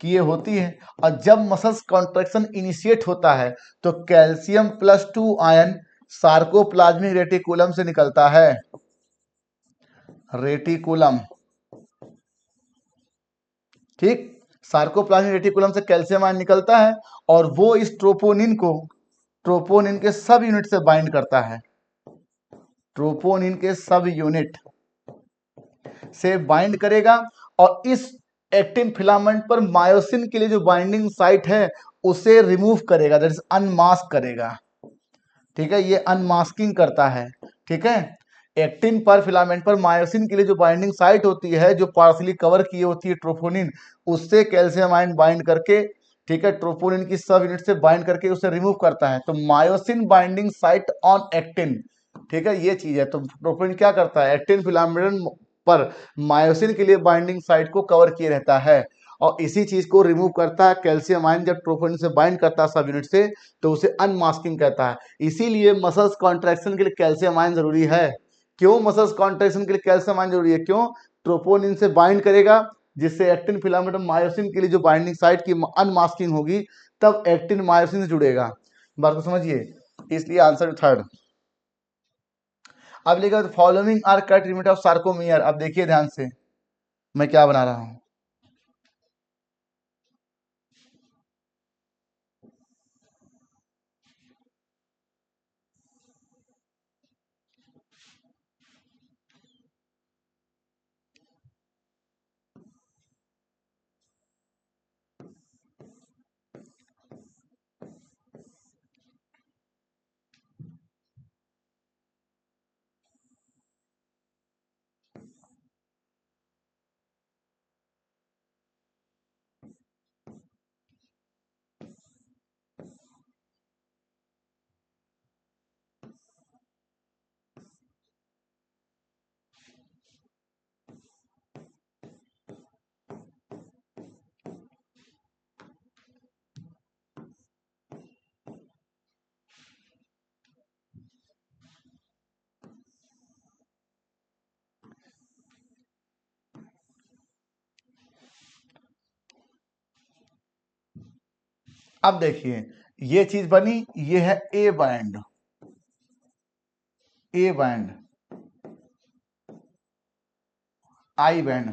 किए होती है। और जब मसल्स कॉन्ट्रैक्शन इनिशिएट होता है तो कैल्शियम +2 आयन सार्कोप्लाज्मिक रेटिकुलम से निकलता है, रेटिकुलम, ठीक, सार्कोप्लाज्मिक रेटिकुलम से कैल्शियम आयन निकलता है, और वो इस ट्रोपोनिन के सब यूनिट से बाइंड करता है, ट्रोपोनिन के सब यूनिट से बाइंड करेगा, और इस एक्टिन फिलामेंट पर मायोसिन के लिए जो बाइंडिंग साइट है उसे रिमूव करेगा, दैट इज अनमास्क करेगा। ठीक है, ये अनमास्किंग करता है। ठीक है, एक्टिन पर फिलामेंट पर मायोसिन के लिए जो बाइंडिंग साइट होती है, जो पार्शियली कवर की होती है ट्रोपोनिन, उससे कैल्शियम आयन बाइंड करके, ठीक है, ट्रोपोनिन की सब यूनिट से बाइंड करके उसे रिमूव करता है। तो myosin binding site on actin, ठीक है, ये चीज है। तो प्रोपोनिन क्या करता है, एक्टिन फिलामेंट पर मायोसिन के लिए बाइंडिंग साइट को कवर किए रहता है और इसी चीज को रिमूव करता है कैल्शियम आयन। जब प्रोपोनिन से बाइंड करता है सब यूनिट से तो उसे अनमास्किंग कहता है। इसीलिए मसल्स कॉन्ट्रैक्शन के लिए कैल्शियम आयन जरूरी है। क्यों मसल्स कॉन्ट्रैक्शन के लिए कैल्शियम आयन जरूरी है, क्यों, ट्रोपोनिन से बाइंड करेगा जिससे एक्टिन फिलामेंट मायोसिन के लिए जो बाइंडिंग साइट की अनमास्किंग होगी तब एक्टिन मायोसिन से जुड़ेगा। बात को समझिए, इसलिए आंसर थर्ड। अब लिखा following are cut limit of sarcomere. अब देखिए ध्यान से मैं क्या बना रहा हूं। अब देखिए ये चीज बनी, ये है A band, A band, I band,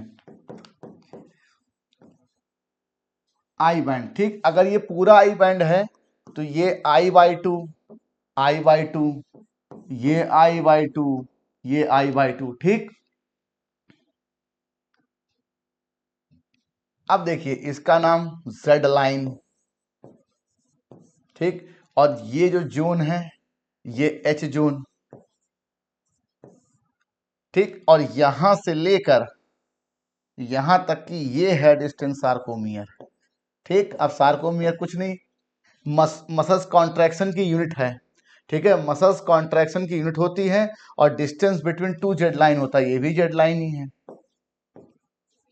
I band. ठीक, अगर ये पूरा आई बैंड है तो ये I by two, I by two, ये आई बाई टू, ये आई बाई टू। ठीक, अब देखिए इसका नाम जेड लाइन। ठीक, और ये जो जोन है ये एच जोन। ठीक, और यहां से लेकर यहां तक की ये है डिस्टेंस सार्कोमियर। ठीक, अब सार्कोमियर कुछ नहीं, मसल्स कॉन्ट्रैक्शन की यूनिट है। ठीक है, मसल्स कॉन्ट्रैक्शन की यूनिट होती है और distance between two Z line होता है, ये भी जेड लाइन ही है।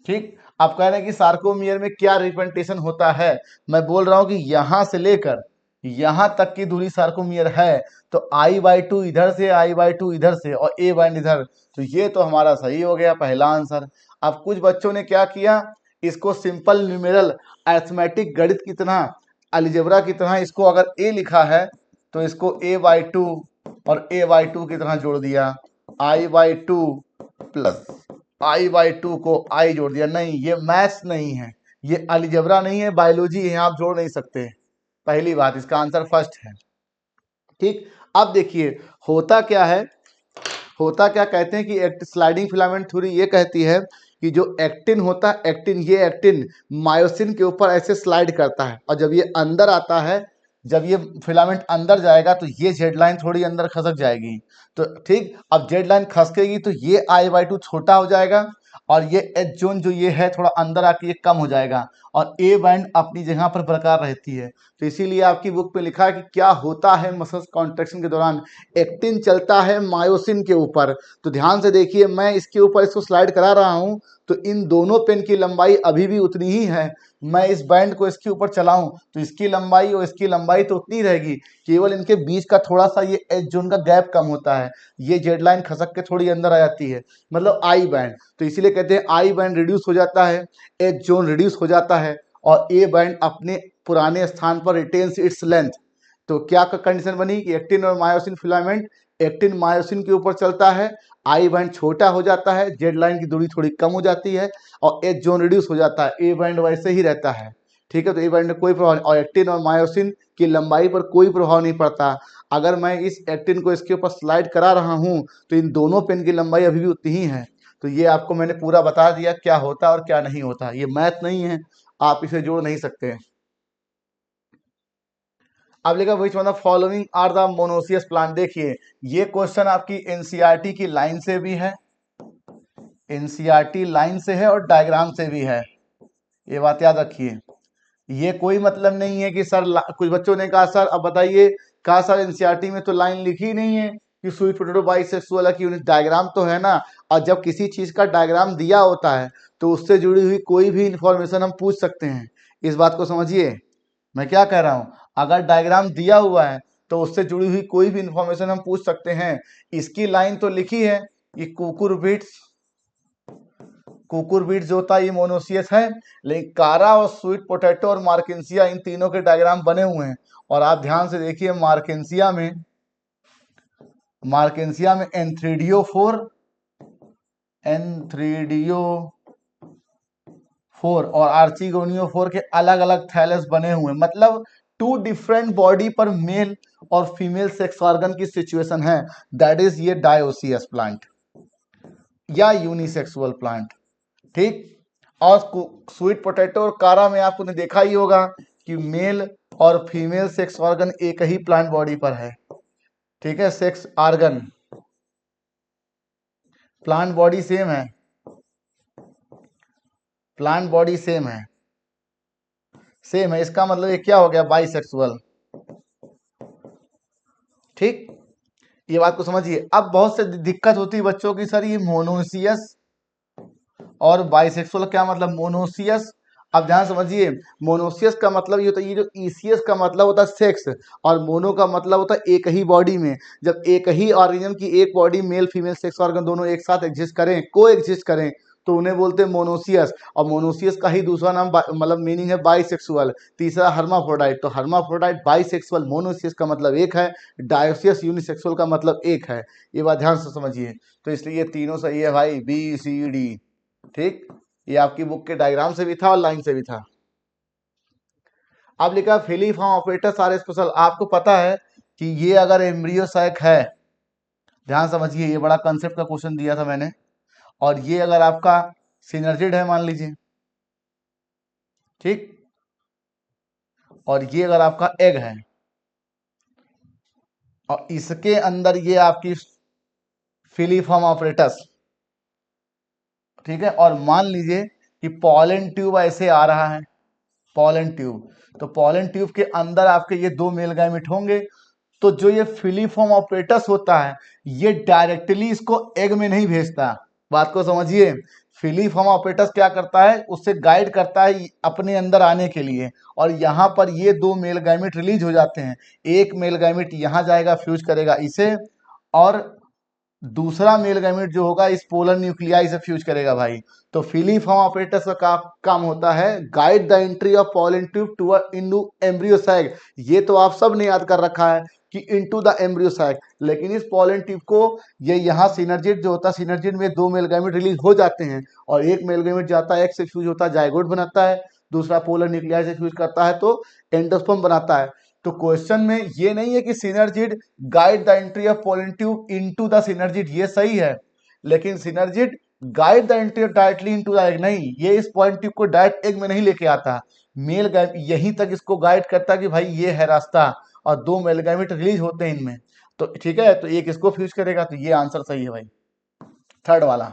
ठीक, आप कह रहे हैं कि सार्कोमियर में क्या रिप्रेजेंटेशन होता है, मैं बोल रहा हूं कि यहां से लेकर यहां तक की दूरी सार्कोमियर है तो आई बाई टू इधर से, आई बाई टू इधर से और ए बैंड इधर, तो ये तो हमारा सही हो गया पहला आंसर। अब कुछ बच्चों ने क्या किया, इसको सिंपल न्यूमेरल अरिथमेटिक गणित की तरह, अलजेब्रा की तरह, इसको अगर ए लिखा है तो इसको ए बाई टू और ए बाई टू की तरह जोड़ दिया, I by two plus I by two को आई जोड़ दिया। नहीं, ये मैथ्स नहीं है, ये अलजेब्रा नहीं है, बायोलॉजी है, आप जोड़ नहीं सकते। पहली बात, इसका आंसर फर्स्ट है। ठीक, अब देखिए होता क्या है, होता क्या कहते हैं कि स्लाइडिंग फिलामेंट थ्योरी ये कहती है कि जो एक्टिन होता है, एक्टिन, ये एक्टिन मायोसिन के ऊपर ऐसे स्लाइड करता है और जब ये अंदर आता है, जब ये फिलामेंट अंदर जाएगा तो ये जेड लाइन थोड़ी अंदर खसक जाएगी। तो ठीक, अब जेड लाइन खसकेगी तो ये आई बाई टू छोटा हो जाएगा और ये एच जोन जो ये है थोड़ा अंदर आके ये कम हो जाएगा और ए बैंड अपनी जगह पर बरकरार रहती है। तो इसीलिए आपकी बुक में लिखा है कि क्या होता है मसल्स कॉन्ट्रैक्शन के दौरान, एक्टिन चलता है मायोसिन के ऊपर। तो ध्यान से देखिए, मैं इसके ऊपर इसको स्लाइड करा रहा हूं तो इन दोनों पेन की लंबाई अभी भी उतनी ही है। मैं इस बैंड को इसके ऊपर चलाऊं तो इसकी लंबाई और इसकी लंबाई तो उतनी रहेगी, केवल इनके बीच का थोड़ा सा ये एच जोन का गैप कम होता है, ये जेड लाइन खसक के थोड़ी अंदर आ जाती है, मतलब आई बैंड। तो इसीलिए कहते हैं आई बैंड रिड्यूस हो जाता है, एच जोन रिड्यूस हो जाता है और ए बैंड अपने पुराने स्थान पर रिटेन्स इट्स लेंथ। तो क्या कंडीशन बनी कि एक्टिन और मायोसिन फिलामेंट, एक्टिन मायोसिन के ऊपर चलता है, आई बैंड छोटा हो जाता है, जेड लाइन की दूरी थोड़ी कम हो जाती है और एच जोन रिड्यूस हो जाता है, ए बैंड वैसे ही रहता है। ठीक है, तो ए बैंड में कोई प्रभाव नहीं और एक्टिन और मायोसिन की लंबाई पर कोई प्रभाव नहीं पड़ता। अगर मैं इस एक्टिन को इसके ऊपर स्लाइड करा रहा हूं तो इन दोनों पेन की लंबाई अभी भी उतनी ही है। तो ये आपको मैंने पूरा बता दिया क्या होता है और क्या नहीं होता, ये मैथ नहीं है, आप इसे जोड़ नहीं सकते। अब लिखा which one the following are the monoecious plant. देखिए ये क्वेश्चन आपकी एनसीईआरटी की लाइन से भी है, एनसीईआरटी लाइन से है और डायग्राम से भी है, ये बात याद रखिए। ये कोई मतलब नहीं है कि सर कुछ बच्चों ने कहा सर अब बताइए, कहा सर एनसीईआरटी में तो लाइन लिखी नहीं है, कि स्वीट पोटैटो बाइसेक्सुअल है कि यूनिट, डायग्राम तो है ना। और जब किसी चीज का डायग्राम दिया होता है तो उससे जुड़ी हुई कोई भी इंफॉर्मेशन हम पूछ सकते हैं। इस बात को समझिए, मैं क्या कह रहा हूँ, अगर डायग्राम दिया हुआ है तो उससे जुड़ी हुई कोई भी इंफॉर्मेशन हम पूछ सकते हैं। इसकी लाइन तो लिखी है, ये कुकुरबिट्स जो होता है ये मोनोसियस है, लेकिन कारा और स्वीट पोटैटो और मार्केंसिया इन तीनों के डायग्राम बने हुए हैं। और आप ध्यान से देखिए, मार्केंसिया में एन3DO4 और आर्चिगोनियो4 के अलग अलग थैलस बने हुए हैं। मतलब 2 डिफरेंट बॉडी पर मेल और फीमेल सेक्स ऑर्गन की सिचुएशन है। दैट इज ये डायोसियस प्लांट या यूनिसेक्सुअल प्लांट, ठीक। और स्वीट पोटैटो और कारा में आपने देखा ही होगा कि मेल और फीमेल सेक्स ऑर्गन एक ही प्लांट बॉडी पर है, ठीक है। Sex organ, plant body same है, प्लांट बॉडी सेम है, इसका मतलब ये क्या हो गया, बाइसेक्सुअल, ठीक। ये बात को समझिए। अब बहुत से दिक्कत होती है बच्चों की, सर ये मोनोसियस और बाइसेक्सुअल क्या मतलब, मोनोसियस, अब ध्यान समझिए, मोनोसियस का मतलब ये होता है, ये जो ईसीएस का मतलब होता है सेक्स, और मोनो का मतलब होता है एक ही बॉडी में। जब एक ही ऑर्गेनिज्म की एक body male female sex organ दोनों एक साथ एग्जिस्ट करें, को एग्जिस्ट करें, तो उन्हें बोलते हैं मोनोसियस। और मोनोसियस का ही दूसरा नाम मतलब मीनिंग है बाइसेक्सुअल, तीसरा हर्माफ्रोडाइट। तो हर्माफ्रोडाइट, बाइसेक्सुअल, मोनोसियस का मतलब एक है, डायोसियस यूनिसेक्सुअल का मतलब एक है। ये बात ध्यान से समझिए। तो इसलिए ये तीनों सही है भाई, BCD, ठीक। ये आपकी बुक के डायग्राम से भी था और लाइन से भी था। अब लिखा फिलीफॉर्म ऑपरेटर्स आर स्पेशल। आपको पता है कि ये अगर एम्ब्रियो सैक है, ध्यान समझिए, ये बड़ा कंसेप्ट का क्वेश्चन दिया था मैंने, और ये अगर आपका सिनर्जिड है मान लीजिए, ठीक, और ये अगर आपका एग है, और इसके अंदर ये आपकी फिलीफॉर्म ऑपरेटस, ठीक है। और मान लीजिए कि पॉलन ट्यूब ऐसे आ रहा है, पॉलन ट्यूब, तो पॉलन ट्यूब के अंदर आपके ये 2 मेल गैमेट होंगे। तो जो ये फिलीफॉर्म ऑपरेटस होता है, ये डायरेक्टली इसको एग में नहीं भेजता। बात को समझिए, फिलीफॉर्म ऑपरेटस क्या करता है, उससे गाइड करता है अपने अंदर आने के लिए, और यहाँ पर ये 2 मेल गैमेट रिलीज हो जाते हैं। एक मेल गैमेट यहाँ जाएगा, फ्यूज करेगा इसे, और दूसरा मेल गैमेट जो होगा इस पोलर न्यूक्लियाई से फ्यूज करेगा भाई। तो फिलीफॉर्म ऑपरेटस का काम होता है guide the entry of pollen tube to into embryo sac. ये तो आप सब ने याद कर रखा है कि इनटू द एम्ब्रियो सैक, लेकिन इस पॉलन ट्यूब को ये यहाँ सिनर्जिड जो होता है, सिनर्जिड में 2 मेल गैमेट रिलीज हो जाते हैं, और एक मेल गैमेट जाता है, एक से फ्यूज होता है, जायगोट बनाता है, दूसरा पोलर न्यूक्लियाई से फ्यूज करता है तो एंडोस्पर्म बनाता है। तो क्वेश्चन में ये नहीं है कि synergid guide the entry of pollen tube into the synergid, ये सही है, लेकिन synergid guide the entry directly into the egg नहीं, ये इस पॉलन ट्यूब को डायरेक्ट एग में नहीं लेके आता, मेल गैमेट यहीं तक इसको गाइड करता कि भाई ये है रास्ता, और 2 मेल गैमेट रिलीज होते हैं इनमें, तो ठीक है, तो एक इसको फ्यूज करेगा, तो ये आंसर सही है भाई। थर्ड वाला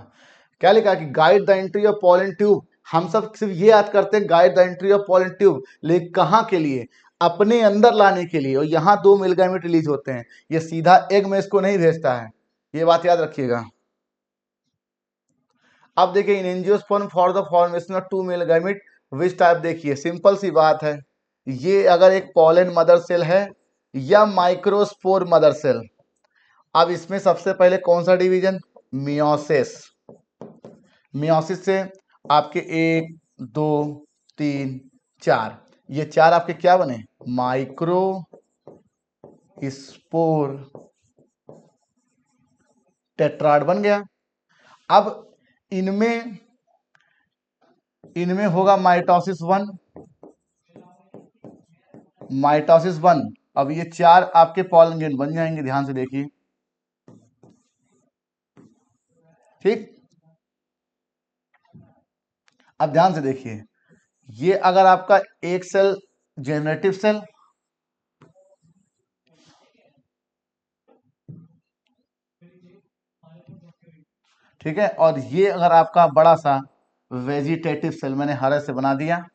क्या लिखा कि guide the entry of pollen tube, हम सब सिर्फ ये याद करते हैं guide the entry of pollen tube, लेकिन कहाँ के लिए, अपने अंदर लाने के लिए, और यहाँ 2 मेल गैमेट रिलीज होते हैं, ये सीधा एग में इसको नहीं भेजता है, ये बात याद रखिएगा। अब देखिए इन angiosperm for the formation of 2 male gamete which type, देखिए सिंपल सी बात है, ये अगर एक पॉलन मदर सेल है या माइक्रोस्पोर मदर सेल। अब इसमें सबसे पहले कौन सा डिवीजन, मियोसिस, मियोसिस से आपके 1 2 3 4, ये 4 आपके क्या बने, माइक्रो स्पोर टेट्राड बन गया। अब इनमें होगा माइटोसिस 1, माइटोसिस 1। अब ये 4 आपके पॉलन ग्रेन बन जाएंगे, ध्यान से देखिए, ठीक। अब ध्यान से देखिए, ये अगर आपका एक सेल जेनरेटिव सेल, ठीक है, और ये अगर आपका बड़ा सा वेजिटेटिव सेल, मैंने हरे से बना दिया,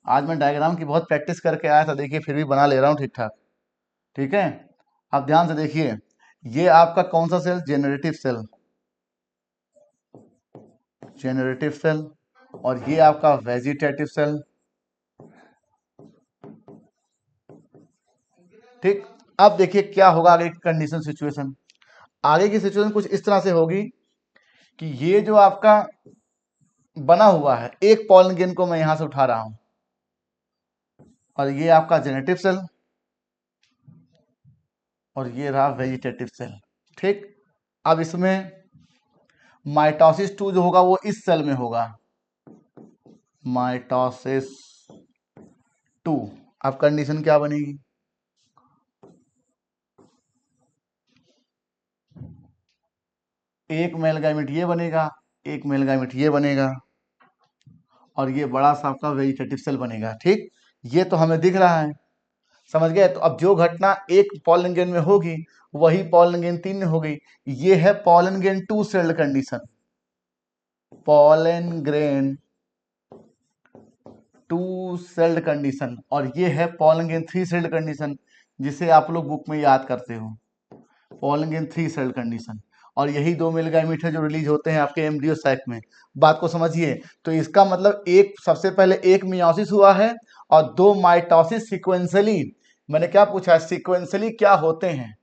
आज मैं डायग्राम की बहुत प्रैक्टिस करके आया था, देखिए फिर भी बना ले रहा हूं ठीक ठाक, ठीक है। अब ध्यान से देखिए, ये आपका कौन सा cell? Generative cell, generative cell. और ये आपका वेजिटेटिव सेल। ठीक, अब देखिए क्या होगा आगे की कंडीशन सिचुएशन। आगे की सिचुएशन कुछ इस तरह से होगी कि ये जो आपका बना हुआ है, एक पॉलन ग्रेन को मैं यहां से उठा रहा हूं, और ये आपका जेनेटिव सेल, और ये रहा वेजिटेटिव सेल। ठीक, अब इसमें माइटोसिस 2 जो होगा वो इस सेल में होगा, माइटोसिस 2। अब कंडीशन क्या बनेगी? एक मेल गाइमेट ये बनेगा, एक मेल गाइमेट ये बनेगा, और ये बड़ा सा आपका वेजिटेटिव सेल बनेगा। ठीक, ये तो हमें दिख रहा है, समझ गए? तो अब जो घटना एक पॉलन ग्रेन में होगी वही पॉलन ग्रेन 3 में होगी। ये है pollen grain 2 sailed condition, pollen grain 2 sailed condition, और ये है पॉलन ग्रेन 3 सेल्ड कंडीशन, जिसे आप लोग बुक में याद करते हो, पॉलन ग्रेन 3 सेल्ड कंडीशन। और यही 2 मेल गाइमेट है जो रिलीज होते हैं आपके एम्ब्रियो सैक में। बात को समझिए। तो इसका मतलब एक, सबसे पहले एक मियोसिस हुआ है और 2 माइटोसिस सिक्वेंसली। मैंने क्या पूछा? सिक्वेंसली क्या होते हैं,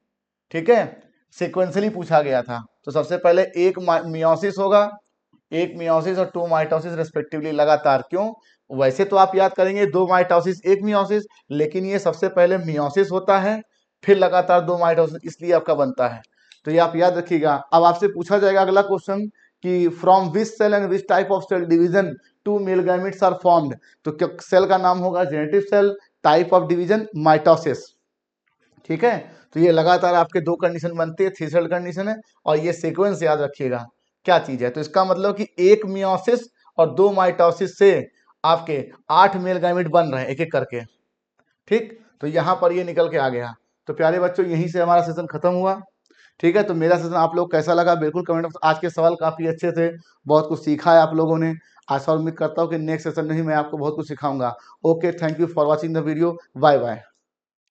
ठीक है, सिक्वेंसली पूछा गया था। तो सबसे पहले एक मियोसिस होगा, एक मियोसिस और 2 माइटोसिस रेस्पेक्टिवली, लगातार। क्यों? वैसे तो आप याद करेंगे 2 माइटोसिस 1 मियोसिस, लेकिन ये सबसे पहले मियोसिस होता है, फिर लगातार 2 माइटोसिस, इसलिए आपका बनता है। तो ये आप याद रखिएगा। अब आपसे पूछा जाएगा अगला क्वेश्चन कि from which cell and which type of cell division 2 male gametes are formed. तो क्या सेल का नाम होगा? Generative cell, type of division mitosis. ठीक है, तो ये लगातार आपके 2 कंडीशन बनती है, 3 सेल कंडीशन है, और ये सीक्वेंस याद रखिएगा क्या चीज है। तो इसका मतलब कि एक मियोसिस और 2 माइटोसिस से आपके 8 मेल गाइमेट बन रहे हैं एक एक करके। ठीक, तो यहां पर ये निकल के आ गया। तो प्यारे बच्चों, यहीं से हमारा सेशन खत्म हुआ। ठीक है, तो मेरा सेशन आप लोग कैसा लगा बिल्कुल कमेंट में। आज के सवाल काफी अच्छे थे, बहुत कुछ सीखा है आप लोगों ने। आशा उम्मीद करता हूँ कि नेक्स्ट सेशन में ही मैं आपको बहुत कुछ सिखाऊंगा। Okay, thank you for watching the video, bye bye.